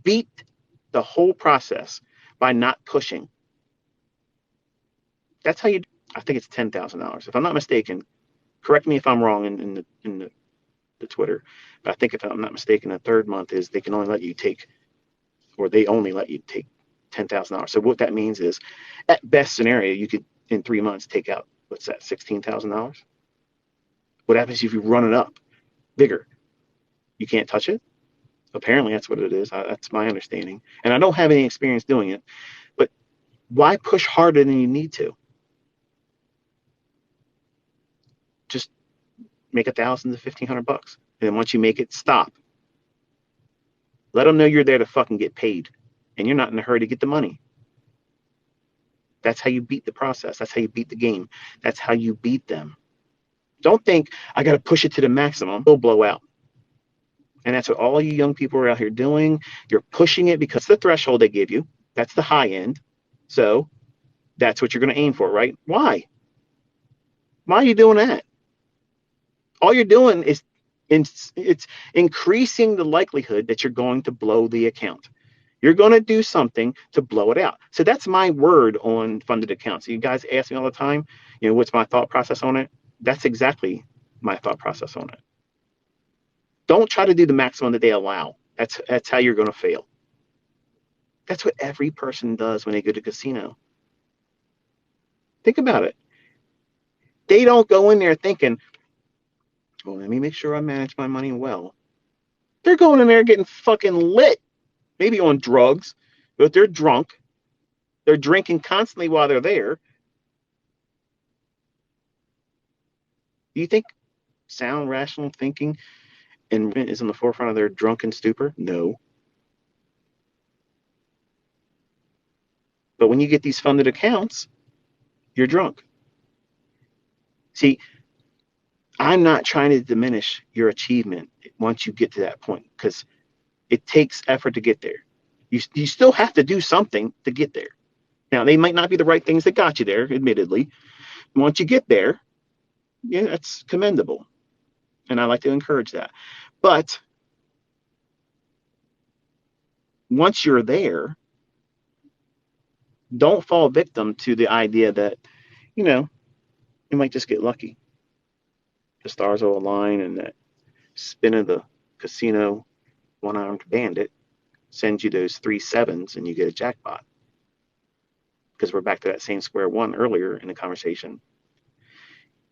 Beat the whole process by not pushing. That's how you. I think it's $10,000, if I'm not mistaken. Correct me if I'm wrong in the Twitter, but I think if I'm not mistaken, the third month is they can only let you take, or they only let you take $10,000. So what that means is, at best scenario, you could in 3 months take out what's that, $16,000. What happens if you run it up bigger? You can't touch it. Apparently, that's what it is. That's my understanding, and I don't have any experience doing it. But why push harder than you need to? Just make $1,000 to $1,500, and then once you make it, stop. Let them know you're there to fucking get paid, and you're not in a hurry to get the money. That's how you beat the process. That's how you beat the game. That's how you beat them. Don't think I got to push it to the maximum. It'll blow out. And that's what all you young people are out here doing. You're pushing it because the threshold they give you, that's the high end. So that's what you're going to aim for, right? Why? Why are you doing that? All you're doing is it's increasing the likelihood that you're going to blow the account. You're going to do something to blow it out. So that's my word on funded accounts. You guys ask me all the time, what's my thought process on it? That's exactly my thought process on it. Don't try to do the maximum that they allow. That's how you're going to fail. That's what every person does when they go to casino. Think about it. They don't go in there thinking, well, let me make sure I manage my money well. They're going in there getting fucking lit, maybe on drugs, but they're drunk. They're drinking constantly while they're there. Do you think sound, rational thinking is on the forefront of their drunken stupor? No. But when you get these funded accounts, you're drunk. See, I'm not trying to diminish your achievement once you get to that point, because it takes effort to get there. You still have to do something to get there. Now, they might not be the right things that got you there, admittedly. Once you get there, yeah, that's commendable. And I like to encourage that. But once you're there, don't fall victim to the idea that, you might just get lucky. The stars will align and that spin of the casino one-armed bandit sends you those 3 sevens and you get a jackpot. Because we're back to that same square one earlier in the conversation.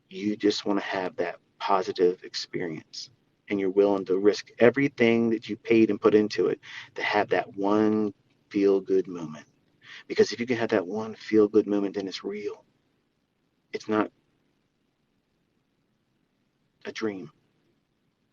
You just want to have that positive experience. and you're willing to risk everything that you paid and put into it to have that one feel good moment. Because if you can have that one feel good moment, then it's real. It's not a dream.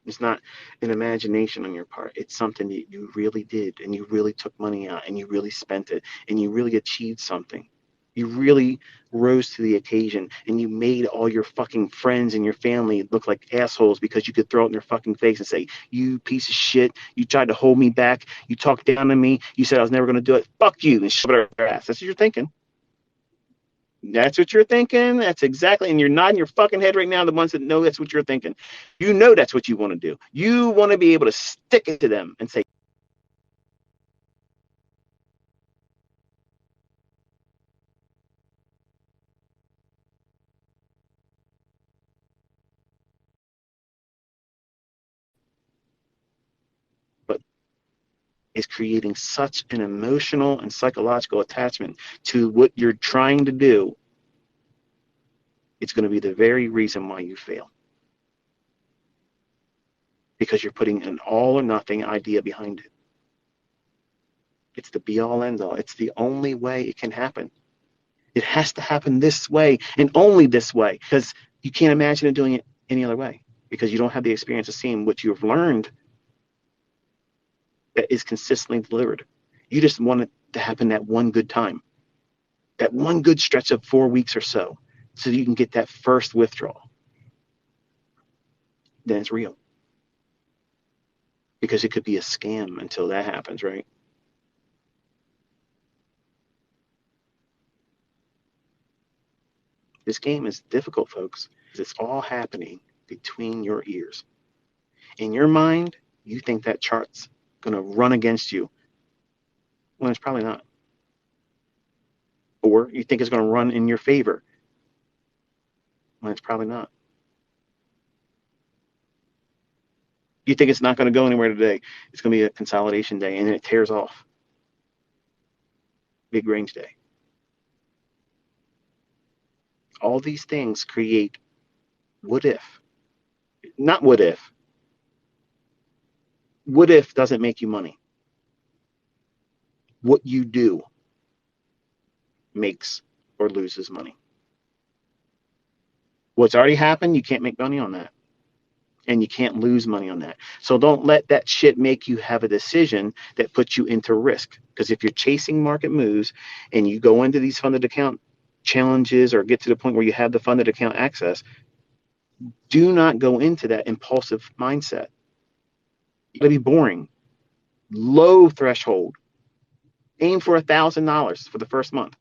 It's not an imagination on your part. It's something that you really did, and you really took money out, and you really spent it, and you really achieved something. You really rose to the occasion, and you made all your fucking friends and your family look like assholes because you could throw it in their fucking face and say, "You piece of shit, you tried to hold me back, you talked down to me, you said I was never going to do it, fuck you," and shove it up their ass. That's what you're thinking. That's what you're thinking. That's exactly, and you're nodding your fucking head right now. The ones that know that's what you're thinking, you know that's what you want to do. You want to be able to stick it to them and say, but it's creating such an emotional and psychological attachment to what you're trying to do. It's going to be the very reason why you fail, because you're putting an all or nothing idea behind it. It's the be all end all. It's the only way it can happen. It has to happen this way and only this way, because you can't imagine it doing it any other way, because you don't have the experience of seeing what you've learned that is consistently delivered. You just want it to happen that one good time, that one good stretch of 4 weeks or so you can get that first withdrawal. Then it's real. Because it could be a scam until that happens, right? This game is difficult, folks. It's all happening between your ears. In your mind, you think that chart's going to run against you. Well, it's probably not. Or you think it's going to run in your favor. Well, it's probably not. You think it's not going to go anywhere today. It's going to be a consolidation day, and then it tears off. Big range day. All these things create what if. Not what if. What if doesn't make you money. What you do makes or loses money. What's already happened, you can't make money on that. And you can't lose money on that. So don't let that shit make you have a decision that puts you into risk. Because if you're chasing market moves and you go into these funded account challenges or get to the point where you have the funded account access, do not go into that impulsive mindset. You gotta be boring. Low threshold. Aim for $1,000 for the first month.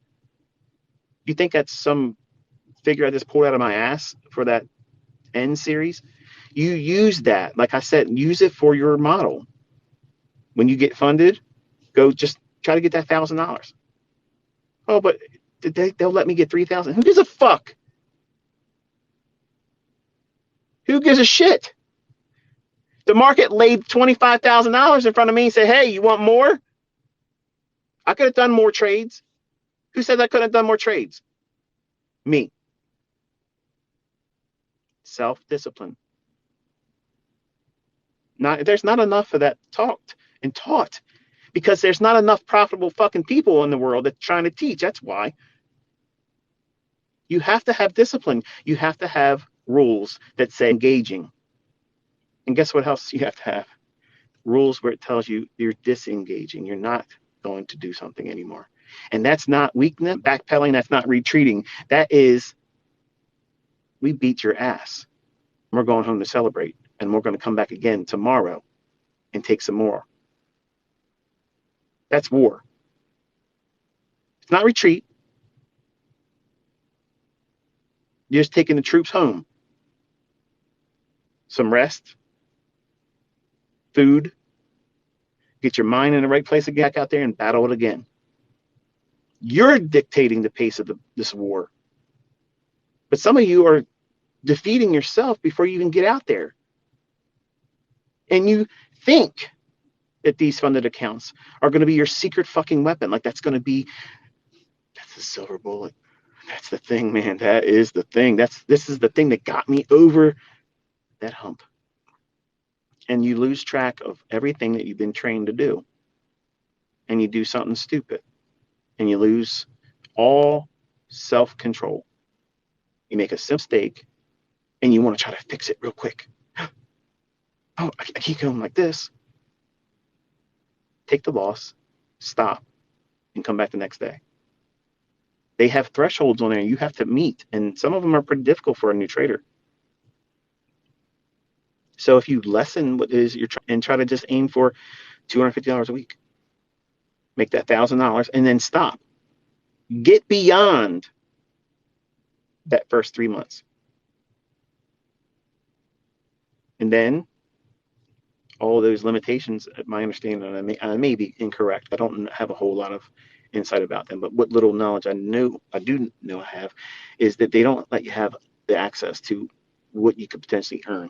You think that's some figure I just pulled out of my ass for that N series? You use that, like I said, use it for your model. When you get funded, go just try to get that $1,000. Oh, but they'll let me get 3,000. Who gives a fuck? Who gives a shit? The market laid $25,000 in front of me and said, "Hey, you want more?" I could have done more trades. Who said I couldn't have done more trades? Me. Self-discipline. There's not enough of that talked and taught, because there's not enough profitable fucking people in the world that's trying to teach. That's why. You have to have discipline. You have to have rules that say engaging. And guess what else you have to have? Rules where it tells you you're disengaging. You're not going to do something anymore. And that's not weakness, backpedaling. That's not retreating. That is, we beat your ass. We're going home to celebrate. And we're going to come back again tomorrow and take some more. That's war. It's not retreat. You're just taking the troops home. Some rest, food, get your mind in the right place, get back out there and battle it again. You're dictating the pace of this war. But some of you are defeating yourself before you even get out there. And you think that these funded accounts are going to be your secret fucking weapon. Like that's the silver bullet. That's the thing, man. That is the thing. This is the thing that got me over that hump. and you lose track of everything that you've been trained to do, and you do something stupid, and you lose all self-control. You make a simple mistake, and you want to try to fix it real quick. Oh, I keep going like this. Take the loss, stop, and come back the next day. They have thresholds on there you have to meet, and some of them are pretty difficult for a new trader. So if you lessen what is you're trying and try to just aim for $250 a week, make that $1,000, and then stop. Get beyond that first 3 months, and then all those limitations. My understanding, and I may be incorrect. I don't have a whole lot of insight about them, but what little knowledge I do know I have, is that they don't let you have the access to what you could potentially earn.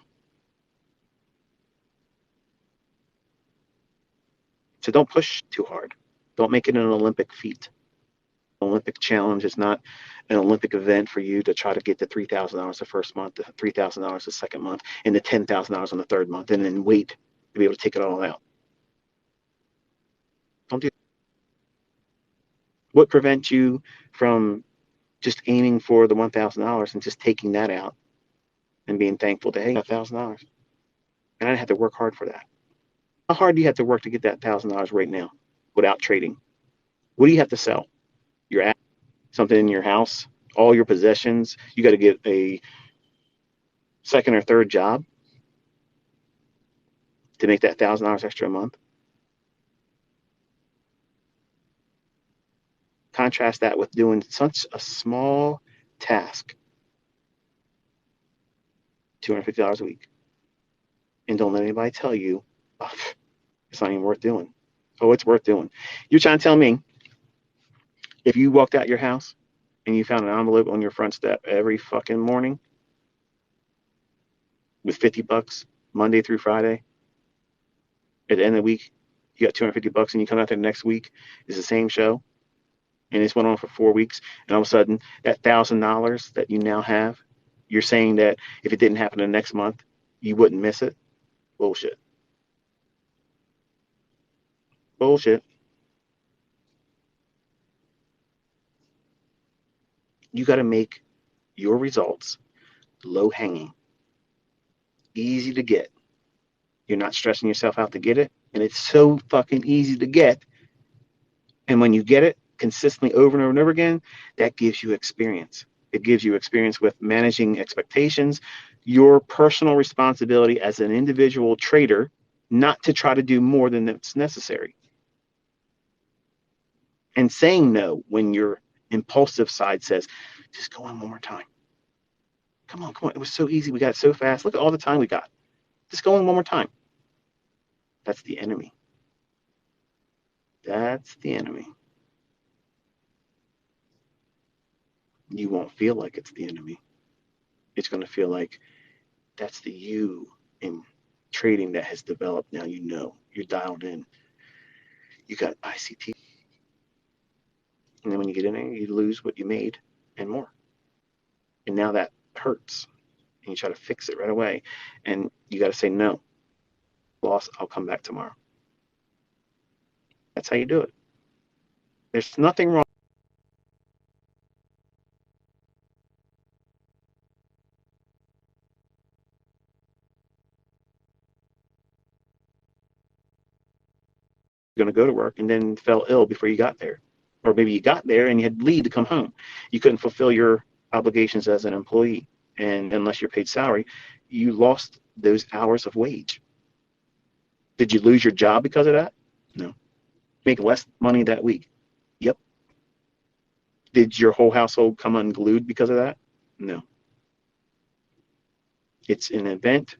So don't push too hard. Don't make it an Olympic feat. Olympic challenge is not an Olympic event for you to try to get the $3,000 the first month, the $3,000 the second month, and the $10,000 on the third month, and then wait to be able to take it all out. Don't do. What prevents you from just aiming for the $1,000 and just taking that out and being thankful to, hey, $1,000, and I didn't have to work hard for that. How hard do you have to work to get that $1,000 right now without trading? What do you have to sell? Your app, something in your house, all your possessions. You got to get a second or third job to make that $1,000 extra a month. Contrast that with doing such a small task, $250 a week, and don't let anybody tell you, oh, it's not even worth doing. Oh, it's worth doing. You're trying to tell me if you walked out your house and you found an envelope on your front step every fucking morning with $50 Monday through Friday, at the end of the week, you got $250, and you come out there the next week, it's the same show, and it's went on for 4 weeks, and all of a sudden, that $1,000 that you now have, you're saying that if it didn't happen the next month, you wouldn't miss it? Bullshit. Bullshit. You got to make your results low hanging, easy to get. You're not stressing yourself out to get it, and it's so fucking easy to get. And when you get it consistently over and over and over again, that gives you experience. It gives you experience with managing expectations, your personal responsibility as an individual trader, not to try to do more than that's necessary. And saying no when your impulsive side says, just go on one more time. Come on. It was so easy. We got it so fast. Look at all the time we got. Just go on one more time. That's the enemy. That's the enemy. You won't feel like it's the enemy. It's going to feel like that's the you in trading that has developed. Now you know, you're dialed in. You got ICT. And then when you get in there, you lose what you made and more. And now that hurts. And you try to fix it right away. And you got to say, no, loss, I'll come back tomorrow. That's how you do it. There's nothing wrong. You're going to go to work and then fell ill before you got there. Or maybe you got there and you had leave to come home. You couldn't fulfill your obligations as an employee. And unless you're paid salary, you lost those hours of wage. Did you lose your job because of that? No. Make less money that week? Yep. Did your whole household come unglued because of that? No. It's an event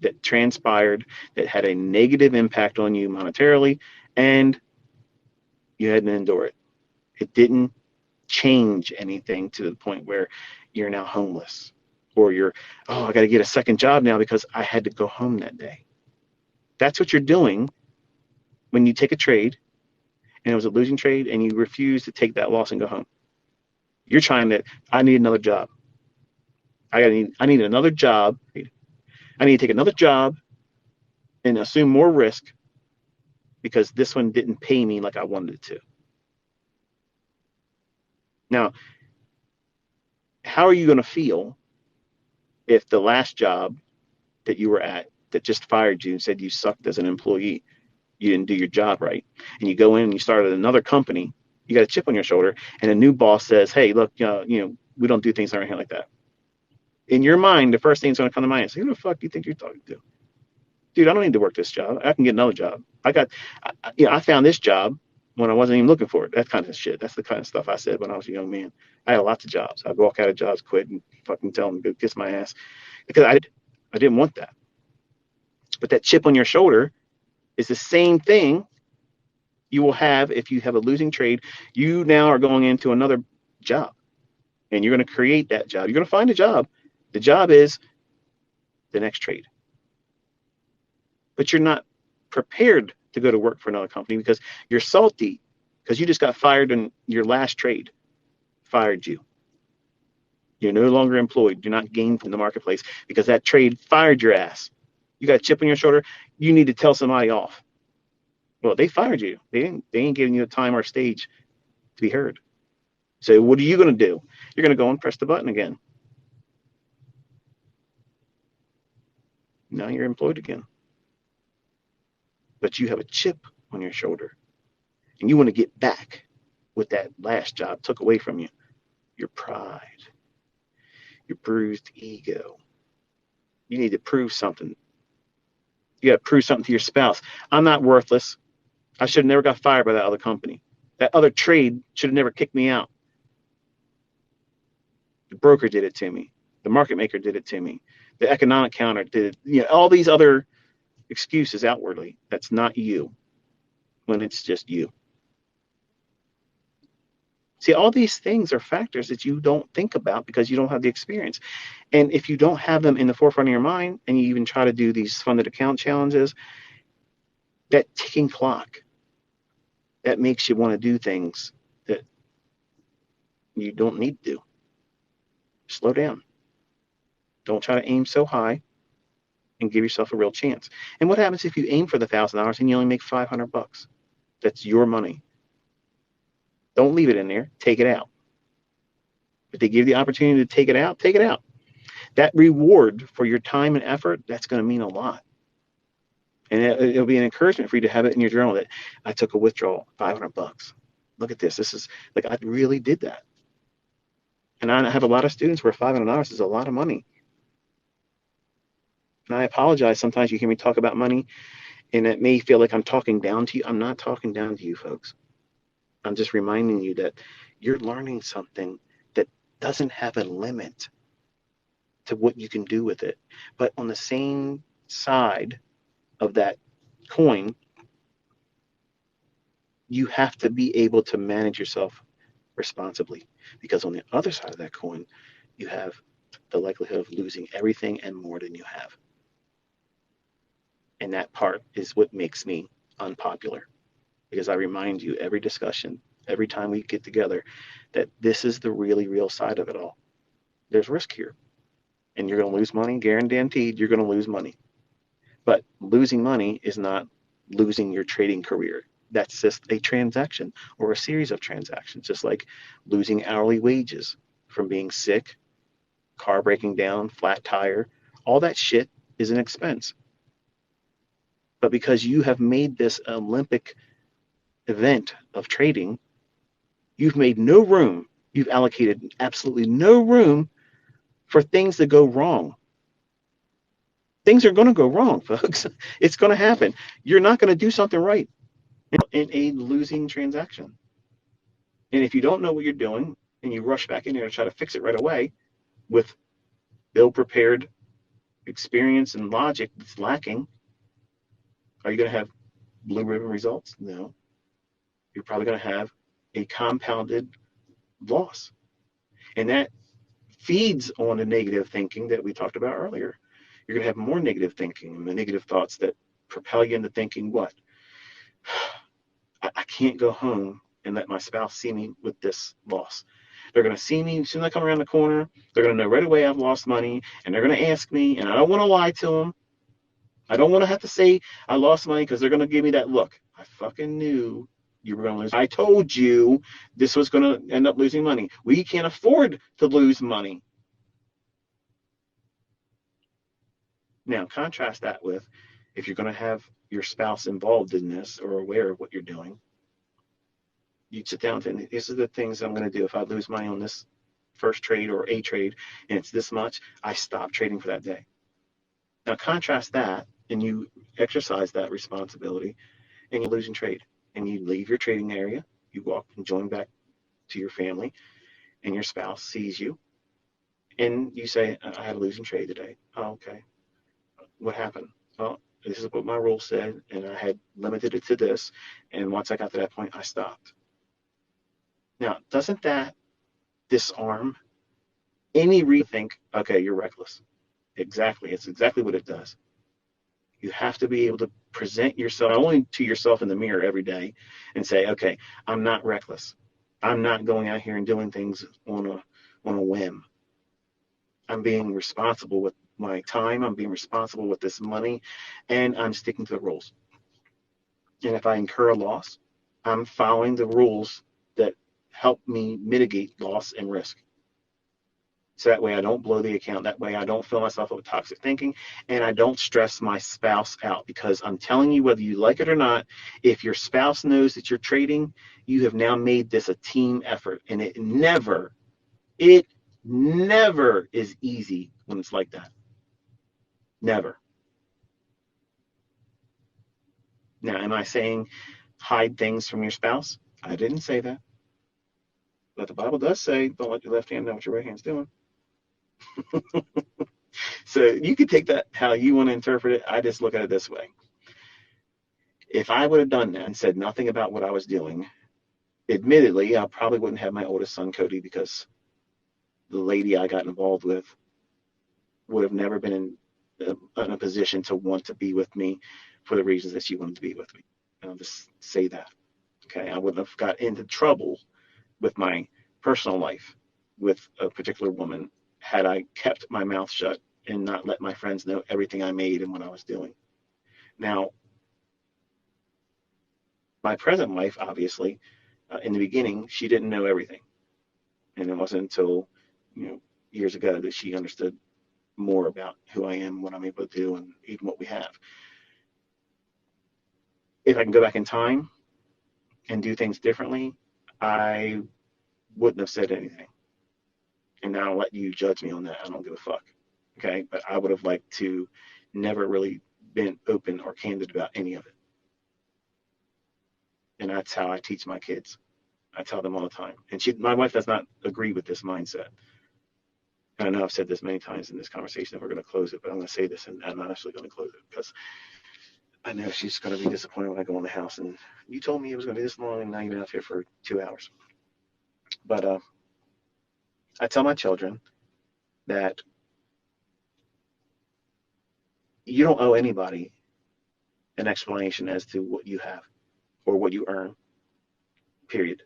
that transpired that had a negative impact on you monetarily, and you had to endure it. It didn't change anything to the point where you're now homeless, or you're, oh, I got to get a second job now because I had to go home that day. That's what you're doing when you take a trade and it was a losing trade and you refuse to take that loss and go home. You're trying to, I need another job. I need another job. I need to take another job and assume more risk because this one didn't pay me like I wanted it to. Now, how are you going to feel if the last job that you were at that just fired you and said you sucked as an employee, you didn't do your job right, and you go in and you start at another company, you got a chip on your shoulder, and a new boss says, hey, look, we don't do things around here like that. In your mind, the first thing that's going to come to mind is, who the fuck do you think you're talking to? Dude, I don't need to work this job. I can get another job. I found this job when I wasn't even looking for it. That kind of shit. That's the kind of stuff I said when I was a young man. I had lots of jobs. I'd walk out of jobs, quit, and fucking tell them to go kiss my ass because I didn't want that. But that chip on your shoulder is the same thing you will have if you have a losing trade. You now are going into another job, and you're going to create that job. You're going to find a job. The job is the next trade. But you're not prepared to go to work for another company because you're salty because you just got fired and your last trade fired you. You're no longer employed. You're not gained from the marketplace because that trade fired your ass. You got a chip on your shoulder. You need to tell somebody off. Well, they fired you. They ain't giving you the time or stage to be heard. So what are you going to do? You're going to go and press the button again. Now you're employed again. But you have a chip on your shoulder. And you want to get back what that last job took away from you. Your pride. Your bruised ego. You need to prove something. You got to prove something to your spouse. I'm not worthless. I should have never got fired by that other company. That other trade should have never kicked me out. The broker did it to me. The market maker did it to me. The economic counter did it. All these other excuses outwardly. That's not you when it's just you. See, all these things are factors that you don't think about because you don't have the experience. And if you don't have them in the forefront of your mind and you even try to do these funded account challenges, that ticking clock, that makes you want to do things that you don't need to do. Slow down. Don't try to aim so high and give yourself a real chance. And what happens if you aim for the $1,000 and you only make $500? That's your money. Don't leave it in there. Take it out. If they give you the opportunity to take it out, take it out. That reward for your time and effort, that's going to mean a lot. And it'll be an encouragement for you to have it in your journal that I took a withdrawal, $500. Look at this. This is like, I really did that. And I have a lot of students where $500 is a lot of money. And I apologize. Sometimes you hear me talk about money and it may feel like I'm talking down to you. I'm not talking down to you, folks. I'm just reminding you that you're learning something that doesn't have a limit to what you can do with it. But on the same side of that coin, you have to be able to manage yourself responsibly, because on the other side of that coin, you have the likelihood of losing everything and more than you have. And that part is what makes me unpopular, because I remind you every discussion, every time we get together, that this is the really real side of it all. There's risk here, and you're going to lose money, guaranteed you're going to lose money. But losing money is not losing your trading career. That's just a transaction or a series of transactions, just like losing hourly wages from being sick, car breaking down, flat tire. All that shit is an expense. But because you have made this Olympic event of trading, you've made no room, you've allocated absolutely no room for things that go wrong. Things are going to go wrong, folks. It's going to happen. You're not going to do something right in a losing transaction. And if you don't know what you're doing and you rush back in there to try to fix it right away with ill-prepared experience and logic that's lacking, are you going to have blue ribbon results? No. You're probably going to have a compounded loss. And that feeds on the negative thinking that we talked about earlier. You're going to have more negative thinking and the negative thoughts that propel you into thinking, what? I can't go home and let my spouse see me with this loss. They're going to see me as soon as I come around the corner. They're going to know right away I've lost money, and they're going to ask me, and I don't want to lie to them. I don't want to have to say I lost money because they're going to give me that look. I fucking knew you were going to lose. I told you this was going to end up losing money. We can't afford to lose money. Now, contrast that with if you're going to have your spouse involved in this or aware of what you're doing, you sit down and these are the things I'm going to do. If I lose money on this first trade or a trade and it's this much, I stop trading for that day. Now, contrast that and you exercise that responsibility and you lose in trade and you leave your trading area, you walk and join back to your family and your spouse sees you and you say, I had a losing trade today. Oh, okay. What happened? Well, this is what my rule said, and I had limited it to this. And once I got to that point, I stopped. Now, doesn't that disarm any rethink? Okay, you're reckless. Exactly. It's exactly what it does. You have to be able to present yourself not only to yourself in the mirror every day and say, okay, I'm not reckless. I'm not going out here and doing things on a whim. I'm being responsible with my time. I'm being responsible with this money, and I'm sticking to the rules. And if I incur a loss, I'm following the rules that help me mitigate loss and risk. So that way I don't blow the account. That way I don't fill myself up with toxic thinking and I don't stress my spouse out because I'm telling you, whether you like it or not, if your spouse knows that you're trading, you have now made this a team effort. And it never is easy when it's like that. Never. Now, am I saying hide things from your spouse? I didn't say that. But the Bible does say, don't let your left hand know what your right hand's doing. So you can take that how you want to interpret it. I just look at it this way. If I would have done that and said nothing about what I was doing, admittedly, I probably wouldn't have my oldest son, Cody, because the lady I got involved with would have never been in a position to want to be with me for the reasons that she wanted to be with me. And I'll just say that. Okay. I wouldn't have got into trouble with my personal life with a particular woman had I kept my mouth shut and not let my friends know everything I made and what I was doing. Now, my present wife, obviously, in the beginning, she didn't know everything. And it wasn't until, years ago that she understood more about who I am, what I'm able to do, and even what we have. If I can go back in time and do things differently, I wouldn't have said anything. And now I'll let you judge me on that. I don't give a fuck. Okay. But I would have liked to never really been open or candid about any of it. And that's how I teach my kids. I tell them all the time. And my wife does not agree with this mindset. And I know I've said this many times in this conversation that we're going to close it, but I'm going to say this and I'm not actually going to close it because I know she's going to be disappointed when I go in the house. And you told me it was going to be this long and now you've been out here for 2 hours. But I tell my children that you don't owe anybody an explanation as to what you have or what you earn, period.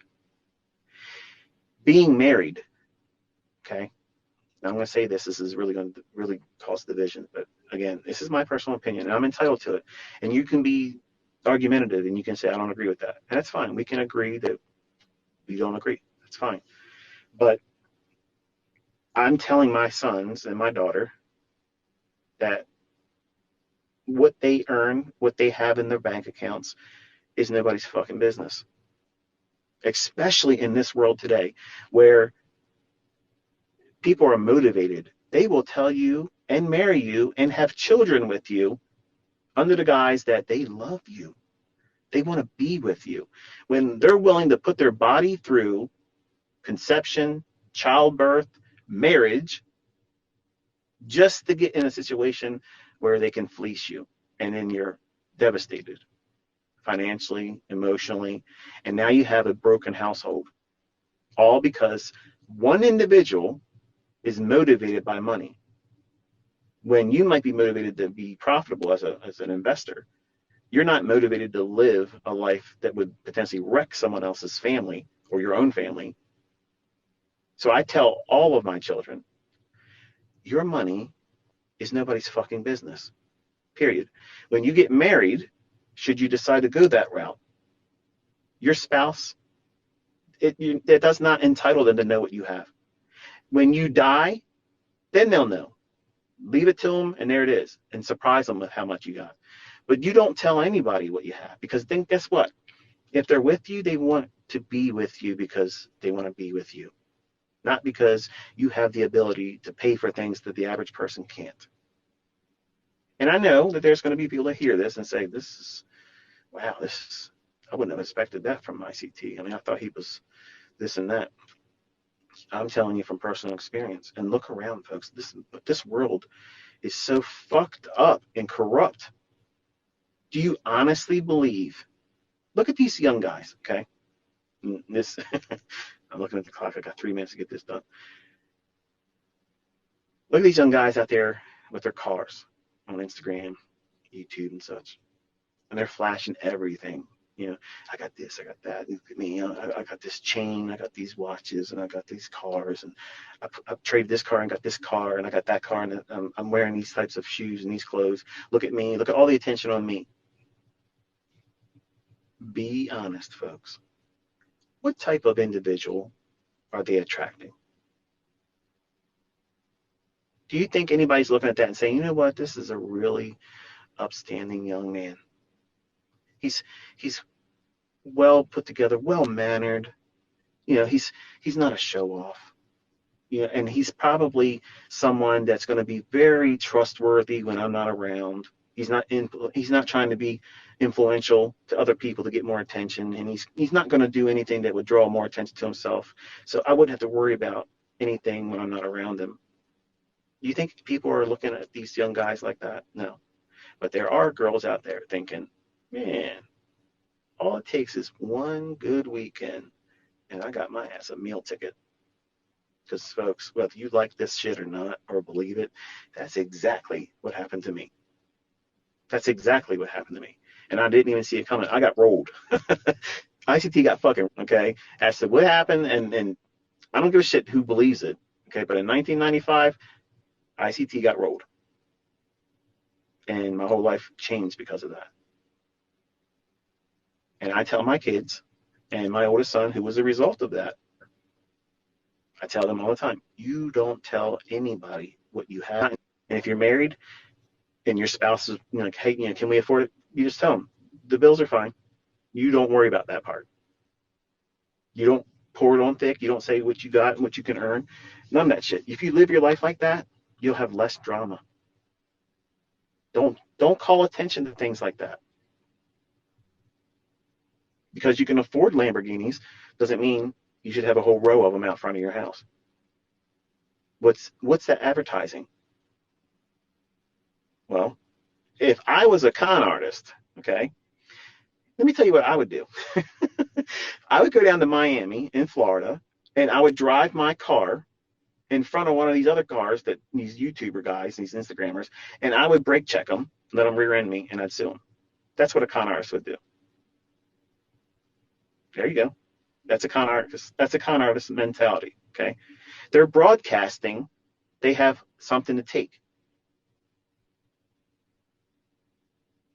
Being married, okay? Now I'm going to say this is really going to really cause division, but again, this is my personal opinion, and I'm entitled to it. And you can be argumentative, and you can say, I don't agree with that. And that's fine. We can agree that we don't agree. That's fine. But I'm telling my sons and my daughter that what they earn, what they have in their bank accounts is nobody's fucking business. Especially in this world today where people are motivated. They will tell you and marry you and have children with you under the guise that they love you. They want to be with you. When they're willing to put their body through conception, childbirth, marriage, just to get in a situation where they can fleece you. And then you're devastated financially, emotionally. And now you have a broken household. All because one individual is motivated by money. When you might be motivated to be profitable as an investor, you're not motivated to live a life that would potentially wreck someone else's family or your own family. So I tell all of my children, your money is nobody's fucking business. period. When you get married, should you decide to go that route, your spouse, it does not entitle them to know what you have. When you die, then they'll know. Leave it to them, and there it is, and surprise them with how much you got. But you don't tell anybody what you have, because then guess what? If they're with you, they want to be with you because they want to be with you, not because you have the ability to pay for things that the average person can't. And I know that there's going to be people that hear this and say, "This is wow, I wouldn't have expected that from ICT. I mean, I thought he was this and that." I'm telling you from personal experience. And look around, folks. This world is so fucked up and corrupt. Do you honestly believe? Look at these young guys, okay? This, I'm looking at the clock. I got 3 minutes to get this done. Look at these young guys out there with their cars on Instagram, YouTube, and such, and they're flashing everything. I got this, I got that. Look at me, I got this chain, I got these watches, and I got these cars, and I traded this car and got this car, and I got that car, and I'm wearing these types of shoes and these clothes. Look at me, look at all the attention on me. Be honest, folks. What type of individual are they attracting? Do you think anybody's looking at that and saying, you know what, this is a really upstanding young man? He's well put together, well mannered. He's not a show off. And he's probably someone that's going to be very trustworthy when I'm not around. He's not trying to be influential to other people to get more attention, and he's not going to do anything that would draw more attention to himself. So I wouldn't have to worry about anything when I'm not around him. Do you think people are looking at these young guys like that? No. But there are girls out there thinking, man, all it takes is one good weekend, and I got my ass a meal ticket. Because, folks, whether you like this shit or not, or believe it, that's exactly what happened to me. That's exactly what happened to me. And I didn't even see it coming. I got rolled. ICT got fucking, okay? As to what happened, and I don't give a shit who believes it, okay? But in 1995, ICT got rolled. And my whole life changed because of that. And I tell my kids, and my oldest son, who was a result of that, I tell them all the time, you don't tell anybody what you have. And if you're married and your spouse is like, hey, can we afford it? You just tell them, the bills are fine. You don't worry about that part. You don't pour it on thick. You don't say what you got and what you can earn. None of that shit. If you live your life like that, you'll have less drama. Don't call attention to things like that. Because you can afford Lamborghinis doesn't mean you should have a whole row of them out front of your house. What's that advertising? Well, if I was a con artist, okay, let me tell you what I would do. I would go down to Miami in Florida, and I would drive my car in front of one of these other cars, that these YouTuber guys, these Instagrammers, and I would brake check them, let them rear end me, and I'd sue them. That's what a con artist would do. There you go. That's a con artist. That's a con artist mentality. Okay, they're broadcasting. They have something to take.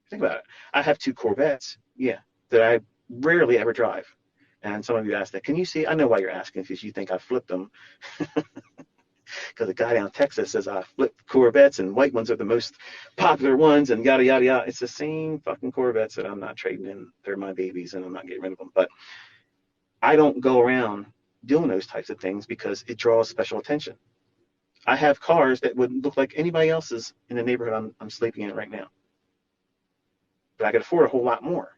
Think about it. I have 2 Corvettes. Yeah, that I rarely ever drive. And some of you asked that. Can you see? I know why you're asking, because you think I flipped them. Because the guy down in Texas says I flipped Corvettes, and white ones are the most popular ones, and yada yada yada. It's the same fucking Corvettes that I'm not trading in. They're my babies, and I'm not getting rid of them. But I don't go around doing those types of things because it draws special attention. I have cars that would look like anybody else's in the neighborhood I'm sleeping in right now. But I could afford a whole lot more.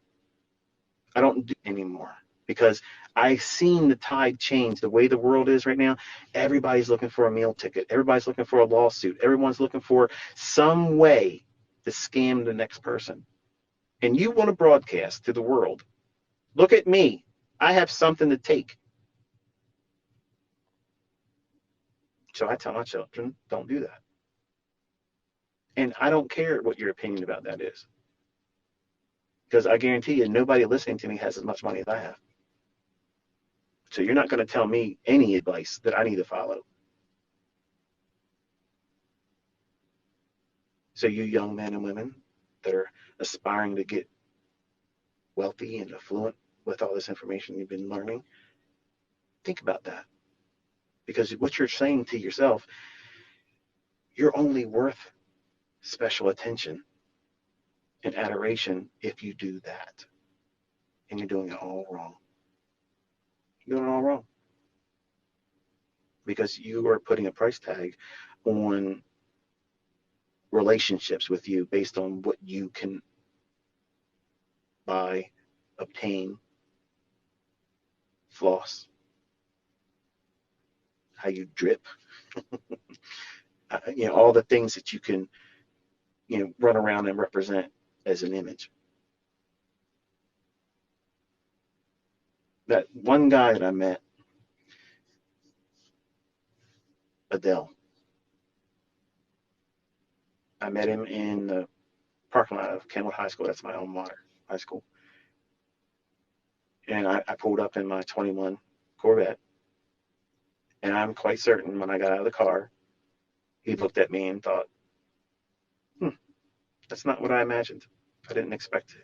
I don't do it anymore because I've seen the tide change. The way the world is right now, everybody's looking for a meal ticket. Everybody's looking for a lawsuit. Everyone's looking for some way to scam the next person. And you want to broadcast to the world, look at me. I have something to take. So I tell my children, don't do that. And I don't care what your opinion about that is. Because I guarantee you, nobody listening to me has as much money as I have. So you're not going to tell me any advice that I need to follow. So you young men and women, that are aspiring to get wealthy and affluent with all this information you've been learning, think about that. Because what you're saying to yourself, you're only worth special attention and adoration if you do that. And you're doing it all wrong. You're doing it all wrong. Because you are putting a price tag on relationships with you based on what you can buy, obtain, floss, how you drip, all the things that you can, run around and represent as an image. That one guy that I met, Adele, I met him in the parking lot of Kenwood High School. That's my alma mater, high school. And I pulled up in my 21 Corvette. And I'm quite certain when I got out of the car, he looked at me and thought, that's not what I imagined. I didn't expect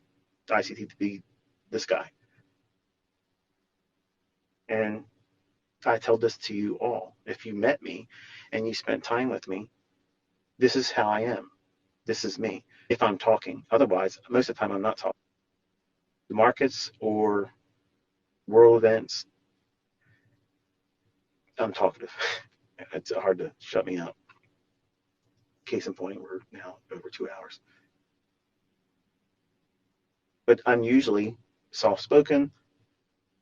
ICT to be this guy. And I tell this to you all. If you met me and you spent time with me, this is how I am. This is me. If I'm talking. Otherwise, most of the time I'm not talking. The markets or world events, I'm talkative. It's hard to shut me up. Case in point, we're now over 2 hours. But I'm usually soft-spoken,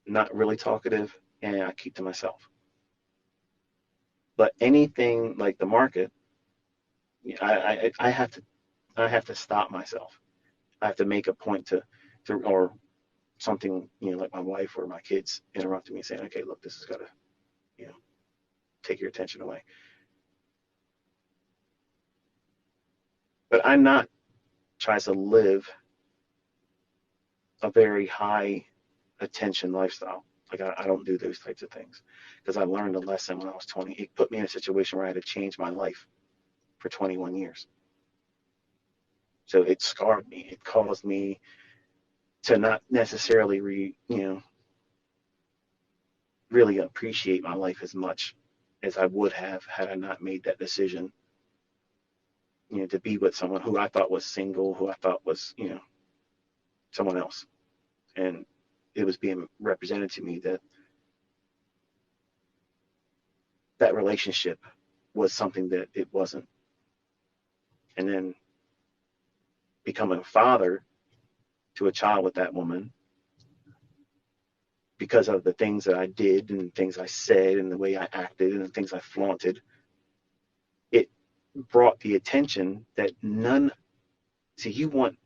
not really talkative, and I keep to myself. But anything like the market, I have to stop myself. I have to make a point to or something, like my wife or my kids interrupting me saying, okay, look, this has got to, take your attention away. But I'm not trying to live a very high attention lifestyle. Like I don't do those types of things because I learned a lesson when I was 20. It put me in a situation where I had to change my life for 21 years. So it scarred me. It caused me to not necessarily really appreciate my life as much as I would have had I not made that decision, to be with someone who I thought was single, who I thought was, someone else. And it was being represented to me that relationship was something that it wasn't. And then becoming a father to a child with that woman, because of the things that I did and things I said and the way I acted and the things I flaunted, it brought the attention that you want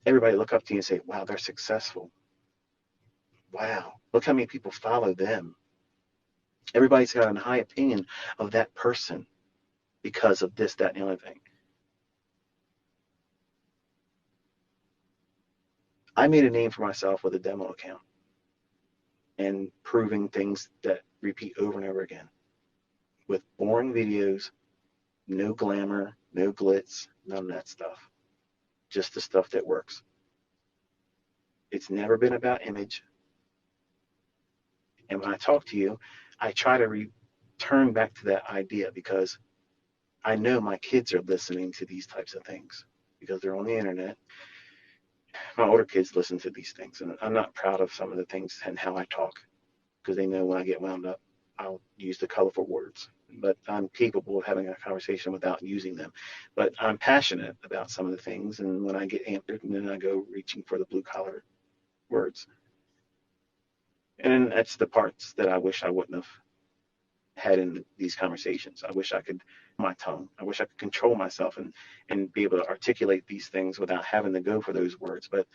everybody to look up to you and say, wow, they're successful. Wow, look how many people follow them. Everybody's got a high opinion of that person because of this, that, and the other thing. I made a name for myself with a demo account and proving things that repeat over and over again with boring videos, no glamour, no glitz, none of that stuff. Just the stuff that works. It's never been about image. And when I talk to you, I try to return back to that idea because I know my kids are listening to these types of things because they're on the internet. My older kids listen to these things, and I'm not proud of some of the things and how I talk because they know when I get wound up, I'll use the colorful words. But I'm capable of having a conversation without using them. But I'm passionate about some of the things, and when I get amped, and then I go reaching for the blue-collar words. And then that's the parts that I wish I wouldn't have had in these conversations. I wish I could my tongue. I wish I could control myself and be able to articulate these things without having to go for those words. But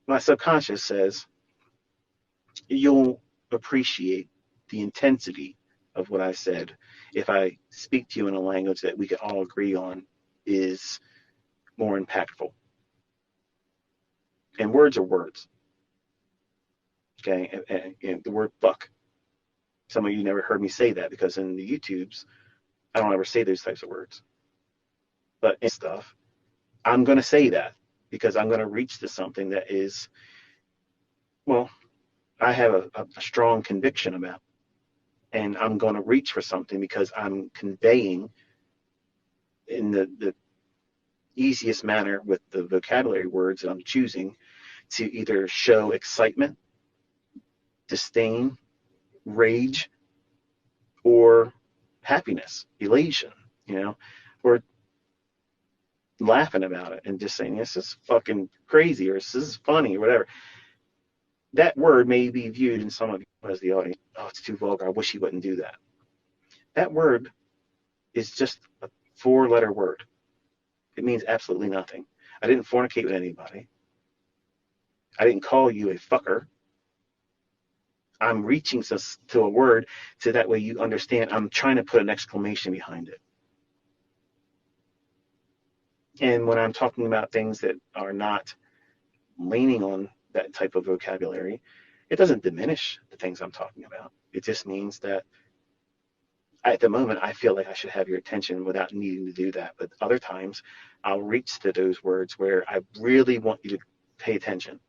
my subconscious says you'll appreciate the intensity of what I said if I speak to you in a language that we can all agree on is more impactful. And words are words. Okay, and the word fuck. Some of you never heard me say that because in the YouTubes, I don't ever say those types of words. But in stuff, I'm going to say that because I'm going to reach to something that is, well, I have a strong conviction about. And I'm going to reach for something because I'm conveying in the easiest manner with the vocabulary words that I'm choosing to either show excitement, disdain, rage, or happiness, elation, or laughing about it and just saying, this is fucking crazy or this is funny or whatever. That word may be viewed in some of you as the audience, oh, it's too vulgar. I wish he wouldn't do that. That word is just a 4-letter word. It means absolutely nothing. I didn't fornicate with anybody. I didn't call you a fucker. I'm reaching to a word so that way you understand I'm trying to put an exclamation behind it. And when I'm talking about things that are not leaning on that type of vocabulary, it doesn't diminish the things I'm talking about. It just means that at the moment, I feel like I should have your attention without needing to do that. But other times, I'll reach to those words where I really want you to pay attention,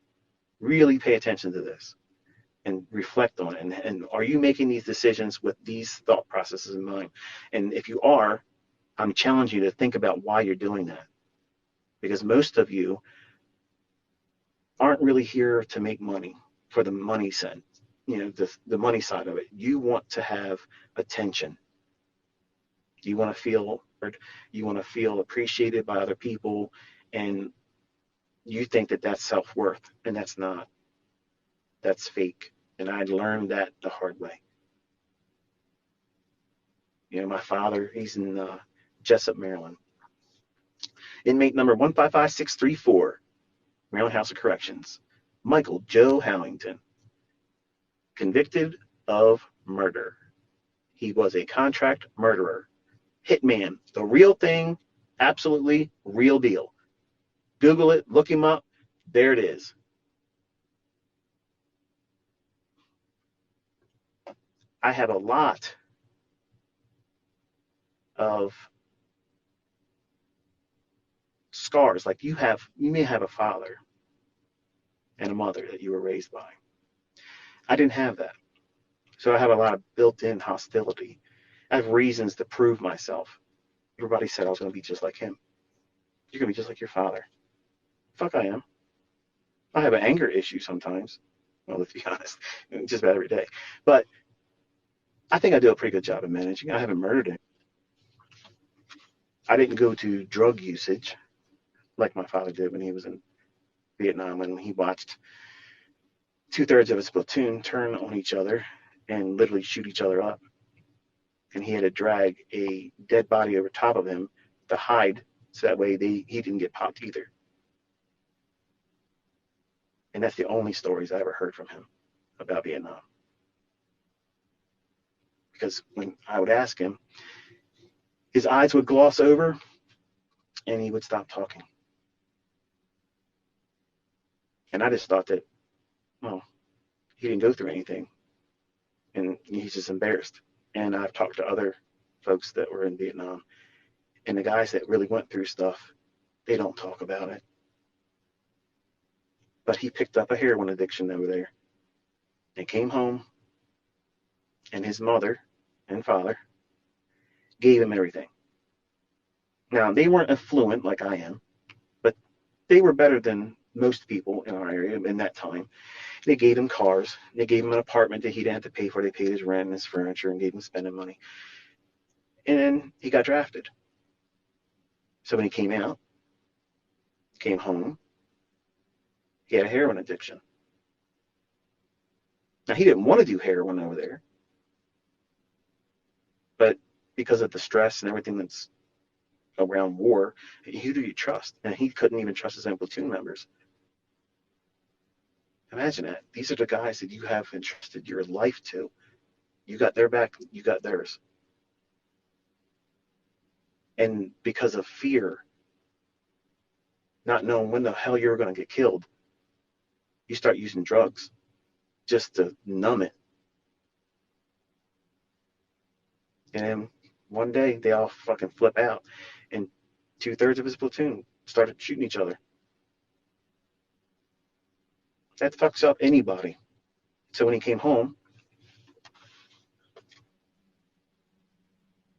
really pay attention to this and reflect on it. And are you making these decisions with these thought processes in mind? And if you are, I'm challenging you to think about why you're doing that. Because most of you aren't really here to make money for the money side, the money side of it. You want to have attention. You want to feel heard. You want to feel appreciated by other people, and you think that that's self-worth, and that's not. That's fake. And I learned that the hard way. My father, he's in Jessup, Maryland. Inmate number 155634, Maryland House of Corrections. Michael Joe Howington, convicted of murder. He was a contract murderer. Hitman, the real thing, absolutely real deal. Google it, look him up. There it is. I have a lot of scars. Like you may have a father and a mother that you were raised by. I didn't have that. So I have a lot of built-in hostility. I have reasons to prove myself. Everybody said I was going to be just like him. You're going to be just like your father. Fuck, I am. I have an anger issue sometimes. Well, let's be honest, just about every day. But I think I do a pretty good job of managing. I haven't murdered him. I didn't go to drug usage like my father did when he was in Vietnam, when he watched 2/3 of his platoon turn on each other and literally shoot each other up. And he had to drag a dead body over top of him to hide so that way he didn't get popped either. And that's the only stories I ever heard from him about Vietnam. Because when I would ask him, his eyes would gloss over and he would stop talking. And I just thought that, well, he didn't go through anything and he's just embarrassed. And I've talked to other folks that were in Vietnam, and the guys that really went through stuff, they don't talk about it. But he picked up a heroin addiction over there and came home, and his mother and father gave him everything. Now, they weren't affluent like I am, but they were better than most people in our area in that time. They gave him cars. They gave him an apartment that he didn't have to pay for. They paid his rent and his furniture and gave him spending money. And then he got drafted. So when he came home, he had a heroin addiction. Now, he didn't want to do heroin over there, but because of the stress and everything that's around war, who do you trust? And he couldn't even trust his own platoon members. Imagine that. These are the guys that you have entrusted your life to. You got their back, you got theirs. And because of fear, not knowing when the hell you're going to get killed, you start using drugs just to numb it. And then one day they all fucking flip out, and 2/3 of his platoon started shooting each other. That fucks up anybody. So when he came home,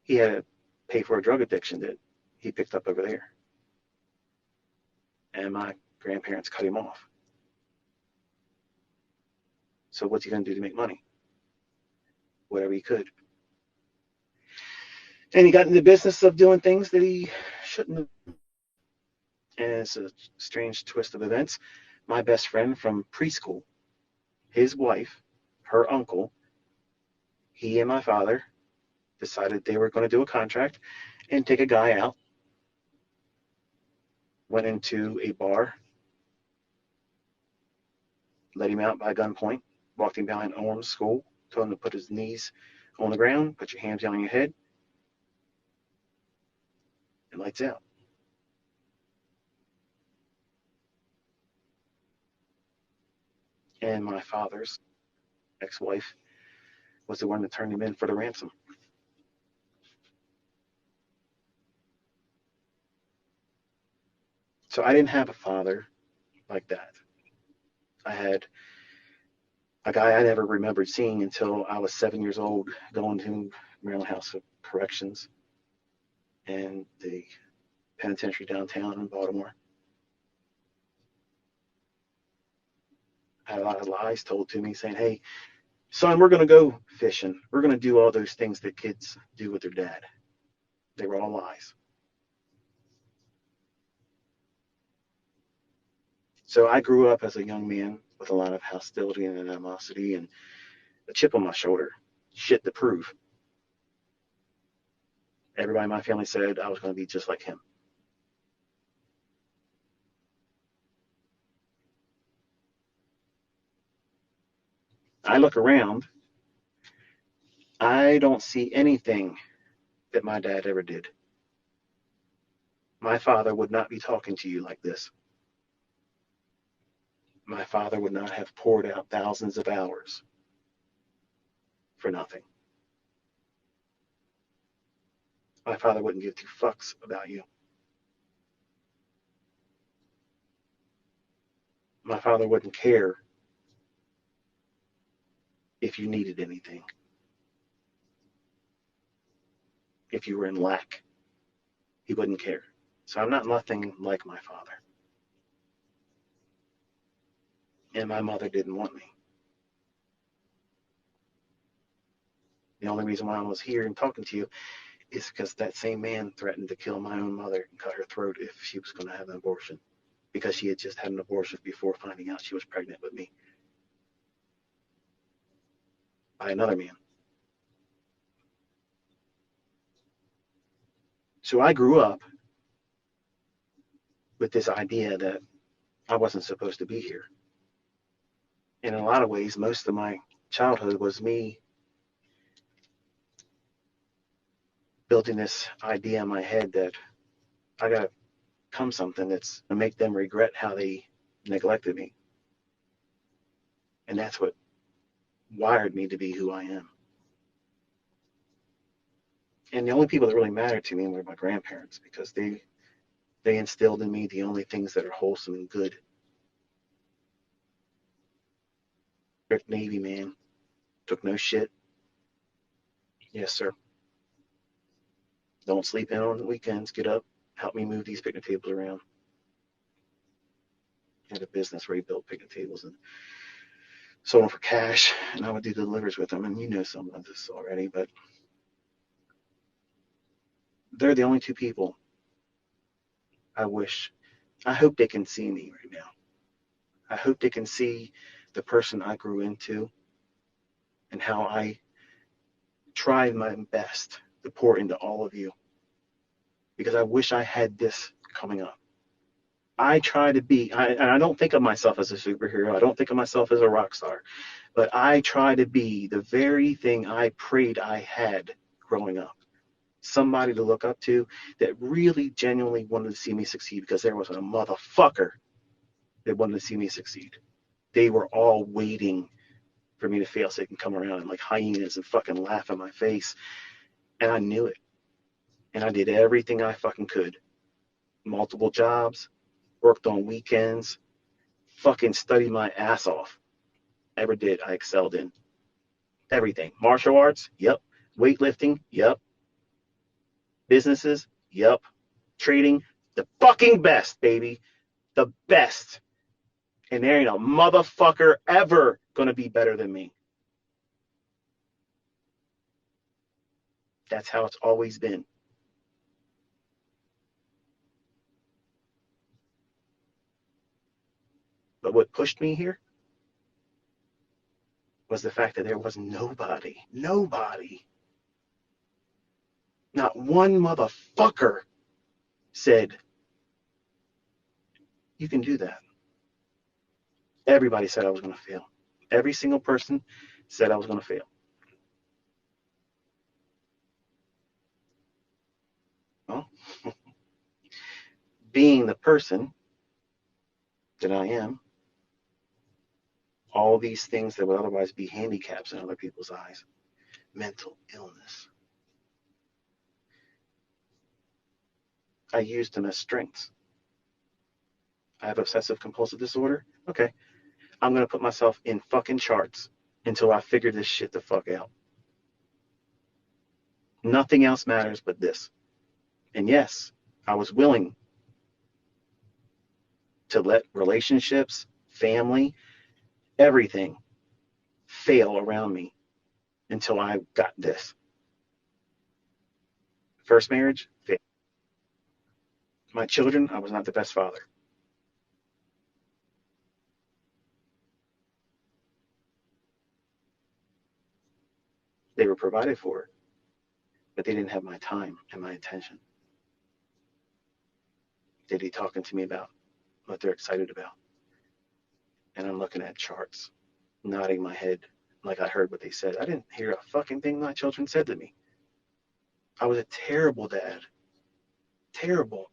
he had to pay for a drug addiction that he picked up over there. And my grandparents cut him off. So what's he going to do to make money? Whatever he could. And he got into the business of doing things that he shouldn't have. And it's a strange twist of events. My best friend from preschool, his wife, her uncle, he and my father decided they were going to do a contract and take a guy out. Went into a bar, let him out by gunpoint, walked him behind Orm's school, told him to put his knees on the ground, put your hands on your head, and lights out. And my father's ex-wife was the one that turned him in for the ransom. So I didn't have a father like that. I had a guy I never remembered seeing until I was 7 years old, going to Maryland House of Corrections and the penitentiary downtown in Baltimore. I had a lot of lies told to me saying, hey, son, we're going to go fishing. We're going to do all those things that kids do with their dad. They were all lies. So I grew up as a young man with a lot of hostility and animosity and a chip on my shoulder, shit to prove. Everybody in my family said I was going to be just like him. I look around, I don't see anything that my dad ever did. My father would not be talking to you like this. My father would not have poured out thousands of hours for nothing. My father wouldn't give two fucks about you. My father wouldn't care if you needed anything. If you were in lack, he wouldn't care. So I'm not nothing like my father. And my mother didn't want me. The only reason why I was here and talking to you is because that same man threatened to kill my own mother and cut her throat if she was going to have an abortion, because she had just had an abortion before finding out she was pregnant with me by another man. So I grew up with this idea that I wasn't supposed to be here. And in a lot of ways, most of my childhood was me building this idea in my head that I got to become something that's going to make them regret how they neglected me. And that's what wired me to be who I am. And the only people that really mattered to me were my grandparents, because they instilled in me the only things that are wholesome and good. Strict Navy man, took no shit. Yes, sir. Don't sleep in on the weekends. Get up, help me move these picnic tables around. He had a business where he built picnic tables and sold them for cash, and I would do deliveries with them. And you know some of this already, but they're the only two people I hope they can see me right now. I hope they can see the person I grew into and how I tried my best to pour into all of you, because I wish I had this coming up. I try to be, and I don't think of myself as a superhero. I don't think of myself as a rock star, but I try to be the very thing I prayed I had growing up. Somebody to look up to that really genuinely wanted to see me succeed, because there wasn't a motherfucker that wanted to see me succeed. They were all waiting for me to fail so they can come around and like hyenas and fucking laugh in my face. And I knew it. And I did everything I fucking could. multiple jobs, worked on weekends, fucking studied my ass off. Ever did. I excelled in everything. Martial arts, yep. Weightlifting, yep. Businesses, yep. Trading, the fucking best, baby. The best. And there ain't a motherfucker ever gonna be better than me. That's how it's always been. But what pushed me here was the fact that there was nobody, not one motherfucker said, you can do that. Everybody said I was going to fail. Every single person said I was going to fail. Well, being the person that I am, all these things that would otherwise be handicaps in other people's eyes, mental illness, I used them as strengths. I have obsessive compulsive disorder. Okay, I'm going to put myself in fucking charts until I figure this shit the fuck out. Nothing else matters but this. And yes, I was willing to let relationships, family, everything fail around me until I got this. First marriage, failed. My children, I was not the best father. They were provided for, but they didn't have my time and my attention. They'd be talking to me about what they're excited about. And I'm looking at charts, nodding my head like I heard what they said. I didn't hear a fucking thing my children said to me. I was a terrible dad. Terrible.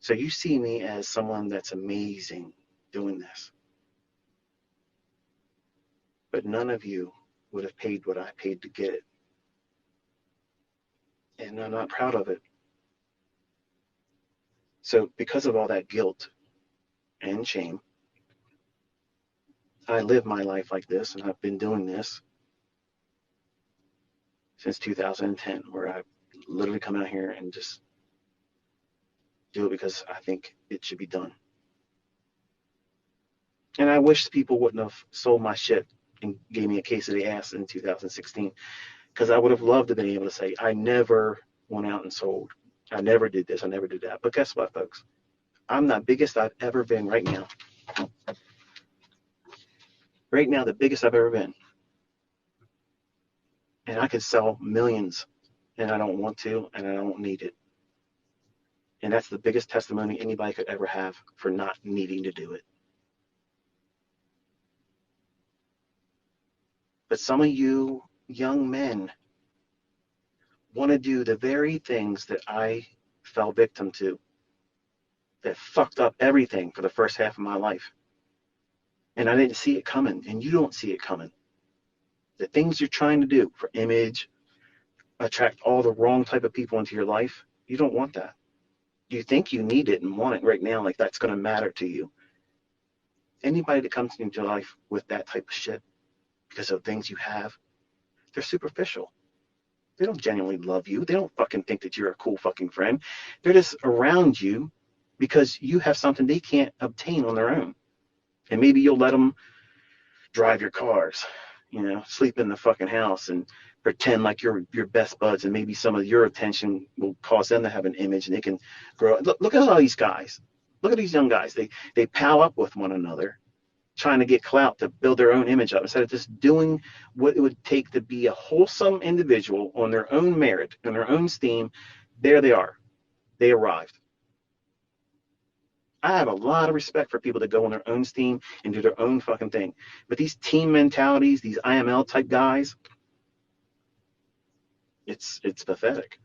So you see me as someone that's amazing doing this. But none of you would have paid what I paid to get it. And I'm not proud of it. So because of all that guilt and shame, I live my life like this, and I've been doing this since 2010, where I literally come out here and just do it because I think it should be done. And I wish people wouldn't have sold my shit and gave me a case of the ass in 2016, because I would have loved to be able to say, I never went out and sold. I never did this. I never did that. But guess what, folks? I'm the biggest I've ever been right now. Right now, the biggest I've ever been. And I could sell millions, and I don't want to, and I don't need it. And that's the biggest testimony anybody could ever have for not needing to do it. But some of you young men want to do the very things that I fell victim to, that fucked up everything for the first half of my life. And I didn't see it coming, and you don't see it coming. The things you're trying to do for image, attract all the wrong type of people into your life, you don't want that. You think you need it and want it right now, like that's going to matter to you. Anybody that comes into your life with that type of shit, because of things you have, they're superficial. They don't genuinely love you. They don't fucking think that you're a cool fucking friend. They're just around you because you have something they can't obtain on their own. And maybe you'll let them drive your cars, sleep in the fucking house and pretend like you're your best buds, and maybe some of your attention will cause them to have an image and they can grow. Look at all these guys. Look at these young guys. They pal up with one another, trying to get clout to build their own image up instead of just doing what it would take to be a wholesome individual on their own merit, on their own steam. There they are. They arrived. I have a lot of respect for people that go on their own steam and do their own fucking thing. But these team mentalities, these IML type guys, it's pathetic.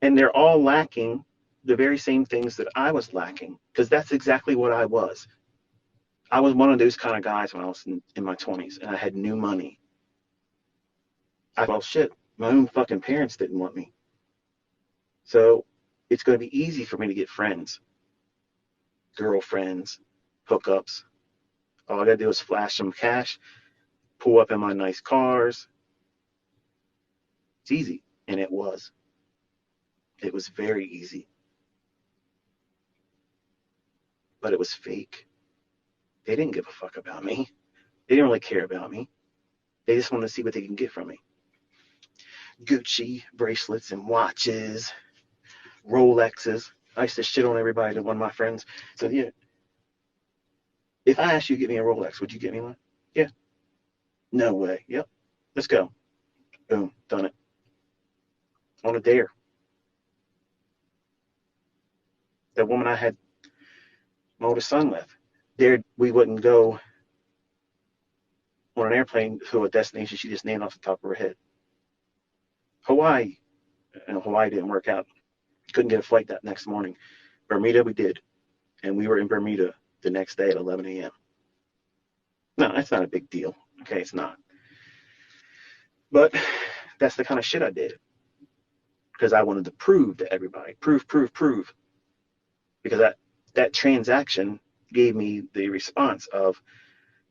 And they're all lacking the very same things that I was lacking, because that's exactly what I was. I was one of those kind of guys when I was in my 20s, and I had new money. well, shit, my own fucking parents didn't want me. So it's going to be easy for me to get friends, girlfriends, hookups. All I got to do is flash some cash, pull up in my nice cars. It's easy. And it was. It was very easy. But it was fake. They didn't give a fuck about me. They didn't really care about me. They just wanted to see what they can get from me. Gucci bracelets and watches, Rolexes. I used to shit on everybody to one of my friends. So yeah, if I asked you to get me a Rolex, would you get me one? Yeah. No way. Yep. Let's go. Boom. Done it. On a dare. The woman I had my oldest son with. Dared we wouldn't go on an airplane to a destination she just named off the top of her head. Hawaii. And Hawaii didn't work out. Couldn't get a flight that next morning. Bermuda, we did. And we were in Bermuda the next day at 11 a.m. No, that's not a big deal. Okay, it's not. But that's the kind of shit I did. Because I wanted to prove to everybody. Prove. Because that transaction gave me the response of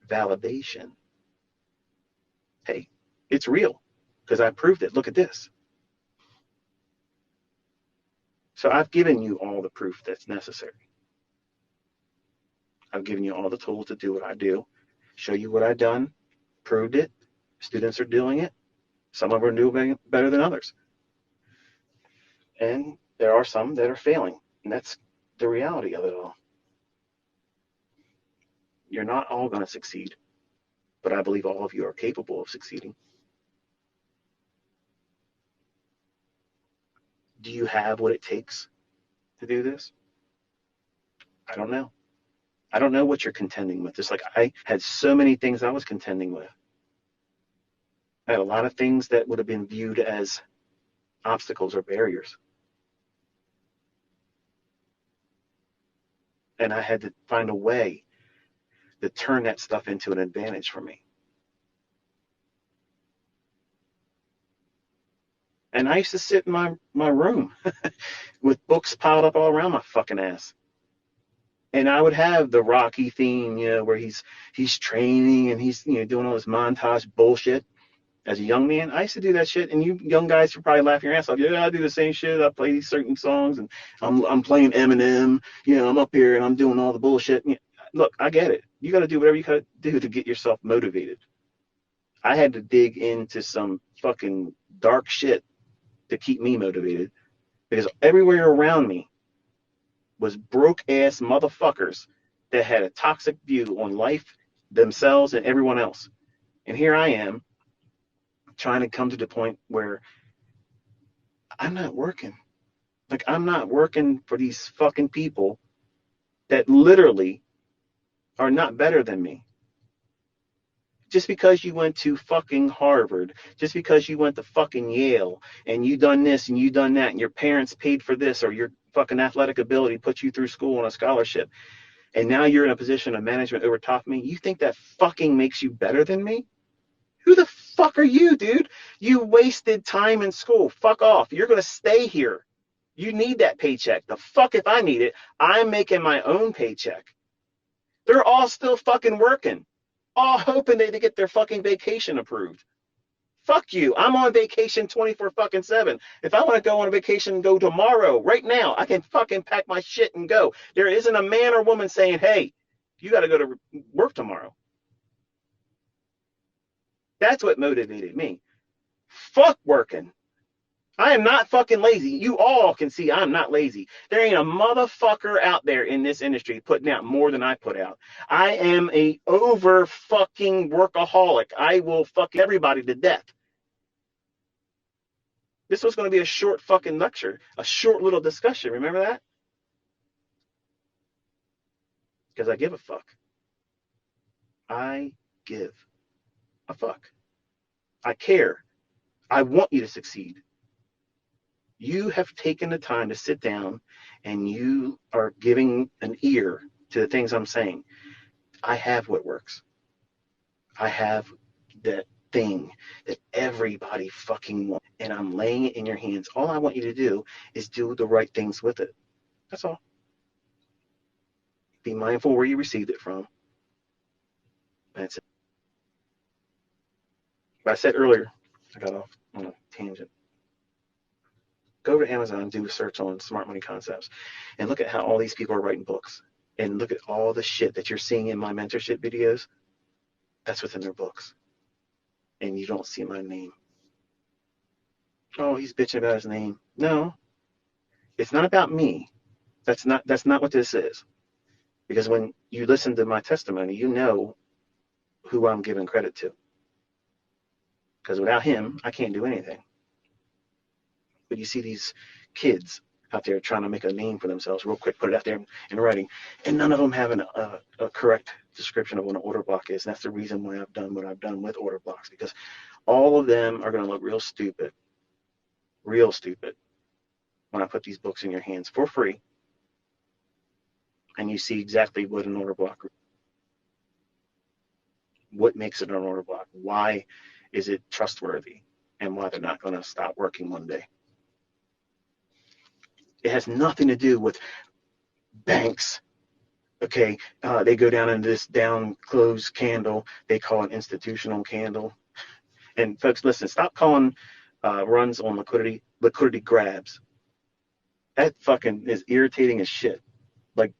validation. Hey, it's real. Because I proved it. Look at this. So I've given you all the proof that's necessary. I've given you all the tools to do what I do, show you what I've done, proved it. Students are doing it. Some of them are doing better than others. And there are some that are failing. And that's the reality of it all. You're not all going to succeed, but I believe all of you are capable of succeeding. Do you have what it takes to do this? I don't know. I don't know what you're contending with. Just like I had so many things I was contending with. I had a lot of things that would have been viewed as obstacles or barriers. And I had to find a way to turn that stuff into an advantage for me. And I used to sit in my room with books piled up all around my fucking ass. And I would have the Rocky theme, where he's training and he's doing all this montage bullshit. As a young man, I used to do that shit, and you young guys are probably laughing your ass off. Yeah, I do the same shit. I play these certain songs, and I'm playing Eminem. I'm up here and I'm doing all the bullshit. Look, I get it. You got to do whatever you got to do to get yourself motivated. I had to dig into some fucking dark shit to keep me motivated, because everywhere around me was broke ass motherfuckers that had a toxic view on life, themselves, and everyone else. And here I am trying to come to the point where I'm not working. Like, I'm not working for these fucking people that literally are not better than me. Just because you went to fucking Harvard, just because you went to fucking Yale, and you done this and you done that, and your parents paid for this, or your fucking athletic ability put you through school on a scholarship, and now you're in a position of management over top of me, you think that fucking makes you better than me? Who the fuck are you, dude? You wasted time in school. Fuck off. You're going to stay here. You need that paycheck. The fuck if I need it. I'm making my own paycheck. They're all still fucking working, all hoping they get their fucking vacation approved. Fuck you. I'm on vacation 24 fucking 7. If I want to go on a vacation and go tomorrow, right now, I can fucking pack my shit and go. There isn't a man or woman saying, hey, you got to go to work tomorrow. That's what motivated me. Fuck working. I am not fucking lazy. You all can see I'm not lazy. There ain't a motherfucker out there in this industry putting out more than I put out. I am a over fucking workaholic. I will fuck everybody to death. This was going to be a short fucking lecture, a short little discussion. Remember that? Because I give a fuck. I give a fuck. I care. I want you to succeed. You have taken the time to sit down and you are giving an ear to the things I'm saying. I have what works. I have that thing that everybody fucking wants, and I'm laying it in your hands. All I want you to do is do the right things with it. That's all. Be mindful where you received it from. That's it. But I said earlier, I got off on a tangent. Go to Amazon, do a search on smart money concepts, and look at how all these people are writing books. And look at all the shit that you're seeing in my mentorship videos. That's within their books. And you don't see my name. Oh, he's bitching about his name. No, it's not about me. That's not what this is. Because when you listen to my testimony, you know who I'm giving credit to. Because without him, I can't do anything. But you see these kids out there trying to make a name for themselves real quick, put it out there in writing, and none of them have a correct description of what an order block is. And that's the reason why I've done what I've done with order blocks, because all of them are going to look real stupid when I put these books in your hands for free, and you see exactly what an order block, what makes it an order block, why is it trustworthy, and why they're not going to stop working one day. It has nothing to do with banks. Okay, they go down into this down closed candle. They call it institutional candle. And folks, listen, stop calling runs on liquidity grabs. That fucking is irritating as shit. Like,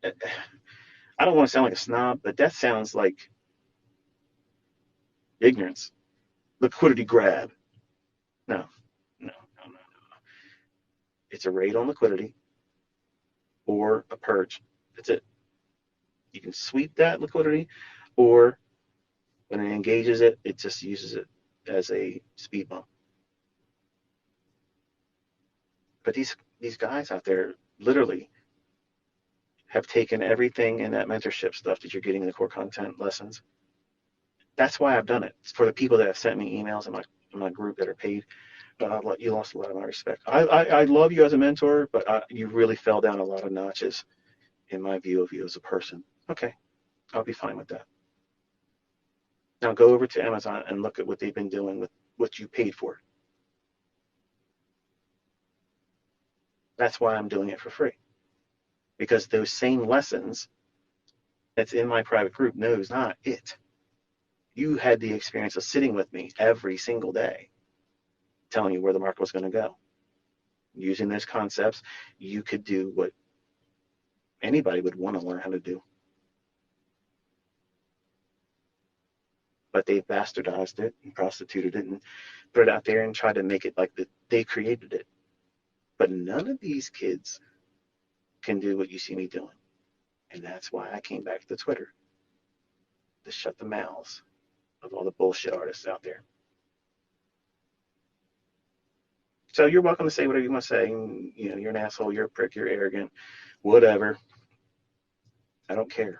I don't want to sound like a snob, but that sounds like ignorance. Liquidity grab. No. It's a raid on liquidity or a purge. That's it. You can sweep that liquidity, or when it engages it, it just uses it as a speed bump. But these guys out there literally have taken everything in that mentorship stuff that you're getting in the core content lessons. That's why I've done it. It's for the people that have sent me emails in my group that are paid. But you lost a lot of my respect. I love you as a mentor, but you really fell down a lot of notches in my view of you as a person. Okay, I'll be fine with that. Now go over to Amazon and look at what they've been doing with what you paid for. That's why I'm doing it for free. Because those same lessons that's in my private group knows not it. You had the experience of sitting with me every single day, telling you where the market was going to go. Using those concepts, you could do what anybody would want to learn how to do. But they've bastardized it and prostituted it and put it out there and tried to make it like they created it. But none of these kids can do what you see me doing. And that's why I came back to Twitter, to shut the mouths of all the bullshit artists out there. So you're welcome to say whatever you want to say. You know, you're an asshole, you're a prick, you're arrogant, whatever. I don't care.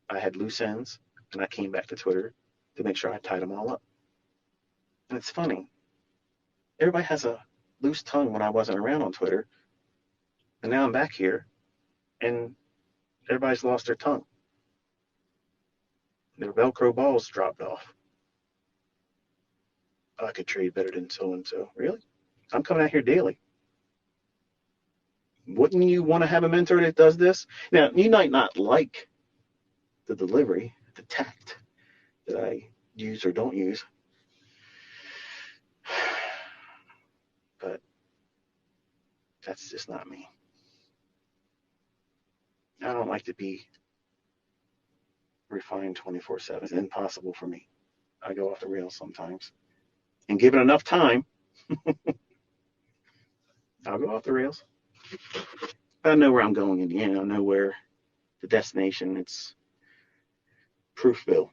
I had loose ends, and I came back to Twitter to make sure I tied them all up. And it's funny. Everybody has a loose tongue when I wasn't around on Twitter, and now I'm back here, and everybody's lost their tongue. Their Velcro balls dropped off. I could trade better than so-and-so. Really? I'm coming out here daily. Wouldn't you want to have a mentor that does this? Now, you might not like the delivery, the tact that I use or don't use, but that's just not me. I don't like to be refined 24/7. It's impossible for me. I go off the rails sometimes. And given enough time, I'll go off the rails. But I know where I'm going in the end. I know where the destination. It's Proofville.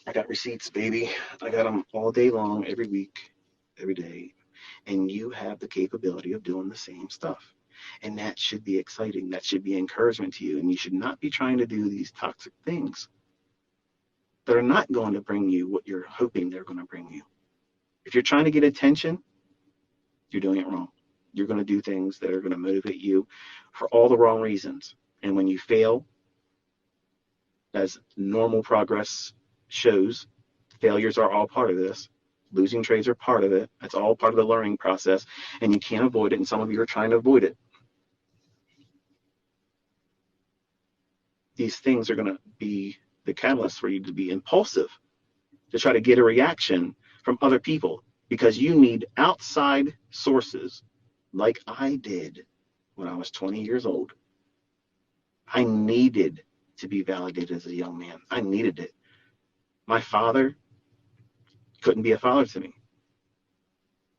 I got receipts, baby. I got them all day long, every week, every day. And you have the capability of doing the same stuff. And that should be exciting. That should be encouragement to you. And you should not be trying to do these toxic things that are not going to bring you what you're hoping they're going to bring you. If you're trying to get attention, you're doing it wrong. You're going to do things that are going to motivate you for all the wrong reasons. And when you fail, as normal progress shows failures are all part of this. Losing trades are part of it. That's all part of the learning process, and you can't avoid it, and some of you are trying to avoid it. These things are going to be the catalyst for you to be impulsive, to try to get a reaction from other people, because you need outside sources like I did when I was 20 years old. I needed to be validated as a young man. I needed it. My father couldn't be a father to me.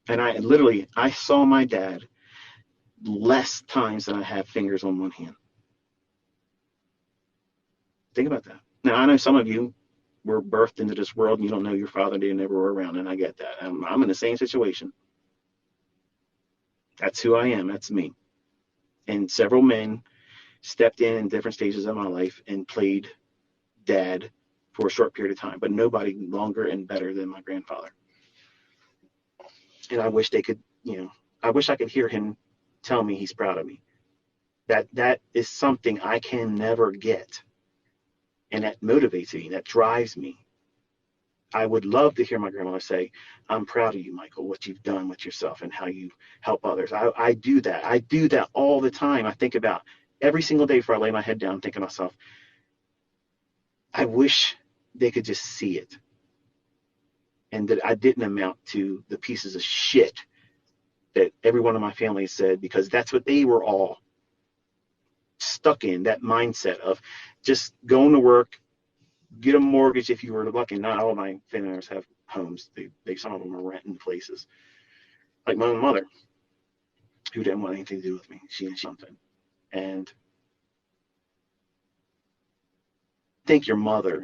And I saw my dad less times than I have fingers on one hand. Think about that. Now, I know some of you were birthed into this world and you don't know your father, they never were around, and I get that. I'm in the same situation. That's who I am. That's me. And several men stepped in different stages of my life and played dad for a short period of time, but nobody longer and better than my grandfather. And I wish they could, I wish I could hear him tell me he's proud of me. That is something I can never get. And that motivates me, that drives me. I would love to hear my grandmother say, I'm proud of you, Michael, what you've done with yourself and how you help others. I do that. I do that all the time. I think about every single day before I lay my head down, thinking to myself, I wish they could just see it. And that I didn't amount to the pieces of shit that every one of my family said, because that's what they were all stuck in, that mindset of just going to work, get a mortgage if you were lucky. Not all of my family members have homes. They some of them are renting places. Like my own mother, who didn't want anything to do with me. She and something. And thank your mother,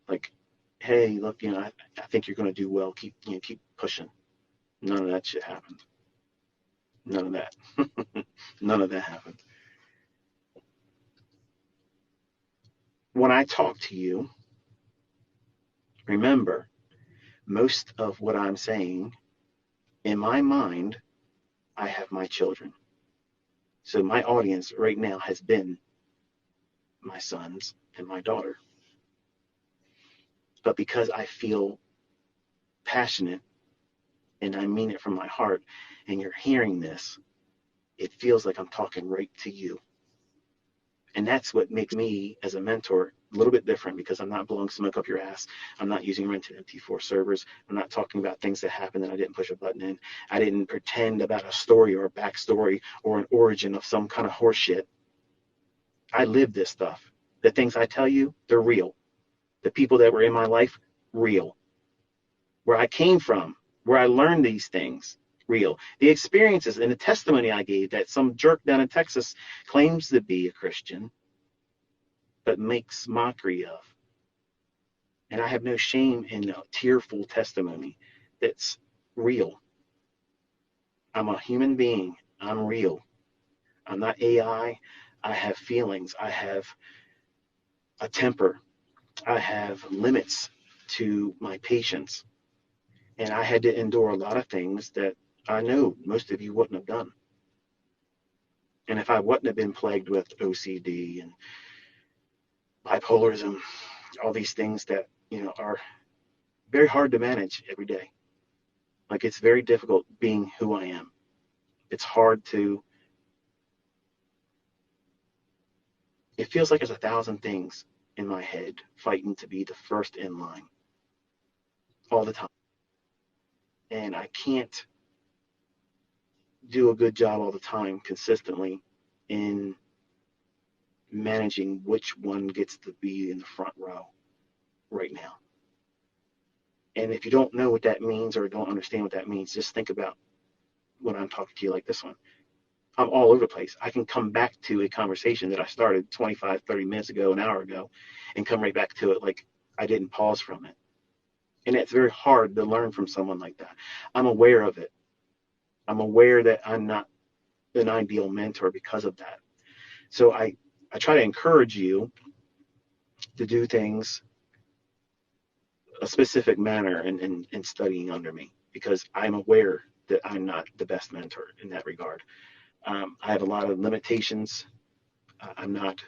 like, hey, look, I think you're going to do well. Keep pushing. None of that shit happened. None of that. None of that happened. When I talk to you, remember, most of what I'm saying, in my mind, I have my children. So my audience right now has been my sons and my daughter. But because I feel passionate and I mean it from my heart, and you're hearing this, it feels like I'm talking right to you. And that's what makes me as a mentor a little bit different, because I'm not blowing smoke up your ass. I'm not using rented MT4 servers. I'm not talking about things that happened that I didn't push a button in. I didn't pretend about a story or a backstory or an origin of some kind of horseshit. I live this stuff. The things I tell you, they're real. The people that were in my life, real. Where I came from, where I learned these things, real. The experiences and the testimony I gave that some jerk down in Texas claims to be a Christian, but makes mockery of. And I have no shame in a tearful testimony that's real. I'm a human being. I'm real. I'm not AI. I have feelings. I have a temper. I have limits to my patience. And I had to endure a lot of things that I know most of you wouldn't have done. And if I wouldn't have been plagued with OCD and bipolarism, all these things that, are very hard to manage every day. Like, it's very difficult being who I am. It's hard it feels like there's 1,000 things in my head fighting to be the first in line all the time. And I can't do a good job all the time consistently in managing which one gets to be in the front row right now. And if you don't know what that means or don't understand what that means, just think about when I'm talking to you like this one. I'm all over the place. I can come back to a conversation that I started 25, 30 minutes ago, an hour ago, and come right back to it like I didn't pause from it. And it's very hard to learn from someone like that. I'm aware of it. I'm aware that I'm not an ideal mentor because of that. So I try to encourage you to do things a specific manner in studying under me, because I'm aware that I'm not the best mentor in that regard. I have a lot of limitations. I'm not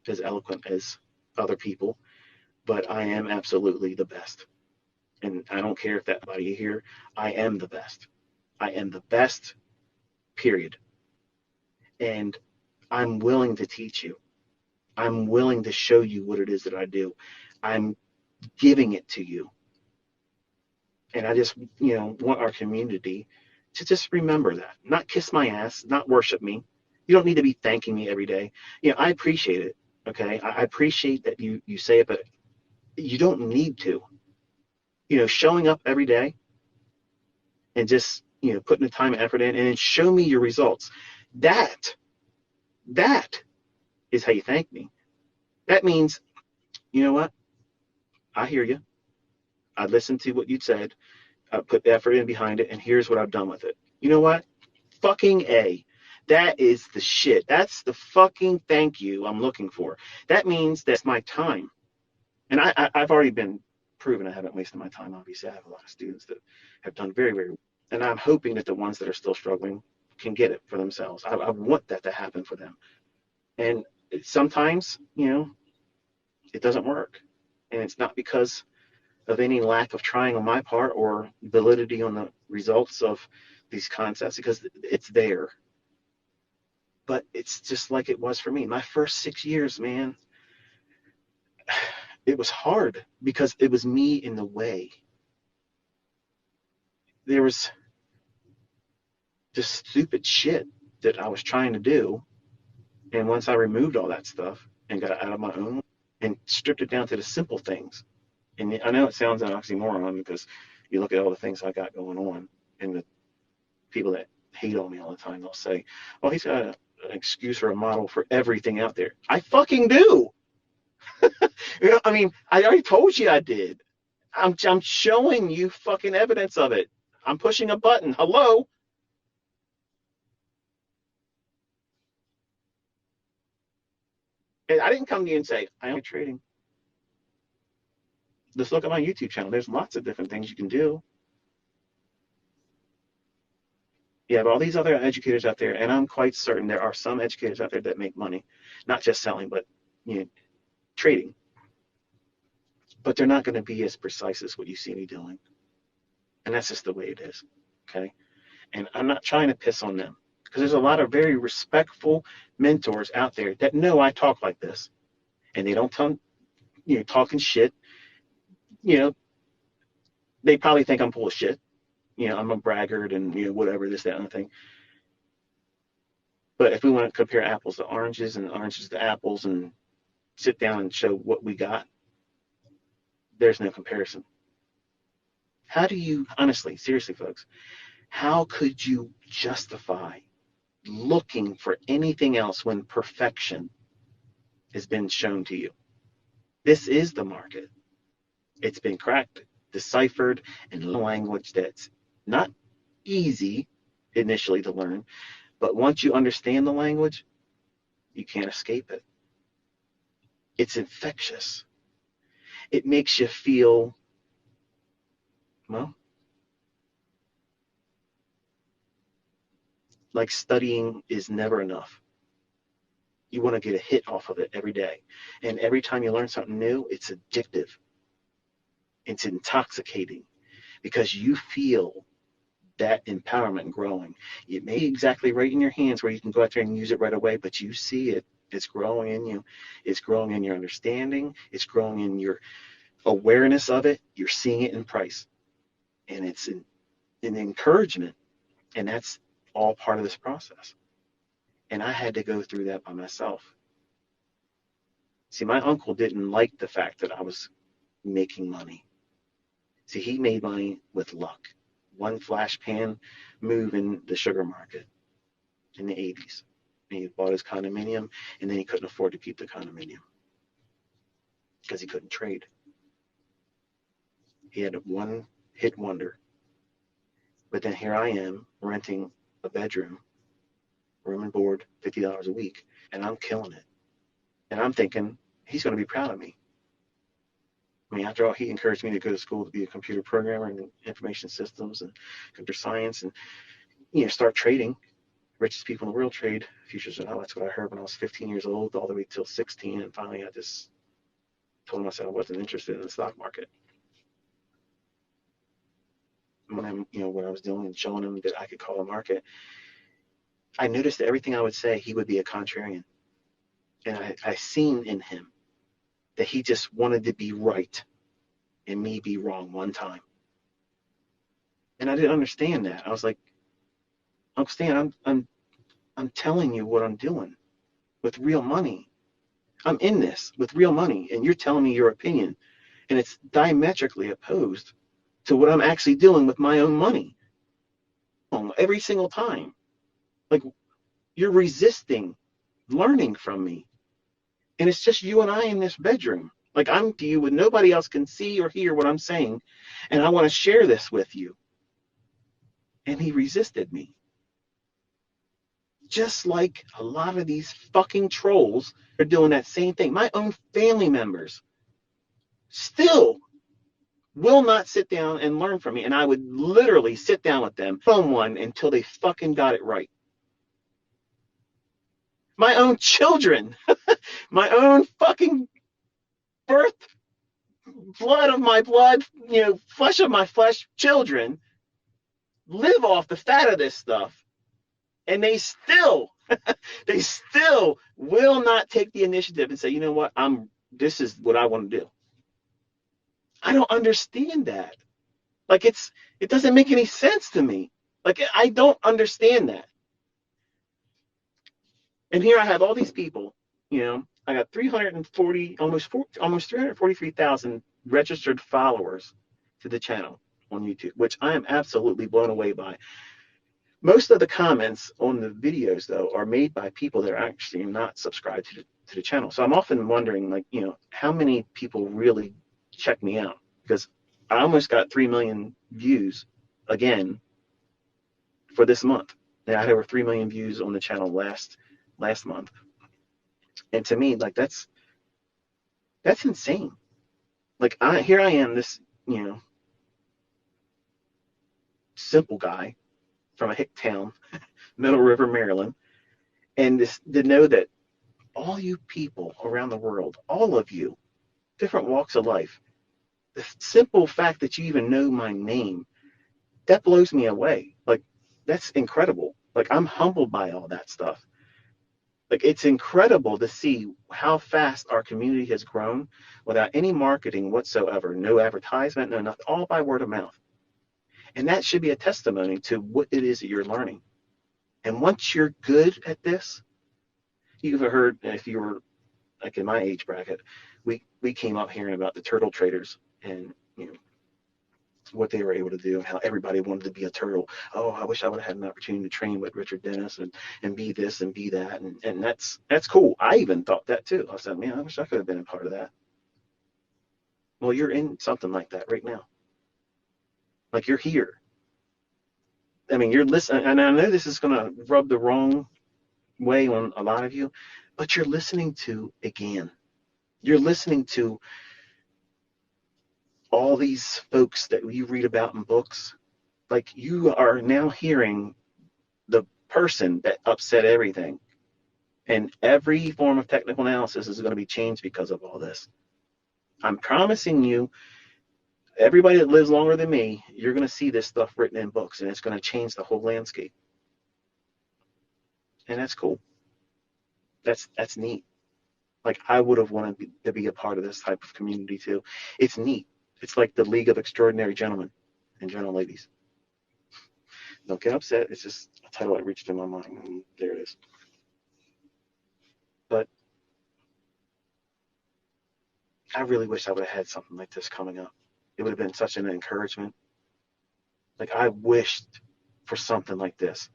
as eloquent as other people. but I am absolutely the best. And I don't care if that body here, I am the best. I am the best, period. And I'm willing to teach you. I'm willing to show you what it is that I do. I'm giving it to you. And I just, want our community to just remember that. Not kiss my ass, not worship me. You don't need to be thanking me every day. I appreciate it. Okay. I appreciate that you say it, but you don't need to. Showing up every day and just, putting the time and effort in and then show me your results. That, that is how you thank me. That means, you know what? I hear you. I listened to what you said. I put the effort in behind it, and here's what I've done with it. You know what? Fucking A. That is the shit. That's the fucking thank you I'm looking for. That means that's my time. And I've already been proven I haven't wasted my time. Obviously, I have a lot of students that have done very, very well. And I'm hoping that the ones that are still struggling can get it for themselves. I want that to happen for them. And sometimes, it doesn't work. And it's not because of any lack of trying on my part or validity on the results of these concepts, because it's there. But it's just like it was for me. My first 6 years, man, it was hard because it was me in the way. There was just stupid shit that I was trying to do. And once I removed all that stuff and got out of my own and stripped it down to the simple things, and I know it sounds an oxymoron because you look at all the things I got going on, and the people that hate on me all the time, they'll say, "Well, he's got an excuse or a model for everything out there." I fucking do. I mean, I already told you I did. I'm showing you fucking evidence of it. I'm pushing a button. Hello. And I didn't come to you and say I am trading. Just look at my YouTube channel. There's lots of different things you can do. You have all these other educators out there, and I'm quite certain there are some educators out there that make money, not just selling, but trading. But they're not going to be as precise as what you see me doing. And that's just the way it is. Okay. And I'm not trying to piss on them because there's a lot of very respectful mentors out there that know I talk like this, and they don't tell talking shit. You know, they probably think I'm full of shit. I'm a braggart and whatever, this, that, and the thing. But if we want to compare apples to oranges and oranges to apples and sit down and show what we got, there's no comparison. How do you, honestly, seriously, folks, how could you justify looking for anything else when perfection has been shown to you? This is the market. It's been cracked, deciphered, in a language that's not easy initially to learn, but once you understand the language, you can't escape it. It's infectious. It makes you feel, well, like studying is never enough. You want to get a hit off of it every day. And every time you learn something new, it's addictive. It's intoxicating because you feel that empowerment growing. It may be exactly right in your hands where you can go out there and use it right away, but you see it. It's growing in you. It's growing in your understanding. It's growing in your awareness of it. You're seeing it in price. And it's an encouragement. And that's all part of this process. And I had to go through that by myself. See, my uncle didn't like the fact that I was making money. See, he made money with luck. One flash pan move in the sugar market in the 80s. And he bought his condominium, and then he couldn't afford to keep the condominium because he couldn't trade. He had one hit wonder. But then here I am renting a bedroom, room and board, $50 a week, and I'm killing it. And I'm thinking, he's going to be proud of me. I mean, after all, he encouraged me to go to school to be a computer programmer and information systems and computer science and, start trading. Richest people in the world trade futures. And that's what I heard when I was 15 years old, all the way till 16. And finally, I just Told him I said I wasn't interested in the stock market. When I'm, what I was doing and showing him that I could call a market, I noticed that everything I would say, he would be a contrarian. And I seen in him that he just wanted to be right and me be wrong one time. And I didn't understand that. I was like, Uncle Stan, I'm telling you what I'm doing with real money. I'm in this with real money, and you're telling me your opinion, and it's diametrically opposed to what I'm actually doing with my own money. Every single time, like, you're resisting learning from me, and it's just you and I in this bedroom. Like, I'm to you, and nobody else can see or hear what I'm saying, and I want to share this with you. And he resisted me, just like a lot of these fucking trolls are doing that same thing. My own family members still will not sit down and learn from me. And I would literally sit down with them, someone, until they fucking got it right. My own children, my own fucking birth, blood of my blood, flesh of my flesh, children live off the fat of this stuff. And they still will not take the initiative and say, you know what, this is what I want to do. I don't understand that. Like, it doesn't make any sense to me. Like, I don't understand that. And here I have all these people, I got 340, almost 343,000 registered followers to the channel on YouTube, which I am absolutely blown away by. Most of the comments on the videos, though, are made by people that are actually not subscribed to the channel. So I'm often wondering, like, how many people really check me out? Because I almost got 3 million views again for this month. I had over 3 million views on the channel last month. And to me, like, that's insane. Like, here I am, this, simple guy from a hick town, Middle River, Maryland, and to know that all you people around the world, all of you, different walks of life, the simple fact that you even know my name, that blows me away. Like, that's incredible. Like, I'm humbled by all that stuff. Like, it's incredible to see how fast our community has grown without any marketing whatsoever, no advertisement, no nothing, all by word of mouth. And that should be a testimony to what it is that you're learning. And once you're good at this, you've heard, if you were like in my age bracket, we came up hearing about the turtle traders and what they were able to do and how everybody wanted to be a turtle. Oh, I wish I would have had an opportunity to train with Richard Dennis and be this and be that. And that's cool. I even thought that too. I said, man, I wish I could have been a part of that. Well, you're in something like that right now. Like, you're here. I mean, you're listening, and I know this is going to rub the wrong way on a lot of you, but you're listening to, again, you're listening to all these folks that you read about in books. Like, you are now hearing the person that upset everything. And every form of technical analysis is going to be changed because of all this. I'm promising you, everybody that lives longer than me, you're going to see this stuff written in books, and it's going to change the whole landscape. And that's cool. That's neat. Like, I would have wanted to be a part of this type of community too. It's neat. It's like the League of Extraordinary Gentlemen and Gentle Ladies. Don't get upset. It's just a title that reached in my mind, and there it is. But I really wish I would have had something like this coming up. It would have been such an encouragement. Like, I wished for something like this.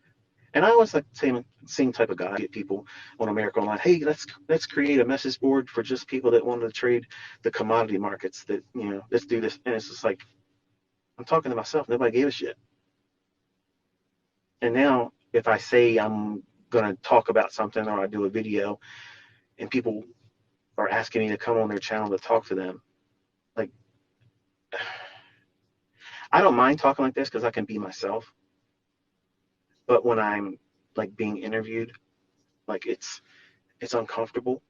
And I was like the same type of guy. I get people on America Online, hey, let's create a message board for just people that want to trade the commodity markets. That, let's do this. And it's just like, I'm talking to myself. Nobody gave a shit. And now, if I say I'm going to talk about something or I do a video and people are asking me to come on their channel to talk to them, like, I don't mind talking like this because I can be myself. But when I'm like being interviewed, like, it's uncomfortable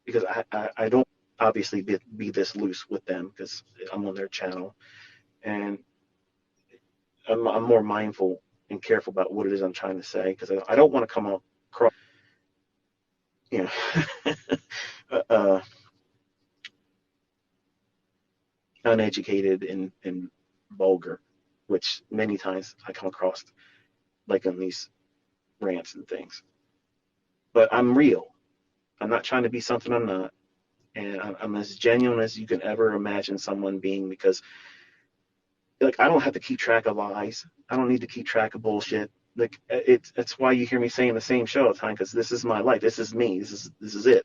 because obviously be this loose with them because I'm on their channel, and I'm more mindful and careful about what it is I'm trying to say, because I don't want to come across, you know, uneducated and vulgar, which many times I come across like in these rants and things. But I'm real. I'm not trying to be something I'm not. And I'm as genuine as you can ever imagine someone being, because like I don't have to keep track of lies. I don't need to keep track of bullshit. Like it's why you hear me saying the same show all the time, because this is my life. This is me. This is it.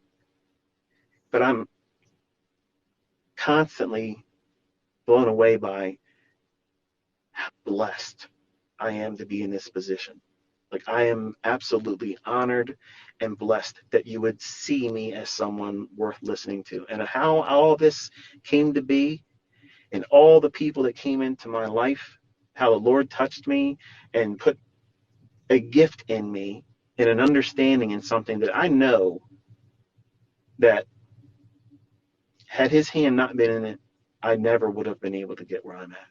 But I'm constantly blown away by how blessed I am to be in this position. Like I am absolutely honored and blessed that you would see me as someone worth listening to. And how all this came to be, and all the people that came into my life, how the Lord touched me and put a gift in me and an understanding in something that I know that had his hand not been in it, I never would have been able to get where I'm at.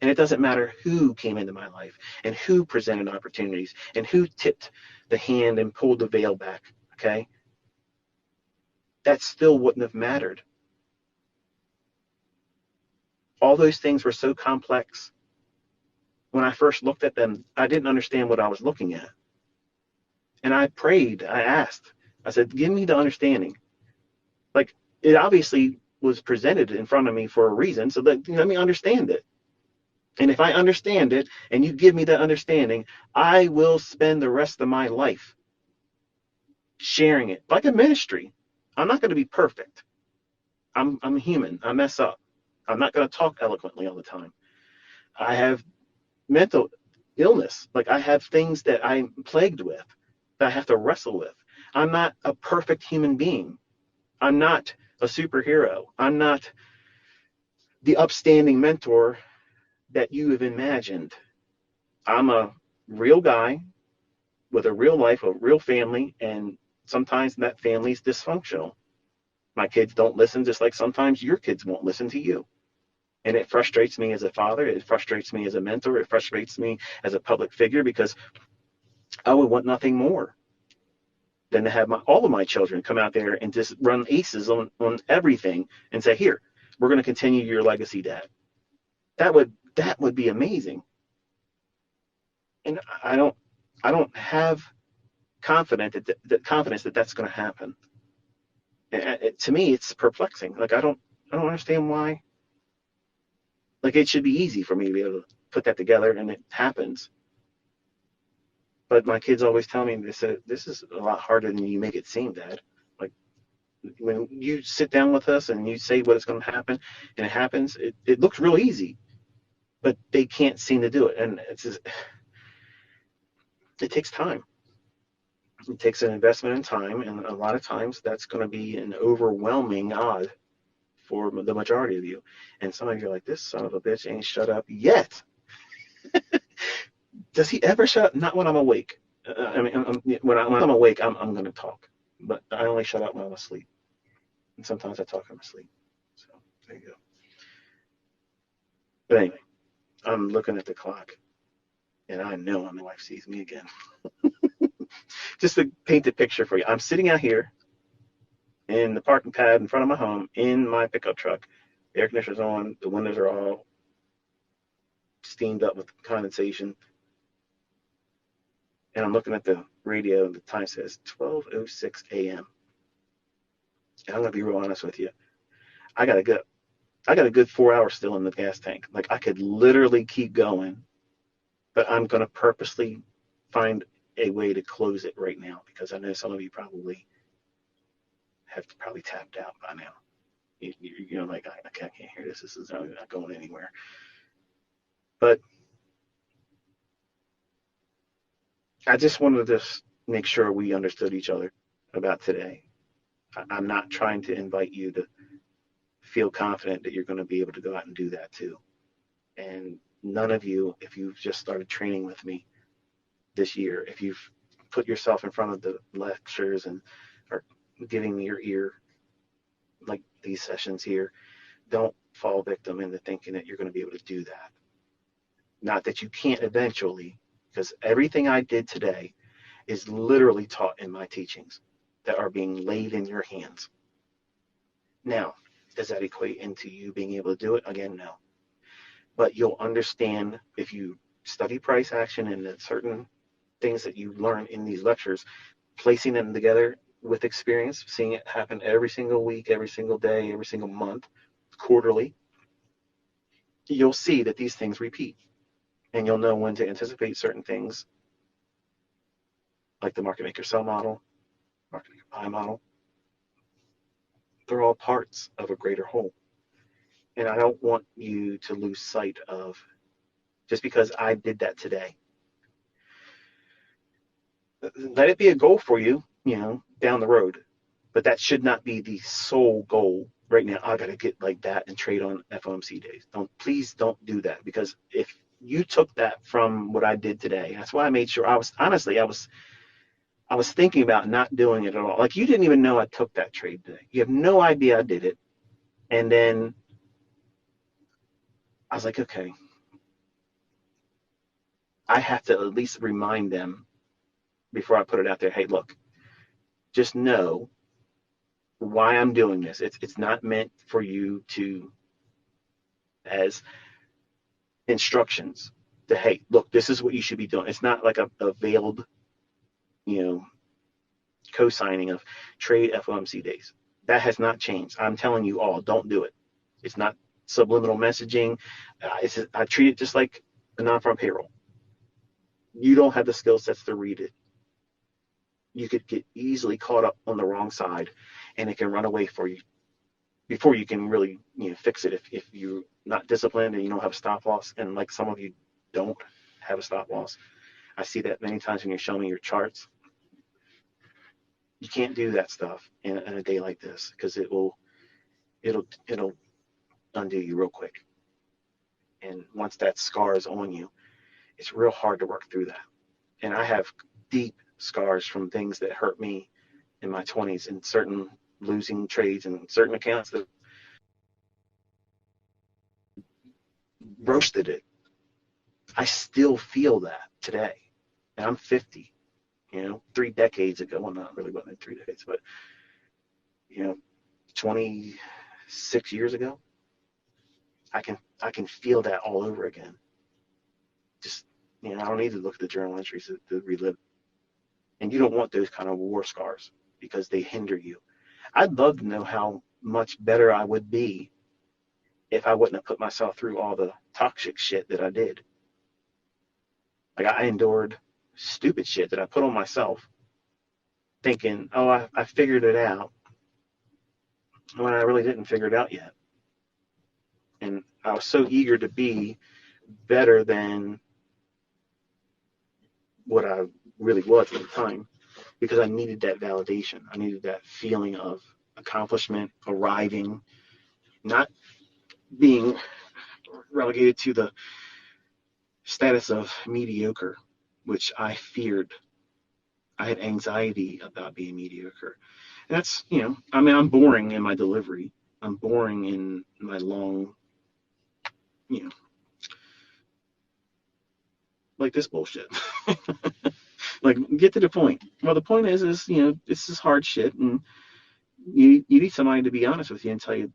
And it doesn't matter who came into my life and who presented opportunities and who tipped the hand and pulled the veil back. Okay. That still wouldn't have mattered. All those things were so complex. When I first looked at them, I didn't understand what I was looking at. And I prayed, I asked, I said, give me the understanding. Like it obviously was presented in front of me for a reason. So let me understand it. And if I understand it and you give me that understanding, I will spend the rest of my life sharing it like a ministry. I'm not going to be perfect. I'm human. I mess up. I'm not going to talk eloquently all the time. I have mental illness. Like I have things that I'm plagued with that I have to wrestle with. I'm not a perfect human being. I'm not a superhero. I'm not the upstanding mentor that you have imagined. I'm a real guy with a real life, a real family, and sometimes that family's dysfunctional. My kids don't listen, just like sometimes your kids won't listen to you. And it frustrates me as a father. It frustrates me as a mentor. It frustrates me as a public figure, because I would want nothing more than to have all of my children come out there and just run aces on everything and say, here, we're going to continue your legacy, Dad. That would be amazing. And I don't have confidence that that's going to happen. To me, it's perplexing. Like I don't understand why. Like it should be easy for me to be able to put that together, and it happens. But my kids always tell me, they said, this is a lot harder than you make it seem, Dad. Like when you sit down with us and you say what is going to happen, and it happens, it looks real easy, but they can't seem to do it, and it takes time. It takes an investment in time, and a lot of times that's going to be an overwhelming odd for the majority of you. And some of you are like, this son of a bitch ain't shut up yet. Does he ever shut up? Not when I'm awake. When I'm awake, I'm going to talk. But I only shut up when I'm asleep. And sometimes I talk when I'm asleep. So there you go. But anyway, I'm looking at the clock, and I know when my wife sees me again. Just to paint the picture for you, I'm sitting out here in the parking pad in front of my home in my pickup truck. The air conditioner's on. The windows are all steamed up with condensation. And I'm looking at the radio, and the time says 12:06 a.m. And I'm gonna be real honest with you. I got a good 4 hours still in the gas tank. Like I could literally keep going, but I'm gonna purposely find a way to close it right now, because I know some of you probably have probably tapped out by now. You know, like I can't hear this. This is not going anywhere. But I just wanted to make sure we understood each other about today. I'm not trying to invite you to feel confident that you're going to be able to go out and do that too. And none of you, if you've just started training with me this year, if you've put yourself in front of the lectures and are giving me your ear, like these sessions here, don't fall victim into thinking that you're going to be able to do that. Not that you can't eventually, because everything I did today is literally taught in my teachings that are being laid in your hands. Now, does that equate into you being able to do it? Again, no. But you'll understand if you study price action and the certain things that you learn in these lectures, placing them together with experience, seeing it happen every single week, every single day, every single month, quarterly, you'll see that these things repeat. And you'll know when to anticipate certain things, like the market maker sell model, market maker buy model. They're all parts of a greater whole. And I don't want you to lose sight of, just because I did that today, let it be a goal for you, down the road. But that should not be the sole goal right now. I got to get like that and trade on FOMC days. Please don't do that, because if you took that from what I did today, that's why I made sure I was thinking about not doing it at all. Like, you didn't even know I took that trade today. You have no idea I did it. And then I was like, okay, I have to at least remind them before I put it out there. Hey, look, just know why I'm doing this. It's not meant for you to, as instructions to, hey, look, this is what you should be doing. It's not like a veiled, co-signing of trade FOMC days. That has not changed. I'm telling you all, don't do it. It's not subliminal messaging. I treat it just like a non-farm payroll. You don't have the skill sets to read it. You could get easily caught up on the wrong side, and it can run away for you before you can really fix it. If you're not disciplined and you don't have a stop loss, and like some of you don't have a stop loss, I see that many times when you're showing me your charts. You can't do that stuff in a day like this, because it'll undo you real quick. And once that scar is on you, it's real hard to work through that. And I have deep scars from things that hurt me in my 20s, and certain losing trades and certain accounts that roasted it. I still feel that today. And I'm 50, 3 decades ago. Well, not really, wasn't 3 decades, but 26 years ago, I can feel that all over again. Just, I don't need to look at the journal entries to relive. And you don't want those kind of war scars, because they hinder you. I'd love to know how much better I would be if I wouldn't have put myself through all the toxic shit that I did. Like, I endured stupid shit that I put on myself, thinking, oh, I figured it out, when I really didn't figure it out yet. And I was so eager to be better than what I really was at the time, because I needed that validation. I needed that feeling of accomplishment, arriving, not being relegated to the status of mediocre, which I feared. I had anxiety about being mediocre. And that's, I'm boring in my delivery. I'm boring in my long, like this bullshit. Like, get to the point. Well, the point is, this is hard shit, and you need somebody to be honest with you and tell you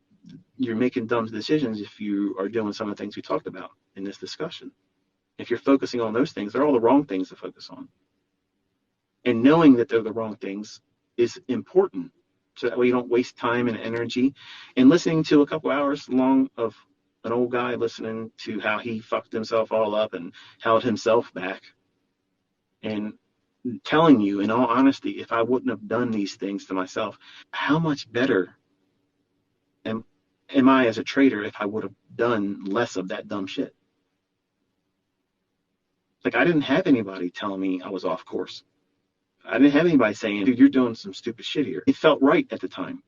you're making dumb decisions if you are doing some of the things we talked about in this discussion. If you're focusing on those things, they're all the wrong things to focus on. And knowing that they're the wrong things is important, so that way you don't waste time and energy. And listening to a couple hours long of an old guy listening to how he fucked himself all up and held himself back, and telling you, in all honesty, if I wouldn't have done these things to myself, how much better am I as a trader if I would have done less of that dumb shit? Like, I didn't have anybody telling me I was off course. I didn't have anybody saying, dude, you're doing some stupid shit here. It felt right at the time.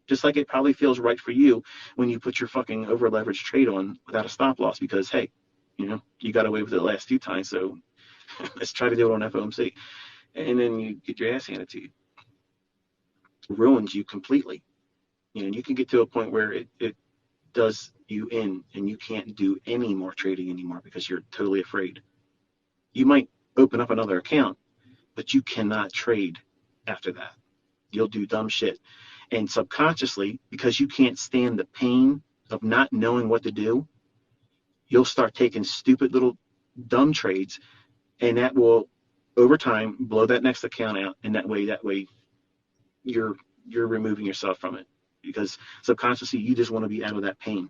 Just like it probably feels right for you when you put your fucking over leveraged trade on without a stop loss, because, hey, you got away with it the last 2 times, so let's try to do it on FOMC. And then you get your ass handed to you. It ruins you completely. You know, you can get to a point where it does you in and you can't do any more trading anymore because you're totally afraid. You might open up another account, but you cannot trade after that. You'll do dumb shit. And subconsciously, because you can't stand the pain of not knowing what to do, you'll start taking stupid little dumb trades, and that will over time blow that next account out. And that way you're removing yourself from it because subconsciously you just want to be out of that pain.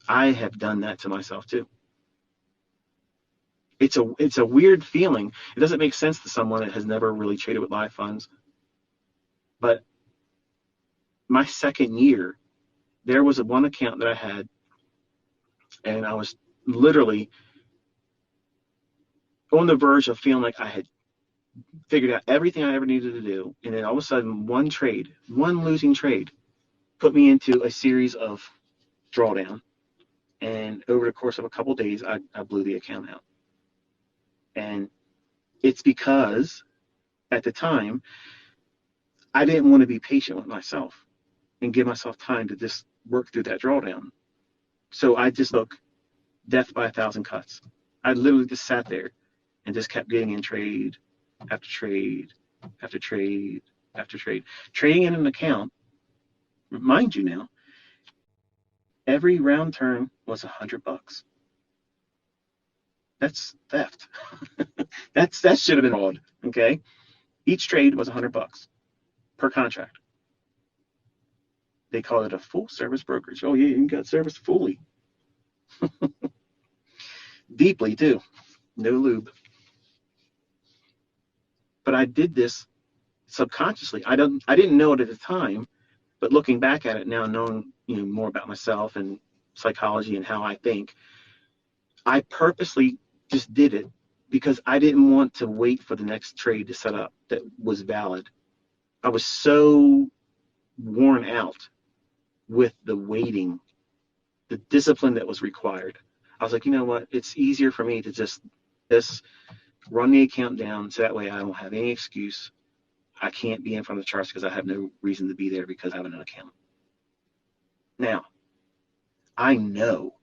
I have done that to myself too. It's a weird feeling. It doesn't make sense to someone that has never really traded with live funds. But my second year, there was one account that I had, and I was literally on the verge of feeling like I had figured out everything I ever needed to do. And then all of a sudden, one losing trade, put me into a series of drawdown. And over the course of a couple of days, I blew the account out. And it's because at the time, I didn't want to be patient with myself and give myself time to just work through that drawdown. So I just took death by 1,000 cuts. I literally just sat there and just kept getting in trade after trade after trade after trade. Trading in an account, mind you now, every round turn was $100. That's theft. That should have been odd. Okay, each trade was $100 per contract. They call it a full service brokerage. Oh yeah, you got service fully, deeply too. No lube. But I did this subconsciously. I didn't know it at the time, but looking back at it now, knowing more about myself and psychology and how I think, I purposely just did it because I didn't want to wait for the next trade to set up that was valid. I was so worn out with the waiting, the discipline that was required. I was like, you know what? It's easier for me to just run the account down so that way I don't have any excuse. I can't be in front of the charts because I have no reason to be there because I have an account. Now, I know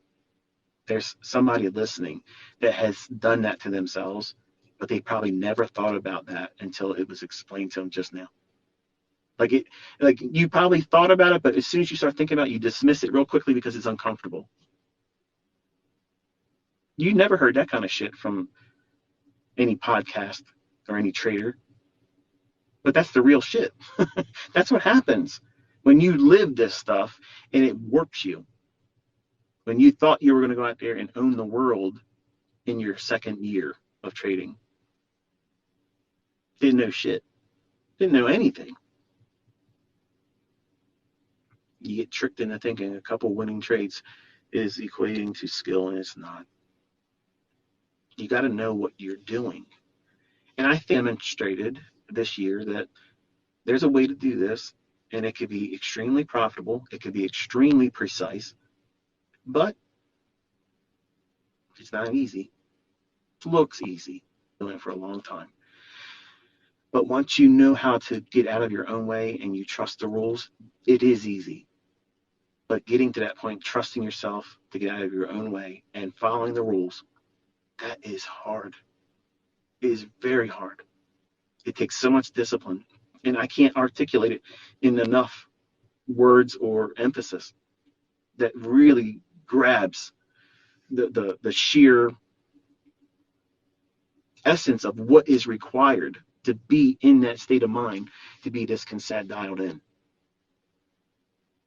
there's somebody listening that has done that to themselves, but they probably never thought about that until it was explained to them just now. Like you probably thought about it, but as soon as you start thinking about it, you dismiss it real quickly because it's uncomfortable. You never heard that kind of shit from any podcast or any trader, but that's the real shit. That's what happens when you live this stuff and it works you. When you thought you were going to go out there and own the world in your second year of trading, didn't know shit, didn't know anything. You get tricked into thinking a couple winning trades is equating to skill, and it's not. You got to know what you're doing. And I demonstrated this year that there's a way to do this, and it could be extremely profitable. It could be extremely precise, but it's not easy. It looks easy. Doing it for a long time. But once you know how to get out of your own way and you trust the rules, it is easy. But getting to that point, trusting yourself to get out of your own way and following the rules, that is hard. It is very hard. It takes so much discipline. And I can't articulate it in enough words or emphasis that really grabs the sheer essence of what is required to be in that state of mind, to be this consent dialed in.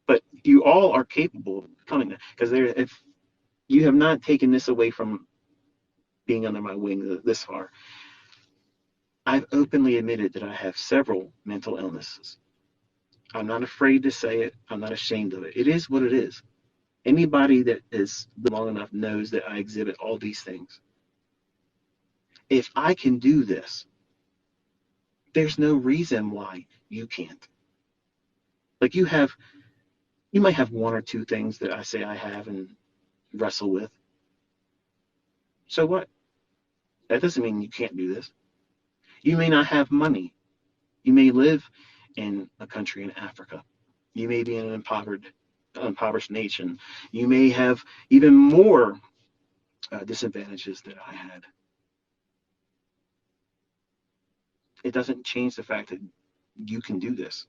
But you all are capable of becoming that, because if you have not taken this away from being under my wing this far, I've openly admitted that I have several mental illnesses. I'm not afraid to say it. I'm not ashamed of it. It is what it is. Anybody that is long enough knows that I exhibit all these things. If I can do this, there's no reason why you can't. Like you might have one or two things that I say I have and wrestle with. So what? That doesn't mean you can't do this. You may not have money. You may live in a country in Africa. You may be in an impoverished nation. You may have even more disadvantages that I had. It doesn't change the fact that you can do this.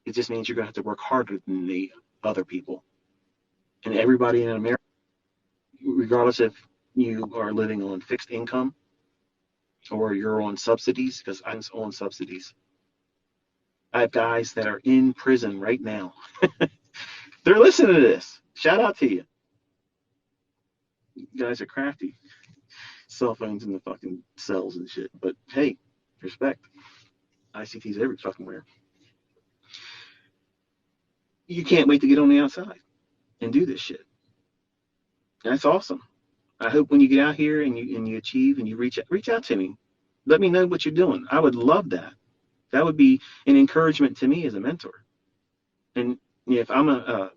It just means you're going to have to work harder than the other people. And everybody in America, regardless if you are living on fixed income or you're on subsidies, because I'm on subsidies. I have guys that are in prison right now. They're listening to this. Shout out to you. You guys are crafty. Cell phones in the fucking cells and shit. But hey, respect. ICT's every fucking where. You can't wait to get on the outside and do this shit. That's awesome. I hope when you get out here and you achieve and you reach out to me. Let me know what you're doing. I would love that. That would be an encouragement to me as a mentor. And if I'm a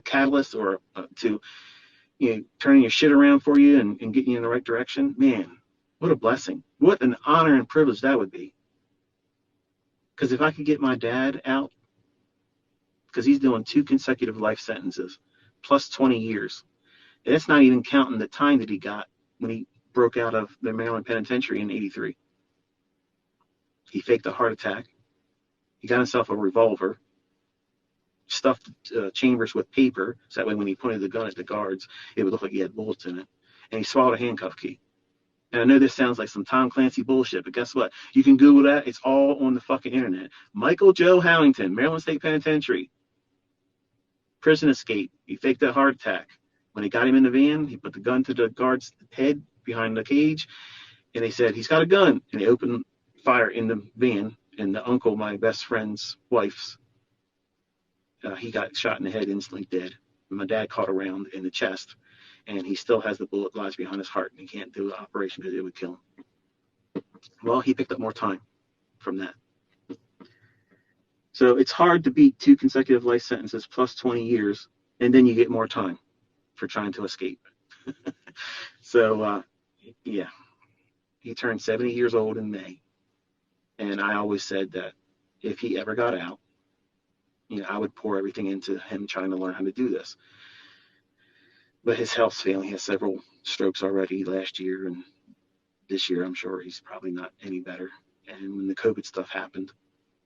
catalyst or to turning your shit around for you and getting you in the right direction, man, what a blessing. What an honor and privilege that would be. Because if I could get my dad out, because he's doing 2 consecutive life sentences, plus 20 years. And that's not even counting the time that he got when he broke out of the Maryland Penitentiary in '83. He faked a heart attack. He got himself a revolver, stuffed chambers with paper, so that way when he pointed the gun at the guards, it would look like he had bullets in it. And he swallowed a handcuff key. And I know this sounds like some Tom Clancy bullshit, but guess what? You can Google that. It's all on the fucking internet. Michael Joe Hallington, Maryland State Penitentiary. Prison escape. He faked a heart attack. When they got him in the van, he put the gun to the guard's head behind the cage, and they said, he's got a gun. And they opened fire in the van, and the uncle, my best friend's wife's, he got shot in the head, instantly dead. And my dad caught a round in the chest, and he still has the bullet lodged behind his heart, and he can't do the operation because it would kill him. Well, he picked up more time from that. So it's hard to beat 2 consecutive life sentences plus 20 years, and then you get more time for trying to escape. So, yeah, he turned 70 years old in May. And I always said that if he ever got out, I would pour everything into him trying to learn how to do this. But his health's failing. He has several strokes already last year, and this year I'm sure he's probably not any better. And when the COVID stuff happened,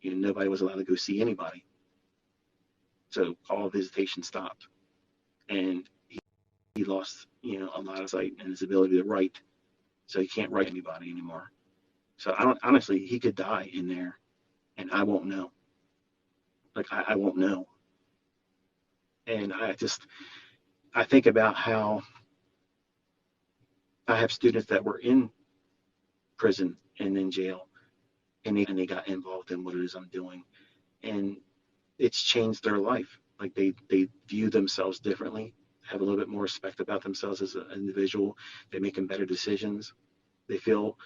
nobody was allowed to go see anybody. So all visitation stopped. And he lost, a lot of sight and his ability to write. So he can't write anybody anymore. So honestly, he could die in there and I won't know. Like, I won't know. And I think about how I have students that were in prison and in jail, and they got involved in what it is I'm doing. And it's changed their life. Like, they view themselves differently, have a little bit more respect about themselves as an individual. They're making better decisions. They feel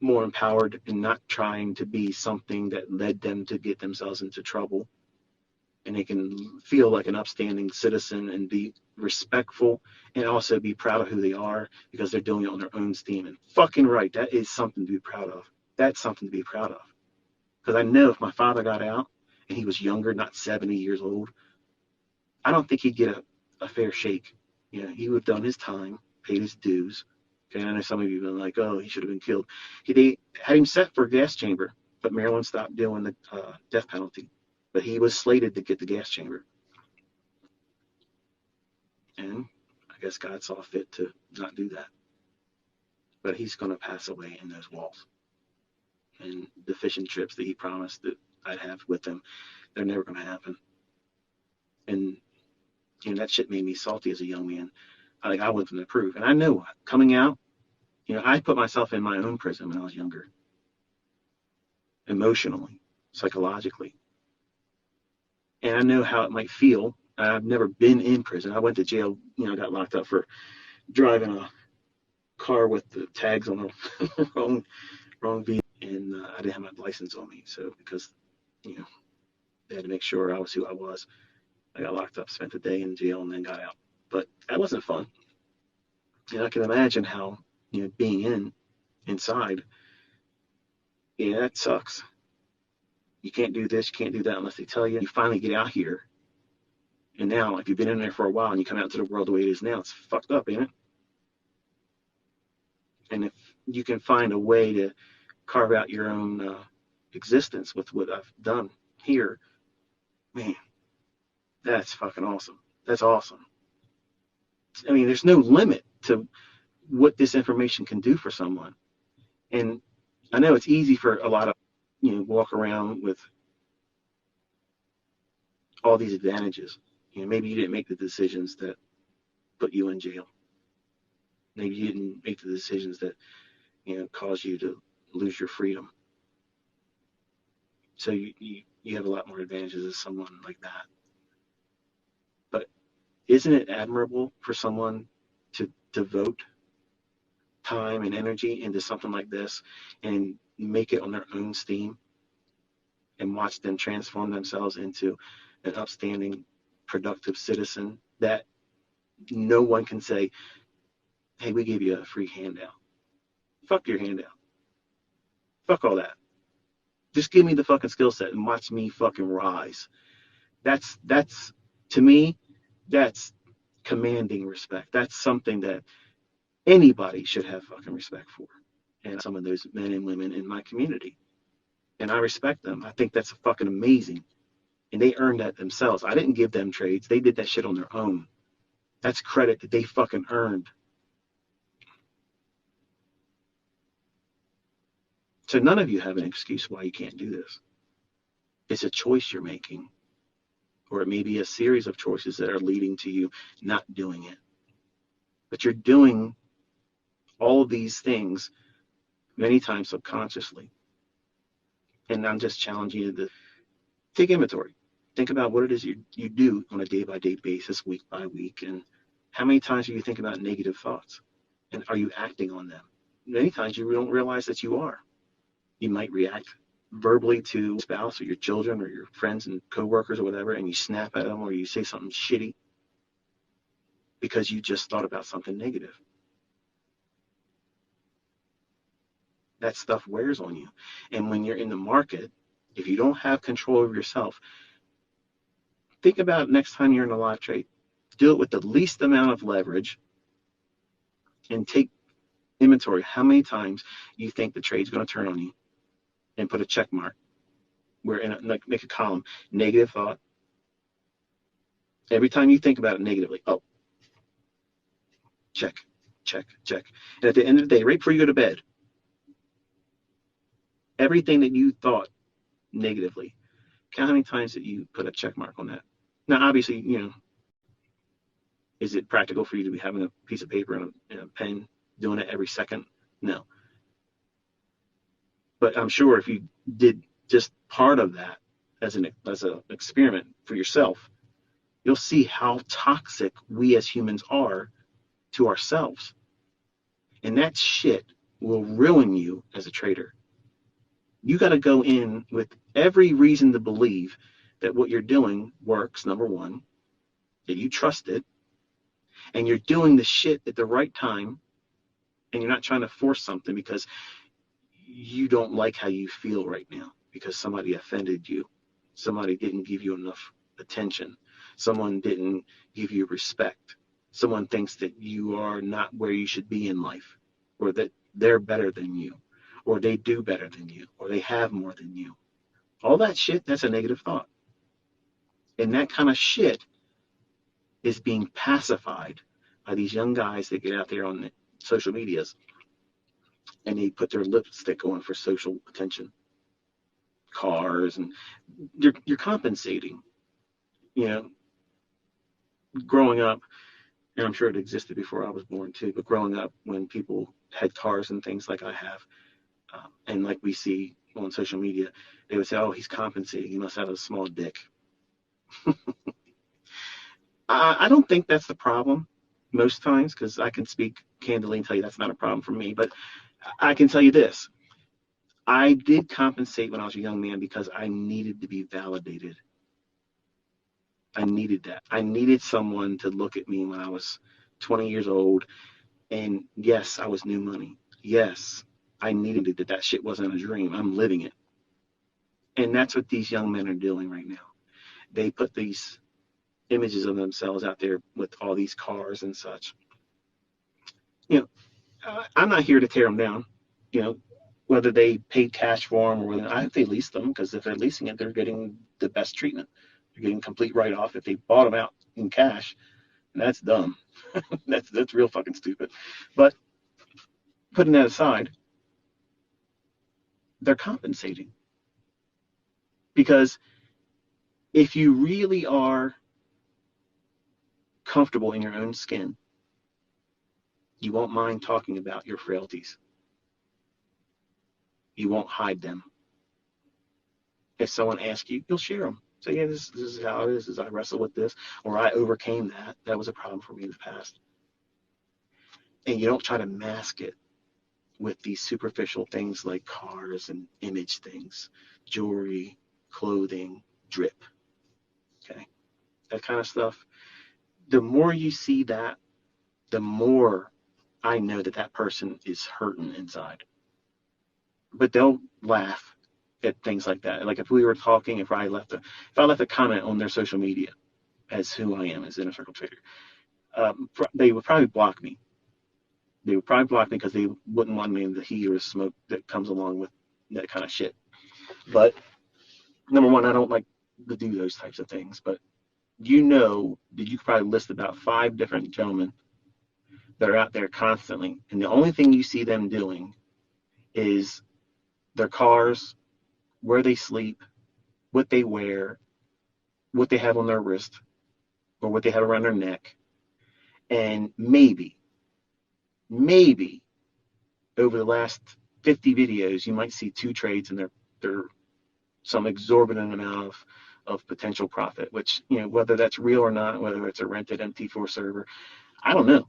more empowered and not trying to be something that led them to get themselves into trouble. And they can feel like an upstanding citizen and be respectful and also be proud of who they are because they're doing it on their own steam. And fucking right, that is something to be proud of. That's something to be proud of. Because I know if my father got out and he was younger, not 70 years old, I don't think he'd get a fair shake. He would have done his time, paid his dues. Okay, I know some of you have been like, oh, he should have been killed. They had him set for a gas chamber, but Maryland stopped doing the death penalty. But he was slated to get the gas chamber. And I guess God saw fit to not do that. But he's going to pass away in those walls. And the fishing trips that he promised that I'd have with him, they're never going to happen. And that shit made me salty as a young man. I wasn't approved. And I know coming out, I put myself in my own prison when I was younger. Emotionally, psychologically. And I know how it might feel. I've never been in prison. I went to jail, got locked up for driving a car with the tags on the wrong vehicle, and I didn't have my license on me. So because, they had to make sure I was who I was. I got locked up, spent the day in jail, and then got out. But that wasn't fun. And I can imagine how, being inside, that sucks. You can't do this, you can't do that unless they tell you. You finally get out here. And now, if you've been in there for a while and you come out to the world the way it is now, it's fucked up, ain't it? And if you can find a way to carve out your own existence with what I've done here, man, that's fucking awesome. That's awesome. I mean, there's no limit to what this information can do for someone. And I know it's easy for a lot of, walk around with all these advantages. Maybe you didn't make the decisions that put you in jail. Maybe you didn't make the decisions that, cause you to lose your freedom. So you have a lot more advantages as someone like that. But isn't it admirable for someone to devote time and energy into something like this and make it on their own steam and watch them transform themselves into an upstanding, productive citizen that no one can say, hey, we gave you a free handout. Fuck your handout. Fuck all that. Just give me the fucking skill set and watch me fucking rise. That's to me, that's commanding respect. That's something that anybody should have fucking respect for. And some of those men and women in my community. And I respect them. I think that's fucking amazing. And they earned that themselves. I didn't give them trades. They did that shit on their own. That's credit that they fucking earned. So none of you have an excuse why you can't do this. It's a choice you're making. Or it may be a series of choices that are leading to you not doing it. But you're doing all of these things many times subconsciously. And I'm just challenging you to take inventory. Think about what it is you do on a day-by-day basis, week by week, and how many times do you think about negative thoughts? And are you acting on them? Many times you don't realize that you are. You might react verbally to your spouse or your children or your friends and coworkers or whatever, and you snap at them or you say something shitty because you just thought about something negative. That stuff wears on you. And when you're in the market, if you don't have control of yourself, think about next time you're in a live trade. Do it with the least amount of leverage and take inventory. How many times you think the trade's going to turn on you, and put a check mark where make a column, negative thought. Every time you think about it negatively, check, check, check. And at the end of the day, right before you go to bed, everything that you thought negatively, count how many times that you put a check mark on that. Now, obviously, is it practical for you to be having a piece of paper and a pen doing it every second? No. But I'm sure if you did just part of that as an experiment for yourself, you'll see how toxic we as humans are to ourselves. And that shit will ruin you as a trader. You got to go in with every reason to believe that what you're doing works, number one, that you trust it, and you're doing the shit at the right time, and you're not trying to force something because you don't like how you feel right now because somebody offended you. Somebody didn't give you enough attention. Someone didn't give you respect. Someone thinks that you are not where you should be in life, or that they're better than you, or they do better than you, or they have more than you. All that shit, that's a negative thought. And that kind of shit is being pacified by these young guys that get out there on the social medias and they put their lipstick on for social attention, cars, and you're compensating. Growing up, and I'm sure it existed before I was born too, but growing up when people had cars and things like I have, and like we see on social media, they would say, oh, he's compensating, he must have a small dick. I don't think that's the problem most times, because I can speak candidly and tell you that's not a problem for me, but I can tell you this. I did compensate when I was a young man because I needed to be validated. I needed that. I needed someone to look at me when I was 20 years old. And yes, I was new money. Yes, I needed it. That shit wasn't a dream. I'm living it. And that's what these young men are doing right now. They put these images of themselves out there with all these cars and such. You know, I'm not here to tear them down. You know, whether they paid cash for them or whether I hope they leased them, because if they're leasing it, they're getting the best treatment. They're getting complete write off. If they bought them out in cash, that's dumb. That's real fucking stupid. But putting that aside, they're compensating, because if you really are comfortable in your own skin, you won't mind talking about your frailties. You won't hide them. If someone asks you, you'll share them. Say, yeah, this is how it is. I wrestle with this, or I overcame that. That was a problem for me in the past. And you don't try to mask it with these superficial things like cars and image things, jewelry, clothing, drip. Okay, that kind of stuff. The more you see that, the more I know that that person is hurting inside. But they'll laugh at things like that. Like if we were talking, if I left a comment on their social media as who I am as Inner Circle Trader, they would probably block me. They would probably block me because they wouldn't want me in the heat or smoke that comes along with that kind of shit. But number one, I don't like to do those types of things. But you know that you could probably list about 5 different gentlemen that are out there constantly, and the only thing you see them doing is their cars, where they sleep, what they wear, what they have on their wrist, or what they have around their neck, and maybe over the last 50 videos, you might see 2 trades and they're some exorbitant amount of potential profit, which, you know, whether that's real or not, whether it's a rented MT4 server, I don't know.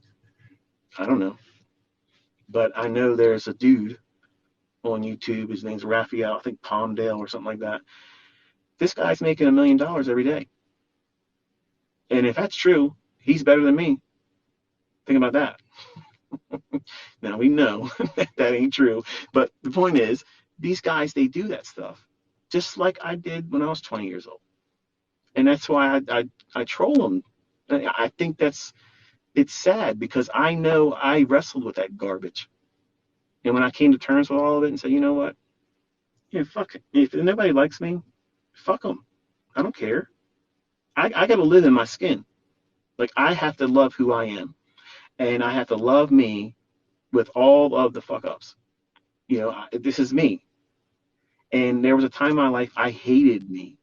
But I know there's a dude on YouTube, his name's Raphael, I think Palmdale or something like that. This guy's making $1 million every day. And if that's true, he's better than me. Think about that. Now we know that ain't true, but the point is, these guys, they do that stuff just like I did when I was 20 years old, and that's why I troll them. I think it's sad because I know I wrestled with that garbage, and when I came to terms with all of it and said, you know what, yeah, fuck it. If nobody likes me, fuck them. I don't care. I got to live in my skin. Like, I have to love who I am, and I have to love me with all of the fuck ups. You know, this is me. And there was a time in my life I hated me.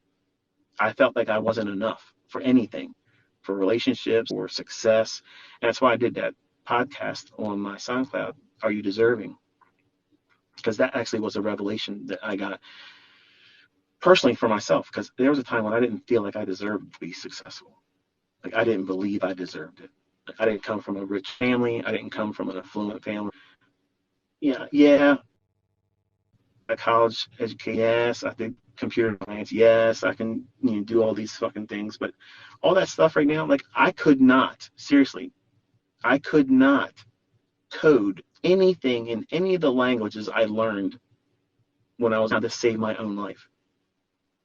I felt like I wasn't enough for anything, for relationships or success. And that's why I did that podcast on my SoundCloud, Are You Deserving? Because that actually was a revelation that I got personally for myself. Because there was a time when I didn't feel like I deserved to be successful. Like, I didn't believe I deserved it. Like, I didn't come from a rich family. I didn't come from an affluent family. Yeah, a college education, yes. I did computer science, yes. I can, you know, do all these fucking things, but all that stuff right now, like, I could not code anything in any of the languages I learned when I was trying to save my own life.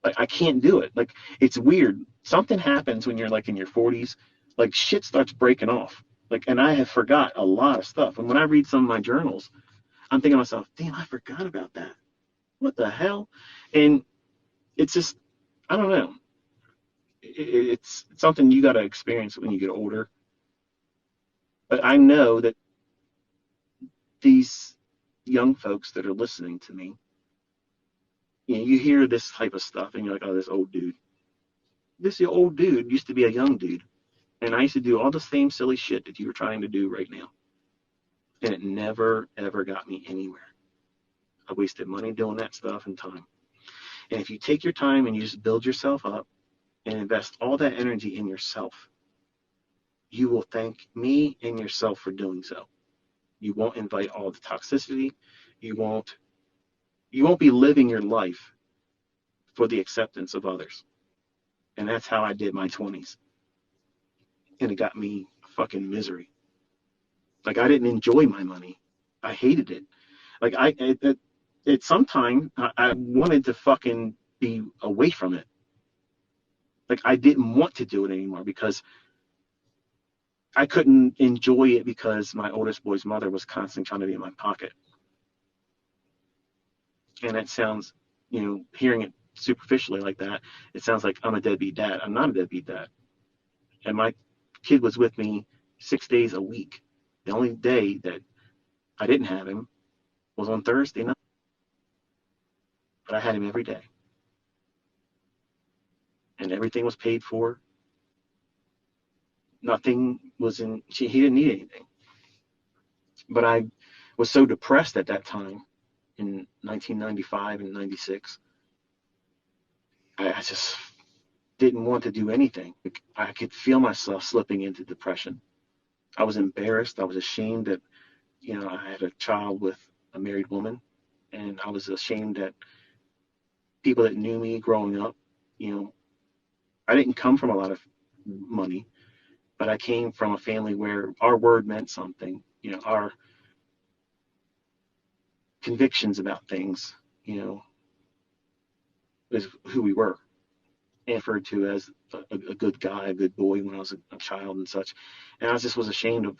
Like, I can't do it. Like, it's weird. Something happens when you're like in your 40s, like shit starts breaking off. Like, and I have forgot a lot of stuff. And when I read some of my journals, I'm thinking to myself, damn, I forgot about that. What the hell? And it's just, I don't know. It's something you got to experience when you get older. But I know that these young folks that are listening to me, you know, you hear this type of stuff and you're like, oh, this old dude. This old dude used to be a young dude. And I used to do all the same silly shit that you were trying to do right now. And it never, ever got me anywhere. I wasted money doing that stuff and time. And if you take your time and you just build yourself up and invest all that energy in yourself, you will thank me and yourself for doing so. You won't invite all the toxicity. You won't be living your life for the acceptance of others. And that's how I did my 20s. And it got me fucking misery. Like, I didn't enjoy my money. I hated it. Like, at some time, I wanted to fucking be away from it. Like I didn't want to do it anymore because I couldn't enjoy it because my oldest boy's mother was constantly trying to be in my pocket. And it sounds, hearing it superficially like that, it sounds like I'm a deadbeat dad. I'm not a deadbeat dad. And my kid was with me 6 days a week. The only day that I didn't have him was on Thursday night, but I had him every day. And everything was paid for. Nothing was he didn't need anything. But I was so depressed at that time in 1995 and 96. I just didn't want to do anything. I could feel myself slipping into depression. I was embarrassed. I was ashamed that, I had a child with a married woman. And I was ashamed that people that knew me growing up, I didn't come from a lot of money, but I came from a family where our word meant something. Our convictions about things, is who we were. And referred to as a good guy, a good boy when I was a child and such. And I just was ashamed of,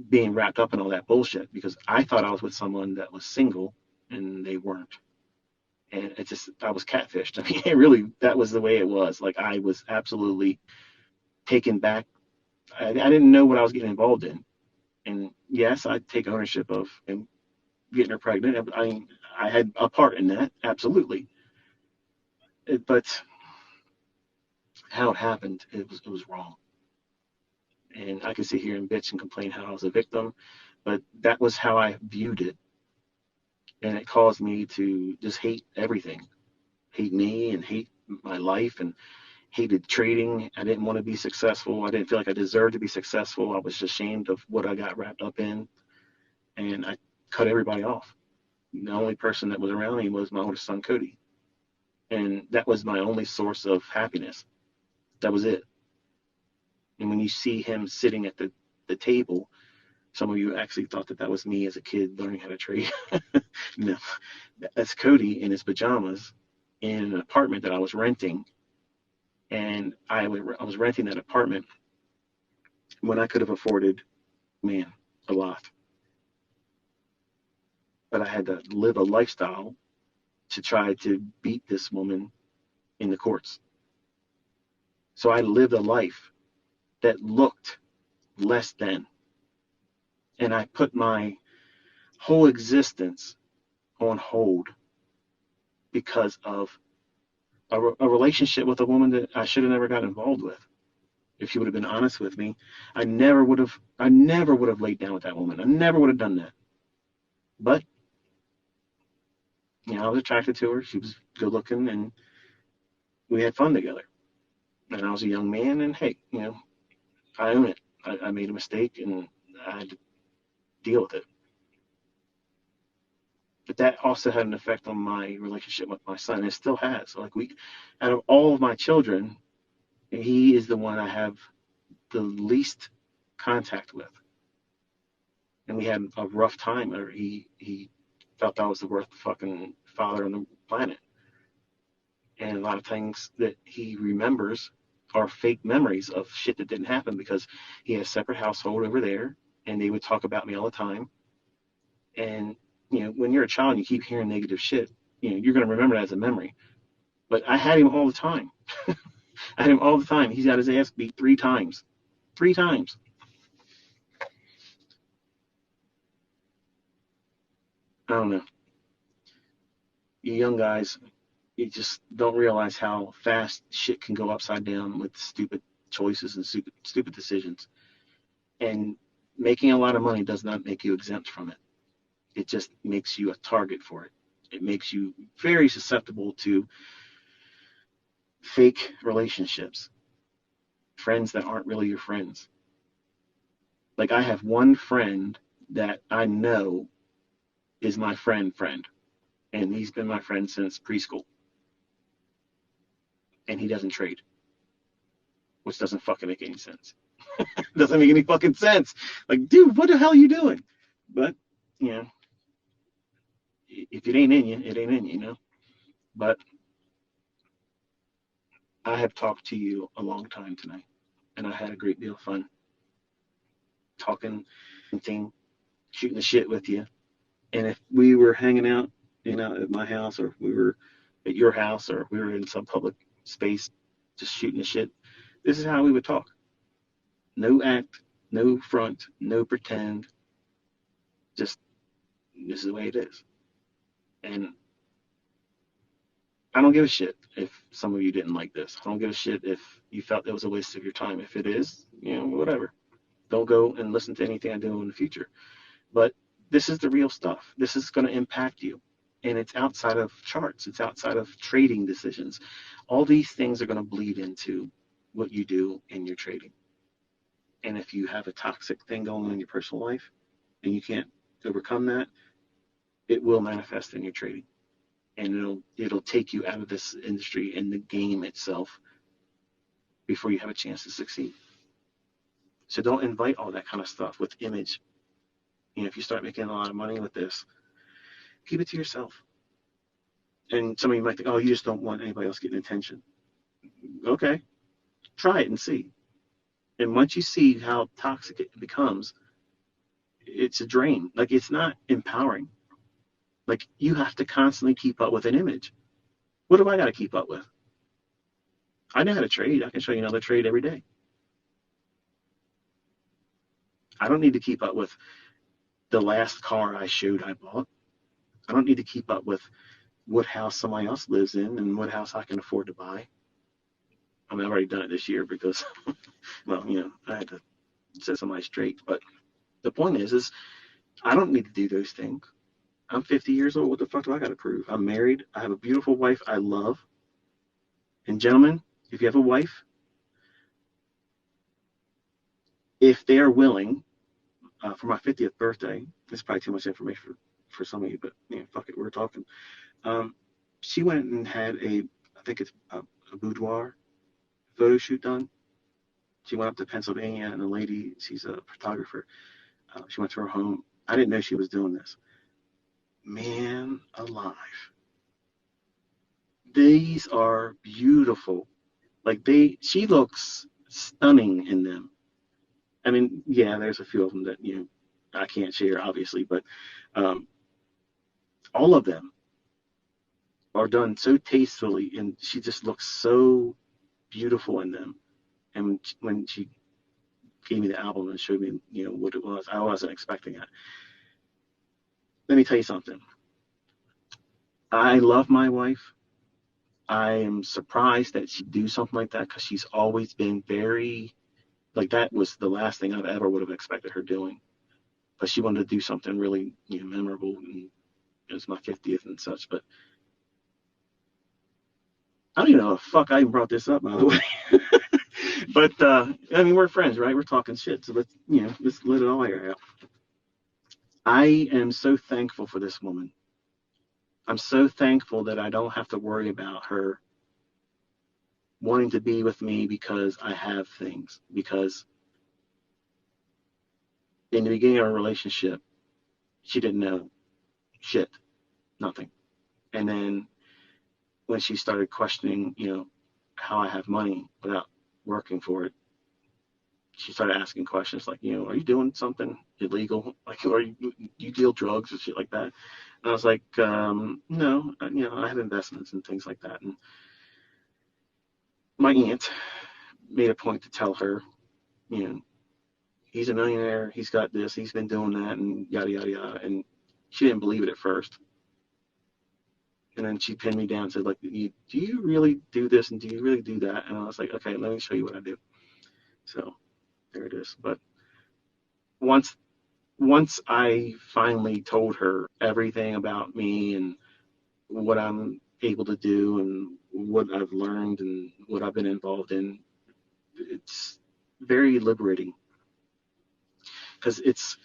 being wrapped up in all that bullshit because I thought I was with someone that was single and they weren't. And I was catfished. I mean, that was the way it was. Like I was absolutely taken back. I didn't know what I was getting involved in. And yes, I take ownership of getting her pregnant. I had a part in that, absolutely. But how it happened, it was wrong. And I could sit here and bitch and complain how I was a victim, but that was how I viewed it. And it caused me to just hate everything, hate me and hate my life and hated trading. I didn't want to be successful. I didn't feel like I deserved to be successful. I was ashamed of what I got wrapped up in. And I cut everybody off. The only person that was around me was my oldest son, Cody. And that was my only source of happiness. That was it. And when you see him sitting at the table, some of you actually thought that was me as a kid learning how to trade. No, that's Cody in his pajamas in an apartment that I was renting. And I was renting that apartment when I could have afforded, man, a lot. But I had to live a lifestyle to try to beat this woman in the courts. So I lived a life that looked less than. And I put my whole existence on hold because of a relationship with a woman that I should have never got involved with. If she would have been honest with me, I never would have laid down with that woman. I never would have done that. But, I was attracted to her. She was good looking and we had fun together. And I was a young man and hey, I own it. I made a mistake and I had to deal with it. But that also had an effect on my relationship with my son. It still has. Like out of all of my children, he is the one I have the least contact with. And we had a rough time. Or he felt I was the worst fucking father on the planet. And a lot of things that he remembers are fake memories of shit that didn't happen because he has a separate household over there, and they would talk about me all the time. And when you're a child and you keep hearing negative shit, you're going to remember that as a memory. But I had him all the time. I had him all the time. He's got his ass beat 3 times. 3 times. I don't know. You young guys, you just don't realize how fast shit can go upside down with stupid choices and stupid decisions. And making a lot of money does not make you exempt from it. It just makes you a target for it. It makes you very susceptible to fake relationships, friends that aren't really your friends. Like I have one friend that I know is my friend, and he's been my friend since preschool. And he doesn't trade, which doesn't fucking make any sense. Doesn't make any fucking sense. Like, dude, what the hell are you doing? But, if it ain't in you, it ain't in you, But I have talked to you a long time tonight, and I had a great deal of fun talking, thing, shooting the shit with you. And if we were hanging out, at my house, or if we were at your house, or if we were in some public space, just shooting the shit, this is how we would talk. No act, no front, no pretend. Just this is the way it is. And I don't give a shit if some of you didn't like this. I don't give a shit if you felt it was a waste of your time. If it is, whatever. Don't go and listen to anything I do in the future. But this is the real stuff. This is going to impact you. And it's outside of charts, it's outside of trading decisions. All these things are going to bleed into what you do in your trading. And if you have a toxic thing going on in your personal life and you can't overcome that, it will manifest in your trading. And it'll take you out of this industry and the game itself before you have a chance to succeed. So don't invite all that kind of stuff with image. If you start making a lot of money with this, keep it to yourself. And some of you might think, oh, you just don't want anybody else getting attention. Okay, try it and see. And once you see how toxic it becomes, it's a drain. Like, it's not empowering. Like, you have to constantly keep up with an image. What do I got to keep up with? I know how to trade. I can show you another trade every day. I don't need to keep up with the last car I showed I bought. I don't need to keep up with what house somebody else lives in and what house I can afford to buy. I mean, I've already done it this year because, well, I had to set somebody straight. But the point is I don't need to do those things. I'm 50 years old. What the fuck do I got to prove? I'm married. I have a beautiful wife I love. And gentlemen, if you have a wife, if they are willing, for my 50th birthday, this is probably too much information for some of you, but fuck it, we're talking. She went and had I think it's a boudoir photo shoot done. She went up to Pennsylvania, and the lady, she's a photographer. She went to her home. I didn't know she was doing this. Man alive. These are beautiful. Like, she looks stunning in them. I mean, yeah, there's a few of them that, I can't share, obviously, but all of them are done so tastefully, and she just looks so beautiful in them. And when she gave me the album and showed me, what it was, I wasn't expecting it. Let me tell you something. I love my wife. I am surprised that she'd do something like that, because she's always been very, like, that was the last thing I ever would have expected her doing. But she wanted to do something really, memorable, and it was my 50th and such. But I don't even know if fuck I even brought this up, by the way. But I mean, we're friends, right? We're talking shit, so let's let it all air out. I am so thankful for this woman. I'm so thankful that I don't have to worry about her wanting to be with me because I have things. Because in the beginning of our relationship, she didn't know shit, nothing. And then when she started questioning, how I have money without working for it, she started asking questions like, are you doing something illegal? Like, or you deal drugs or shit like that? And I was like, no, I have investments and things like that. And my aunt made a point to tell her, he's a millionaire, he's got this, he's been doing that, and yada, yada, yada. And she didn't believe it at first. And then she pinned me down and said, like, do you really do this and do you really do that? And I was like, okay, let me show you what I do. So there it is. But once I finally told her everything about me and what I'm able to do and what I've learned and what I've been involved in, it's very liberating, because it's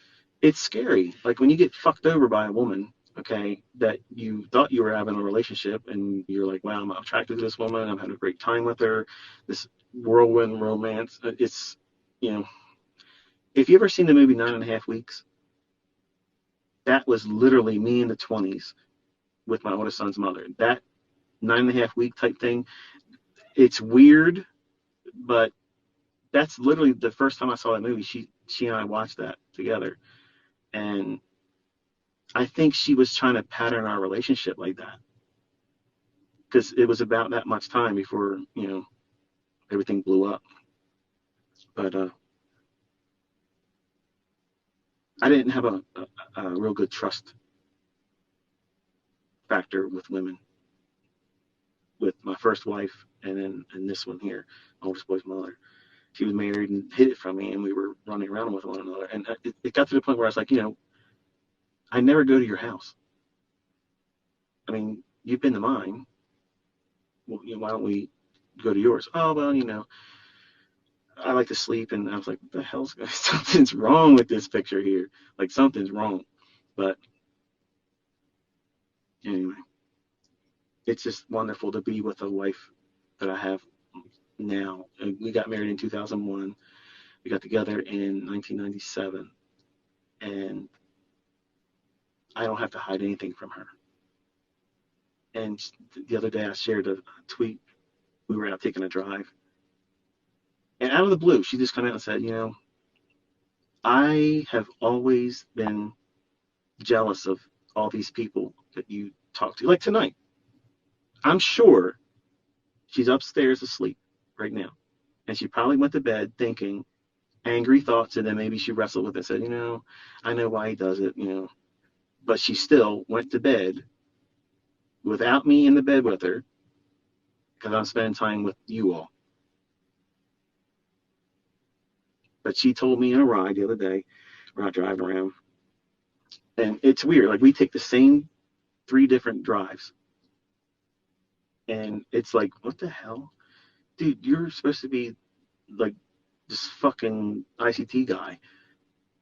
scary. Like, when you get fucked over by a woman, okay, that you thought you were having a relationship, and you're like, wow, I'm attracted to this woman, I'm having a great time with her, this whirlwind romance. It's, if you ever seen the movie 9.5 Weeks, that was literally me in the 20s with my oldest son's mother. That 9.5 week type thing, It's weird, but that's literally the first time I saw that movie. She and I watched that together, and I think she was trying to pattern our relationship like that, because it was about that much time before everything blew up. But I didn't have a real good trust factor with women, with my first wife, and this one here, my oldest boy's mother. She was married and hid it from me, and we were running around with one another. And it got to the point where I was like, I never go to your house. I mean, you've been to mine. Well, why don't we go to yours? Oh, well, I like to sleep. And I was like, what the hell's something's wrong with this picture here? Like, something's wrong. But anyway, it's just wonderful to be with a wife that I have now. And we got married in 2001. We got together in 1997. And I don't have to hide anything from her. And the other day I shared a tweet. We were out taking a drive. And out of the blue, she just came out and said, I have always been jealous of all these people that you talk to. Like tonight, I'm sure she's upstairs asleep right now. And she probably went to bed thinking angry thoughts, and then maybe she wrestled with it and said, I know why he does it, But she still went to bed without me in the bed with her, because I'm spending time with you all. But she told me in a ride the other day, we're out driving around, and it's weird. Like, we take the same 3 different drives, and it's like, what the hell? Dude, you're supposed to be like this fucking ICT guy.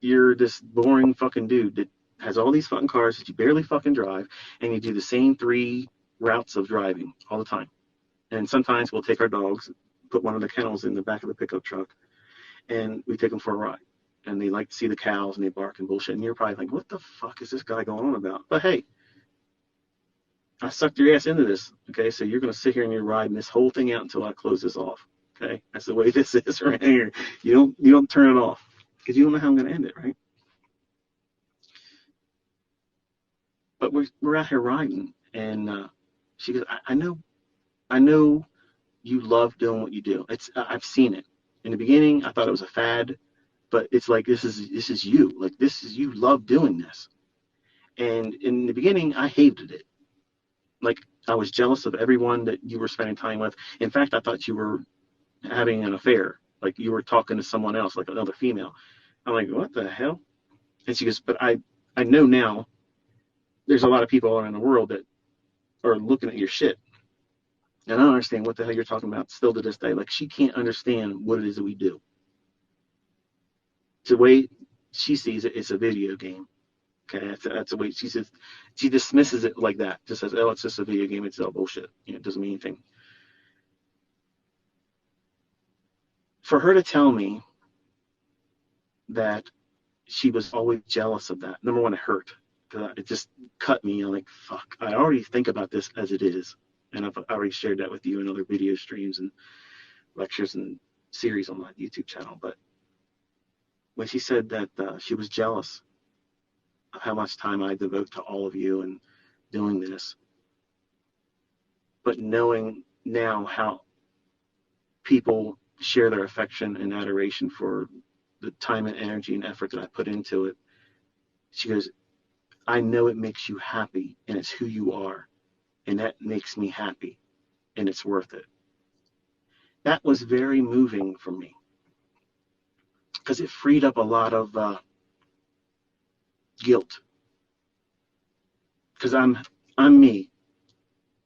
You're this boring fucking dude that has all these fucking cars that you barely fucking drive, and you do the same 3 routes of driving all the time. And sometimes we'll take our dogs, put one of the kennels in the back of the pickup truck, and we take them for a ride. And they like to see the cows, and they bark and bullshit. And you're probably like, what the fuck is this guy going on about? But hey, I sucked your ass into this. Okay, so you're going to sit here and you're riding this whole thing out until I close this off. Okay, that's the way this is right here. You don't turn it off, because you don't know how I'm going to end it, right? But we're out here riding, and she goes, I know you love doing what you do. I've seen it. In the beginning, I thought it was a fad, but it's like, this is you. Like, you love doing this. And in the beginning, I hated it. Like, I was jealous of everyone that you were spending time with. In fact, I thought you were having an affair. Like, you were talking to someone else, like another female. I'm like, what the hell? And she goes, but I know now there's a lot of people around the world that are looking at your shit. And I don't understand what the hell you're talking about still to this day. Like, she can't understand what it is that we do. The way she sees it, it's a video game. Okay, that's the way she says. She dismisses it like that. Just says, "Oh, it's just a video game. It's all bullshit. It doesn't mean anything." For her to tell me that she was always jealous of that, number one, it hurt. It just cut me. I'm like, fuck. I already think about this as it is, and I've already shared that with you in other video streams and lectures and series on my YouTube channel. But when she said that she was jealous of how much time I devote to all of you and doing this, but knowing now how people share their affection and adoration for the time and energy and effort that I put into it, she goes, I know it makes you happy, and it's who you are, and that makes me happy, and it's worth it. That was very moving for me, because it freed up a lot of guilt, because I'm me,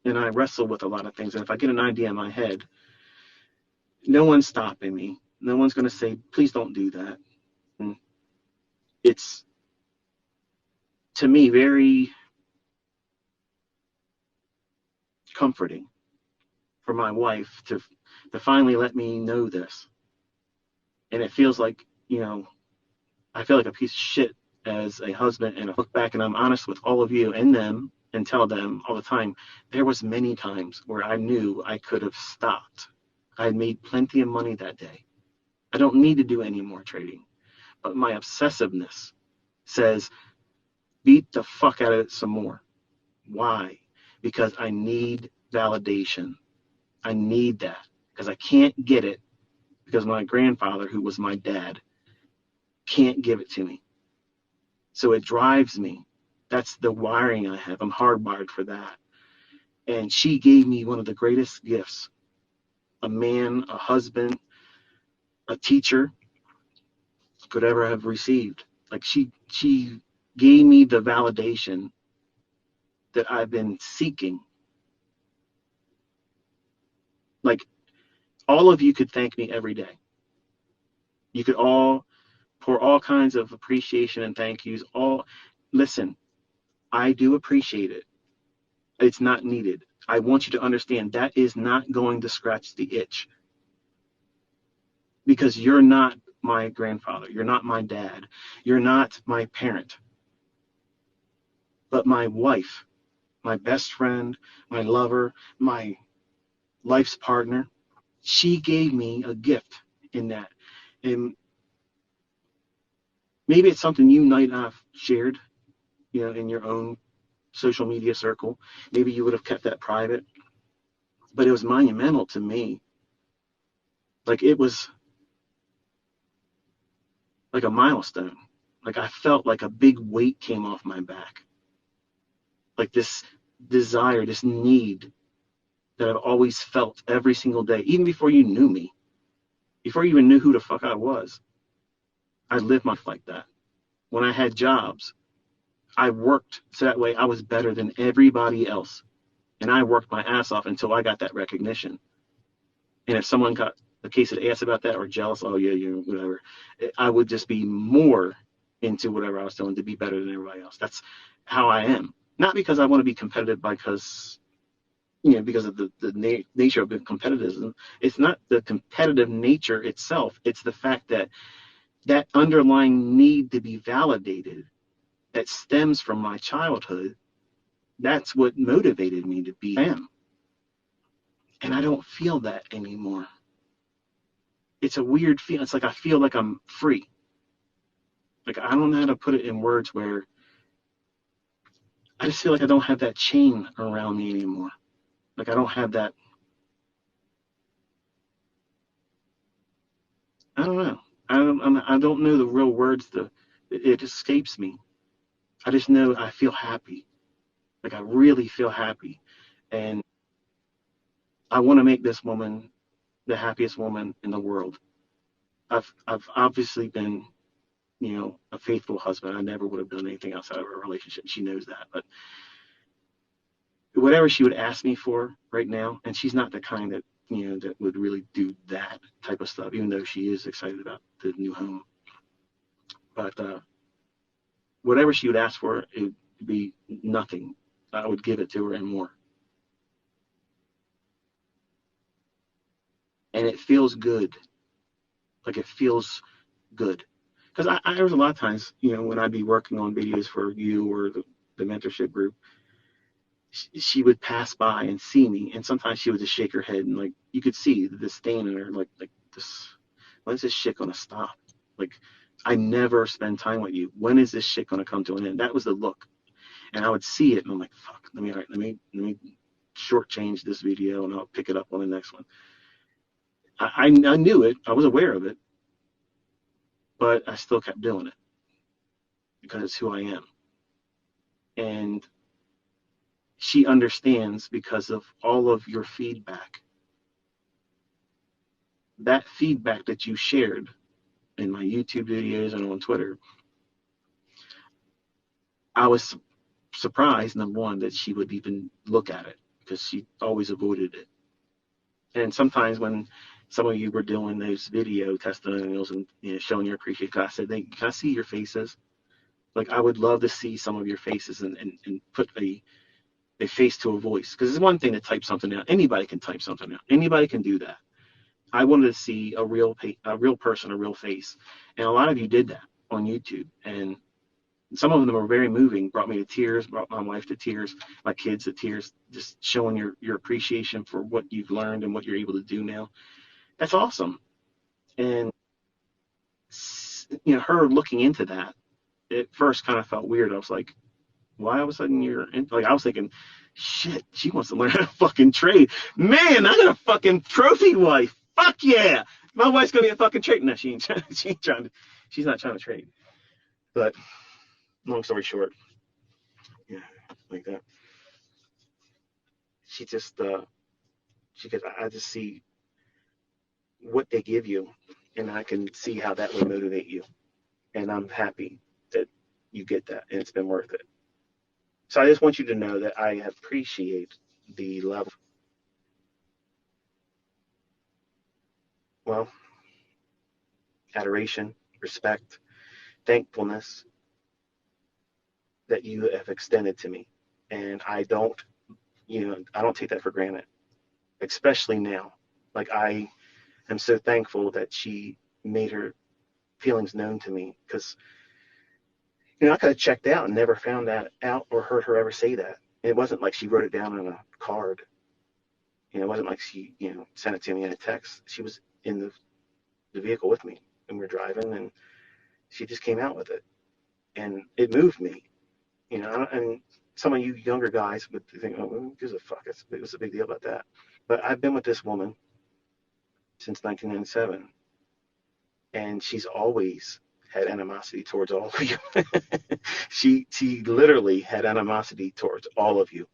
and I wrestle with a lot of things, and if I get an idea in my head, no one's stopping me. No one's going to say, please don't do that. And it's, to me, very comforting for my wife to finally let me know this. And it feels like, I feel like a piece of shit as a husband, and I look back and I'm honest with all of you and them and tell them all the time, there was many times where I knew I could have stopped I had made plenty of money that day. I don't need to do any more trading. But my obsessiveness says, beat the fuck out of it some more. Why? Because I need validation. I need that because I can't get it because my grandfather, who was my dad, can't give it to me. So it drives me. That's the wiring I have. I'm hardwired for that. And she gave me one of the greatest gifts: a man, a husband, a teacher could ever have received. Like she gave me the validation that I've been seeking. Like, all of you could thank me every day. You could all pour all kinds of appreciation and thank yous. All listen, I do appreciate it. It's not needed. I want you to understand that is not going to scratch the itch, because you're not my grandfather. You're not my dad. You're not my parent. But my wife, my best friend, my lover, my life's partner, she gave me a gift in that. And maybe it's something you might have shared, in your own social media circle. Maybe you would have kept that private, but it was monumental to me. Like, it was like a milestone. Like, I felt like a big weight came off my back. Like this desire, this need that I've always felt every single day, even before you knew me, before you even knew who the fuck I was. I lived my life like that. When I had jobs, I worked so that way I was better than everybody else. And I worked my ass off until I got that recognition. And if someone got a case of ass about that or jealous, oh yeah, whatever, I would just be more into whatever I was doing to be better than everybody else. That's how I am. Not because I want to be competitive, because of the nature of competitivism. It's not the competitive nature itself. It's the fact that underlying need to be validated that stems from my childhood. That's what motivated me to be who I am. And I don't feel that anymore. It's a weird feeling. It's like I feel like I'm free. Like, I don't know how to put it in words, where I just feel like I don't have that chain around me anymore. Like, I don't have that. I don't know. I don't know the real words. It escapes me. I just know I feel happy. Like, I really feel happy. And I want to make this woman the happiest woman in the world. I've obviously been, a faithful husband. I never would have done anything outside of a relationship. She knows that. But whatever she would ask me for right now, and she's not the kind that, that would really do that type of stuff, even though she is excited about the new home. But whatever she would ask for, it would be nothing. I would give it to her and more. And it feels good. Like, it feels good. Because there was a lot of times, when I'd be working on videos for you or the mentorship group, she would pass by and see me, and sometimes she would just shake her head, and like, you could see the disdain in her, like this. When is this shit gonna stop? Like, I never spend time with you. When is this shit gonna come to an end? That was the look, and I would see it, and I'm like, fuck. Let me shortchange this video, and I'll pick it up on the next one. I knew it. I was aware of it, but I still kept doing it because it's who I am. And she understands because of all of your feedback. That feedback that you shared in my YouTube videos and on Twitter, I was surprised, number one, that she would even look at it, because she always avoided it. And sometimes when some of you were doing those video testimonials and showing your appreciation, I said, can I see your faces? Like, I would love to see some of your faces and put a face to a voice, because it's one thing to type something out. Anybody can type something out. Anybody can do that. I wanted to see a real person, a real face, and a lot of you did that on YouTube, and some of them were very moving. Brought me to tears. Brought my wife to tears. My kids to tears. Just showing your appreciation for what you've learned and what you're able to do now. That's awesome. And her looking into that, at first kind of felt weird. I was like, why all of a sudden you're in, like, I was thinking, shit, she wants to learn how to fucking trade. Man, I got a fucking trophy wife. Fuck yeah. My wife's gonna be a fucking trade. No, she ain't trying to, she's not trying to trade. But long story short, yeah, like that. She just she goes, I just see what they give you, and I can see how that would motivate you. And I'm happy that you get that, and it's been worth it. So I just want you to know that I appreciate the level, well, adoration, respect, thankfulness that you have extended to me. And I don't take that for granted, especially now. Like, I am so thankful that she made her feelings known to me, because, I could have checked out and never found that out or heard her ever say that. And it wasn't like she wrote it down on a card. It wasn't like she, sent it to me in a text. She was in the vehicle with me, and we were driving, and she just came out with it. And it moved me, and some of you younger guys would think, oh, who gives a fuck? It was a big deal about that. But I've been with this woman since 1997, and she's always had animosity towards all of you. She literally had animosity towards all of you,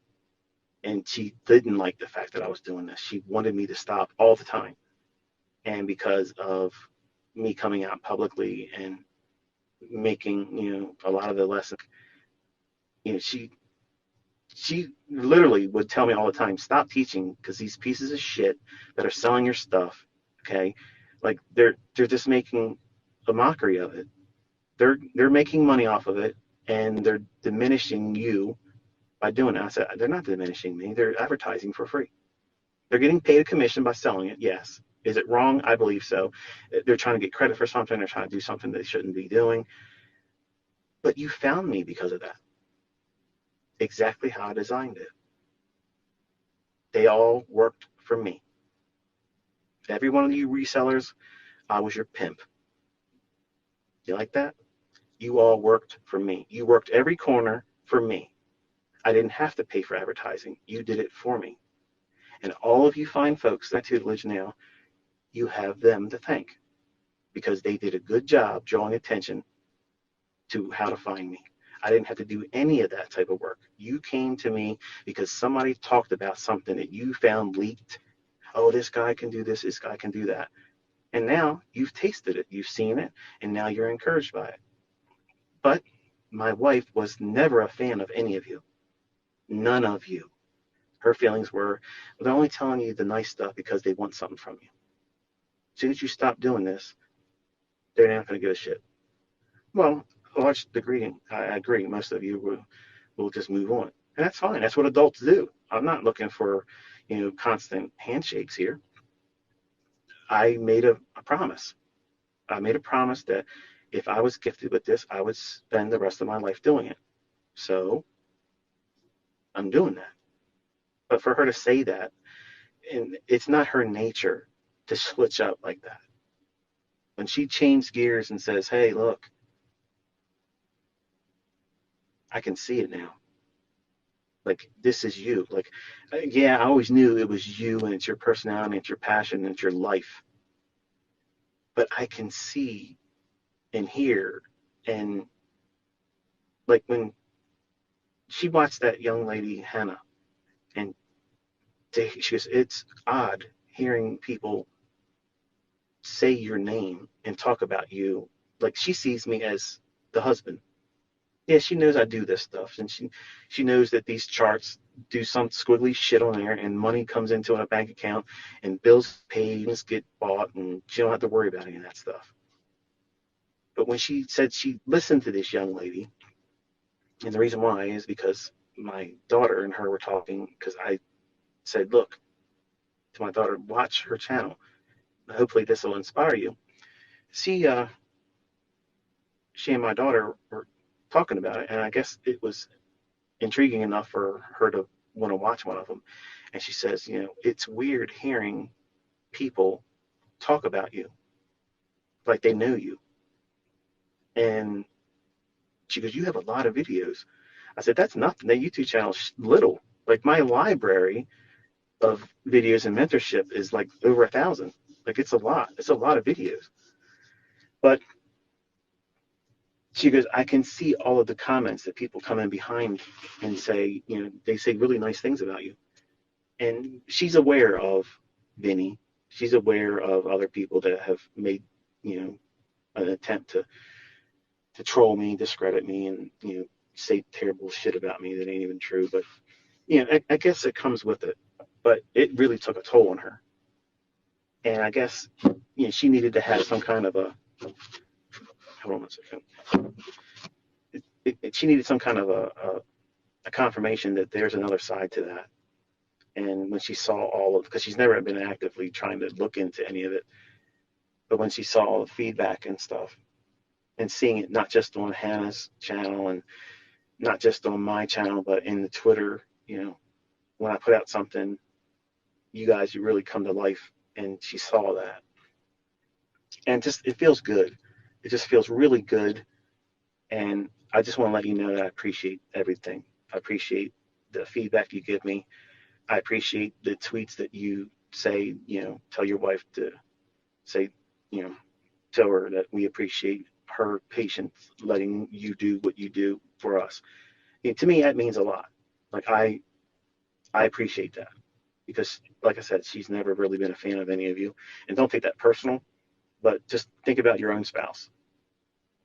and she didn't like the fact that I was doing this. She wanted me to stop all the time, and because of me coming out publicly and making a lot of the lessons, she literally would tell me all the time, stop teaching, because these pieces of shit that are selling your stuff, okay, like they're just making a mockery of it. They're making money off of it, and they're diminishing you by doing it. I said, they're not diminishing me. They're advertising for free. They're getting paid a commission by selling it. Yes. Is it wrong? I believe so. They're trying to get credit for something. They're trying to do something they shouldn't be doing. But you found me because of that. Exactly how I designed it. They all worked for me. Every one of you resellers, I was your pimp. You like that? You all worked for me. You worked every corner for me. I didn't have to pay for advertising. You did it for me. And all of you fine folks that tutelage now, you have them to thank, because they did a good job drawing attention to how to find me. I didn't have to do any of that type of work. You came to me because somebody talked about something that you found leaked. Oh, this guy can do this guy can do that. And now you've tasted it, you've seen it, and now you're encouraged by it. But my wife was never a fan of any of you. None of you. Her feelings were, they're only telling you the nice stuff because they want something from you. As soon as you stop doing this, they're not going to give a shit. Well, a large degree, I agree. Most of you will just move on. And that's fine. That's what adults do. I'm not looking for, constant handshakes here. I made a promise. I made a promise that if I was gifted with this, I would spend the rest of my life doing it. So I'm doing that. But for her to say that, and it's not her nature to switch up like that. When she changed gears and says, hey, look, I can see it now. Like, this is you. Like, yeah, I always knew it was you, and it's your personality, it's your passion, and it's your life. But I can see and hear. And like, when she watched that young lady, Hannah, and she goes, it's odd hearing people say your name and talk about you. Like, she sees me as the husband. Yeah, she knows I do this stuff, and she knows that these charts do some squiggly shit on there, and money comes into a bank account, and bills paid, and get bought, and she don't have to worry about any of that stuff. But when she said she listened to this young lady, and the reason why is because my daughter and her were talking, because I said, look, to my daughter, watch her channel. Hopefully this will inspire you. See, she and my daughter were talking about it, and I guess it was intriguing enough for her to want to watch one of them. And she says, it's weird hearing people talk about you like they know you. And she goes, you have a lot of videos. I said, that's nothing. That YouTube channel's little. Like my library of videos and mentorship is like over 1,000. Like it's a lot. It's a lot of videos. But she goes, I can see all of the comments that people come in behind and say, they say really nice things about you. And she's aware of Vinny. She's aware of other people that have made, an attempt to troll me, discredit me, and, say terrible shit about me that ain't even true. But, I guess it comes with it. But it really took a toll on her. And I guess, she needed to have some kind of hold on one second. She needed some kind of a confirmation that there's another side to that. And when she saw all of, because she's never been actively trying to look into any of it, but when she saw all the feedback and stuff, and seeing it not just on Hannah's channel and not just on my channel, but in the Twitter, when I put out something, you really come to life, and she saw that. And just, it feels good. It just feels really good. And I just want to let you know that I appreciate everything. I appreciate the feedback you give me. I appreciate the tweets that you say, tell your wife to say, tell her that we appreciate her patience letting you do what you do for us. To me, that means a lot. Like I appreciate that, because like I said, she's never really been a fan of any of you. And don't take that personal, but just think about your own spouse.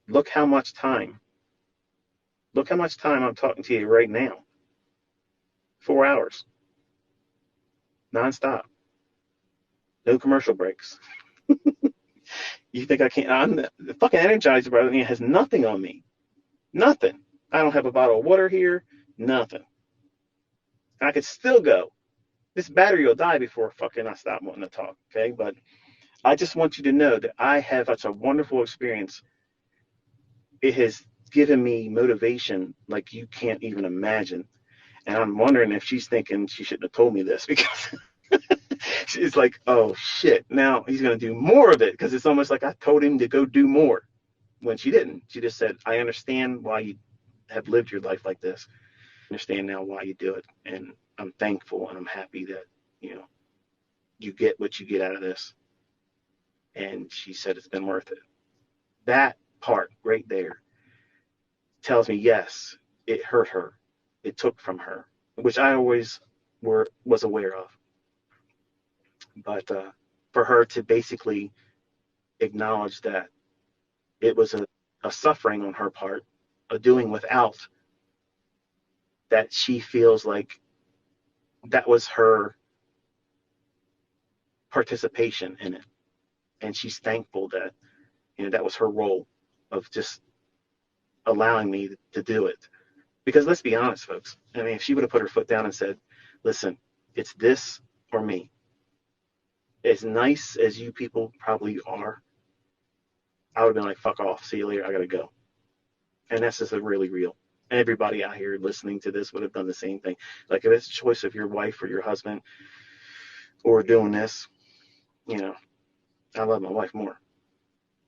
Look how much time I'm talking to you right now. 4 hours. Nonstop. No commercial breaks. You think I can't? I'm the fucking Energizer brother. It has nothing on me. Nothing. I don't have a bottle of water here. Nothing. I could still go. This battery will die before fucking I stop wanting to talk. Okay, but I just want you to know that I have such a wonderful experience. It has given me motivation like you can't even imagine. And I'm wondering if she's thinking she shouldn't have told me this, because she's like, oh shit, now he's going to do more of it, because it's almost like I told him to go do more when she didn't. She just said, I understand why you have lived your life like this. I understand now why you do it. And I'm thankful and I'm happy that, you get what you get out of this. And she said it's been worth it. That part right there tells me, yes, it hurt her. It took from her, which I always was aware of. But for her to basically acknowledge that it was a suffering on her part, a doing without, that she feels like that was her participation in it. And she's thankful that, that was her role of just allowing me to do it. Because let's be honest, folks. I mean, if she would have put her foot down and said, listen, it's this or me. As nice as you people probably are, I would have been like, fuck off. See you later. I got to go. And that's just really real. And everybody out here listening to this would have done the same thing. Like if it's a choice of your wife or your husband or doing this, I love my wife more.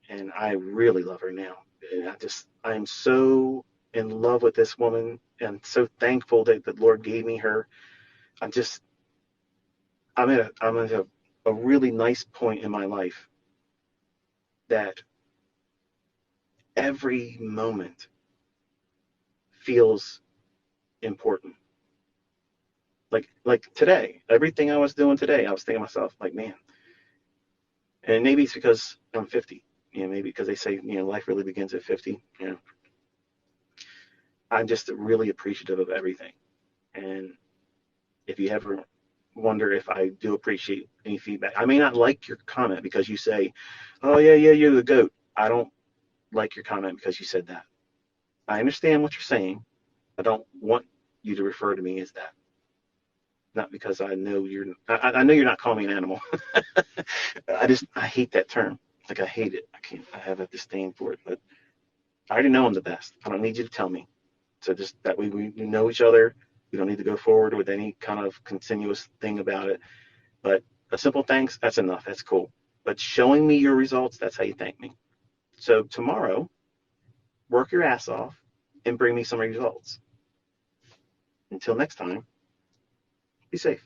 And I really love her now. And I'm so in love with this woman and so thankful that the Lord gave me her. I'm at a really nice point in my life that every moment feels important. Like today, everything I was doing today, I was thinking to myself, like, man, and maybe it's because I'm 50, maybe because they say, life really begins at 50. I'm just really appreciative of everything. And if you ever wonder if I do appreciate any feedback, I may not like your comment because you say, oh yeah, you're the GOAT. I don't like your comment because you said that. I understand what you're saying. I don't want you to refer to me as that. Not because I know I know you're not calling me an animal. I hate that term. Like I hate it. I have a disdain for it, but I already know I'm the best. I don't need you to tell me. So just that way we know each other. We don't need to go forward with any kind of continuous thing about it. But a simple thanks, that's enough. That's cool. But showing me your results, that's how you thank me. So tomorrow, work your ass off and bring me some results. Until next time, be safe.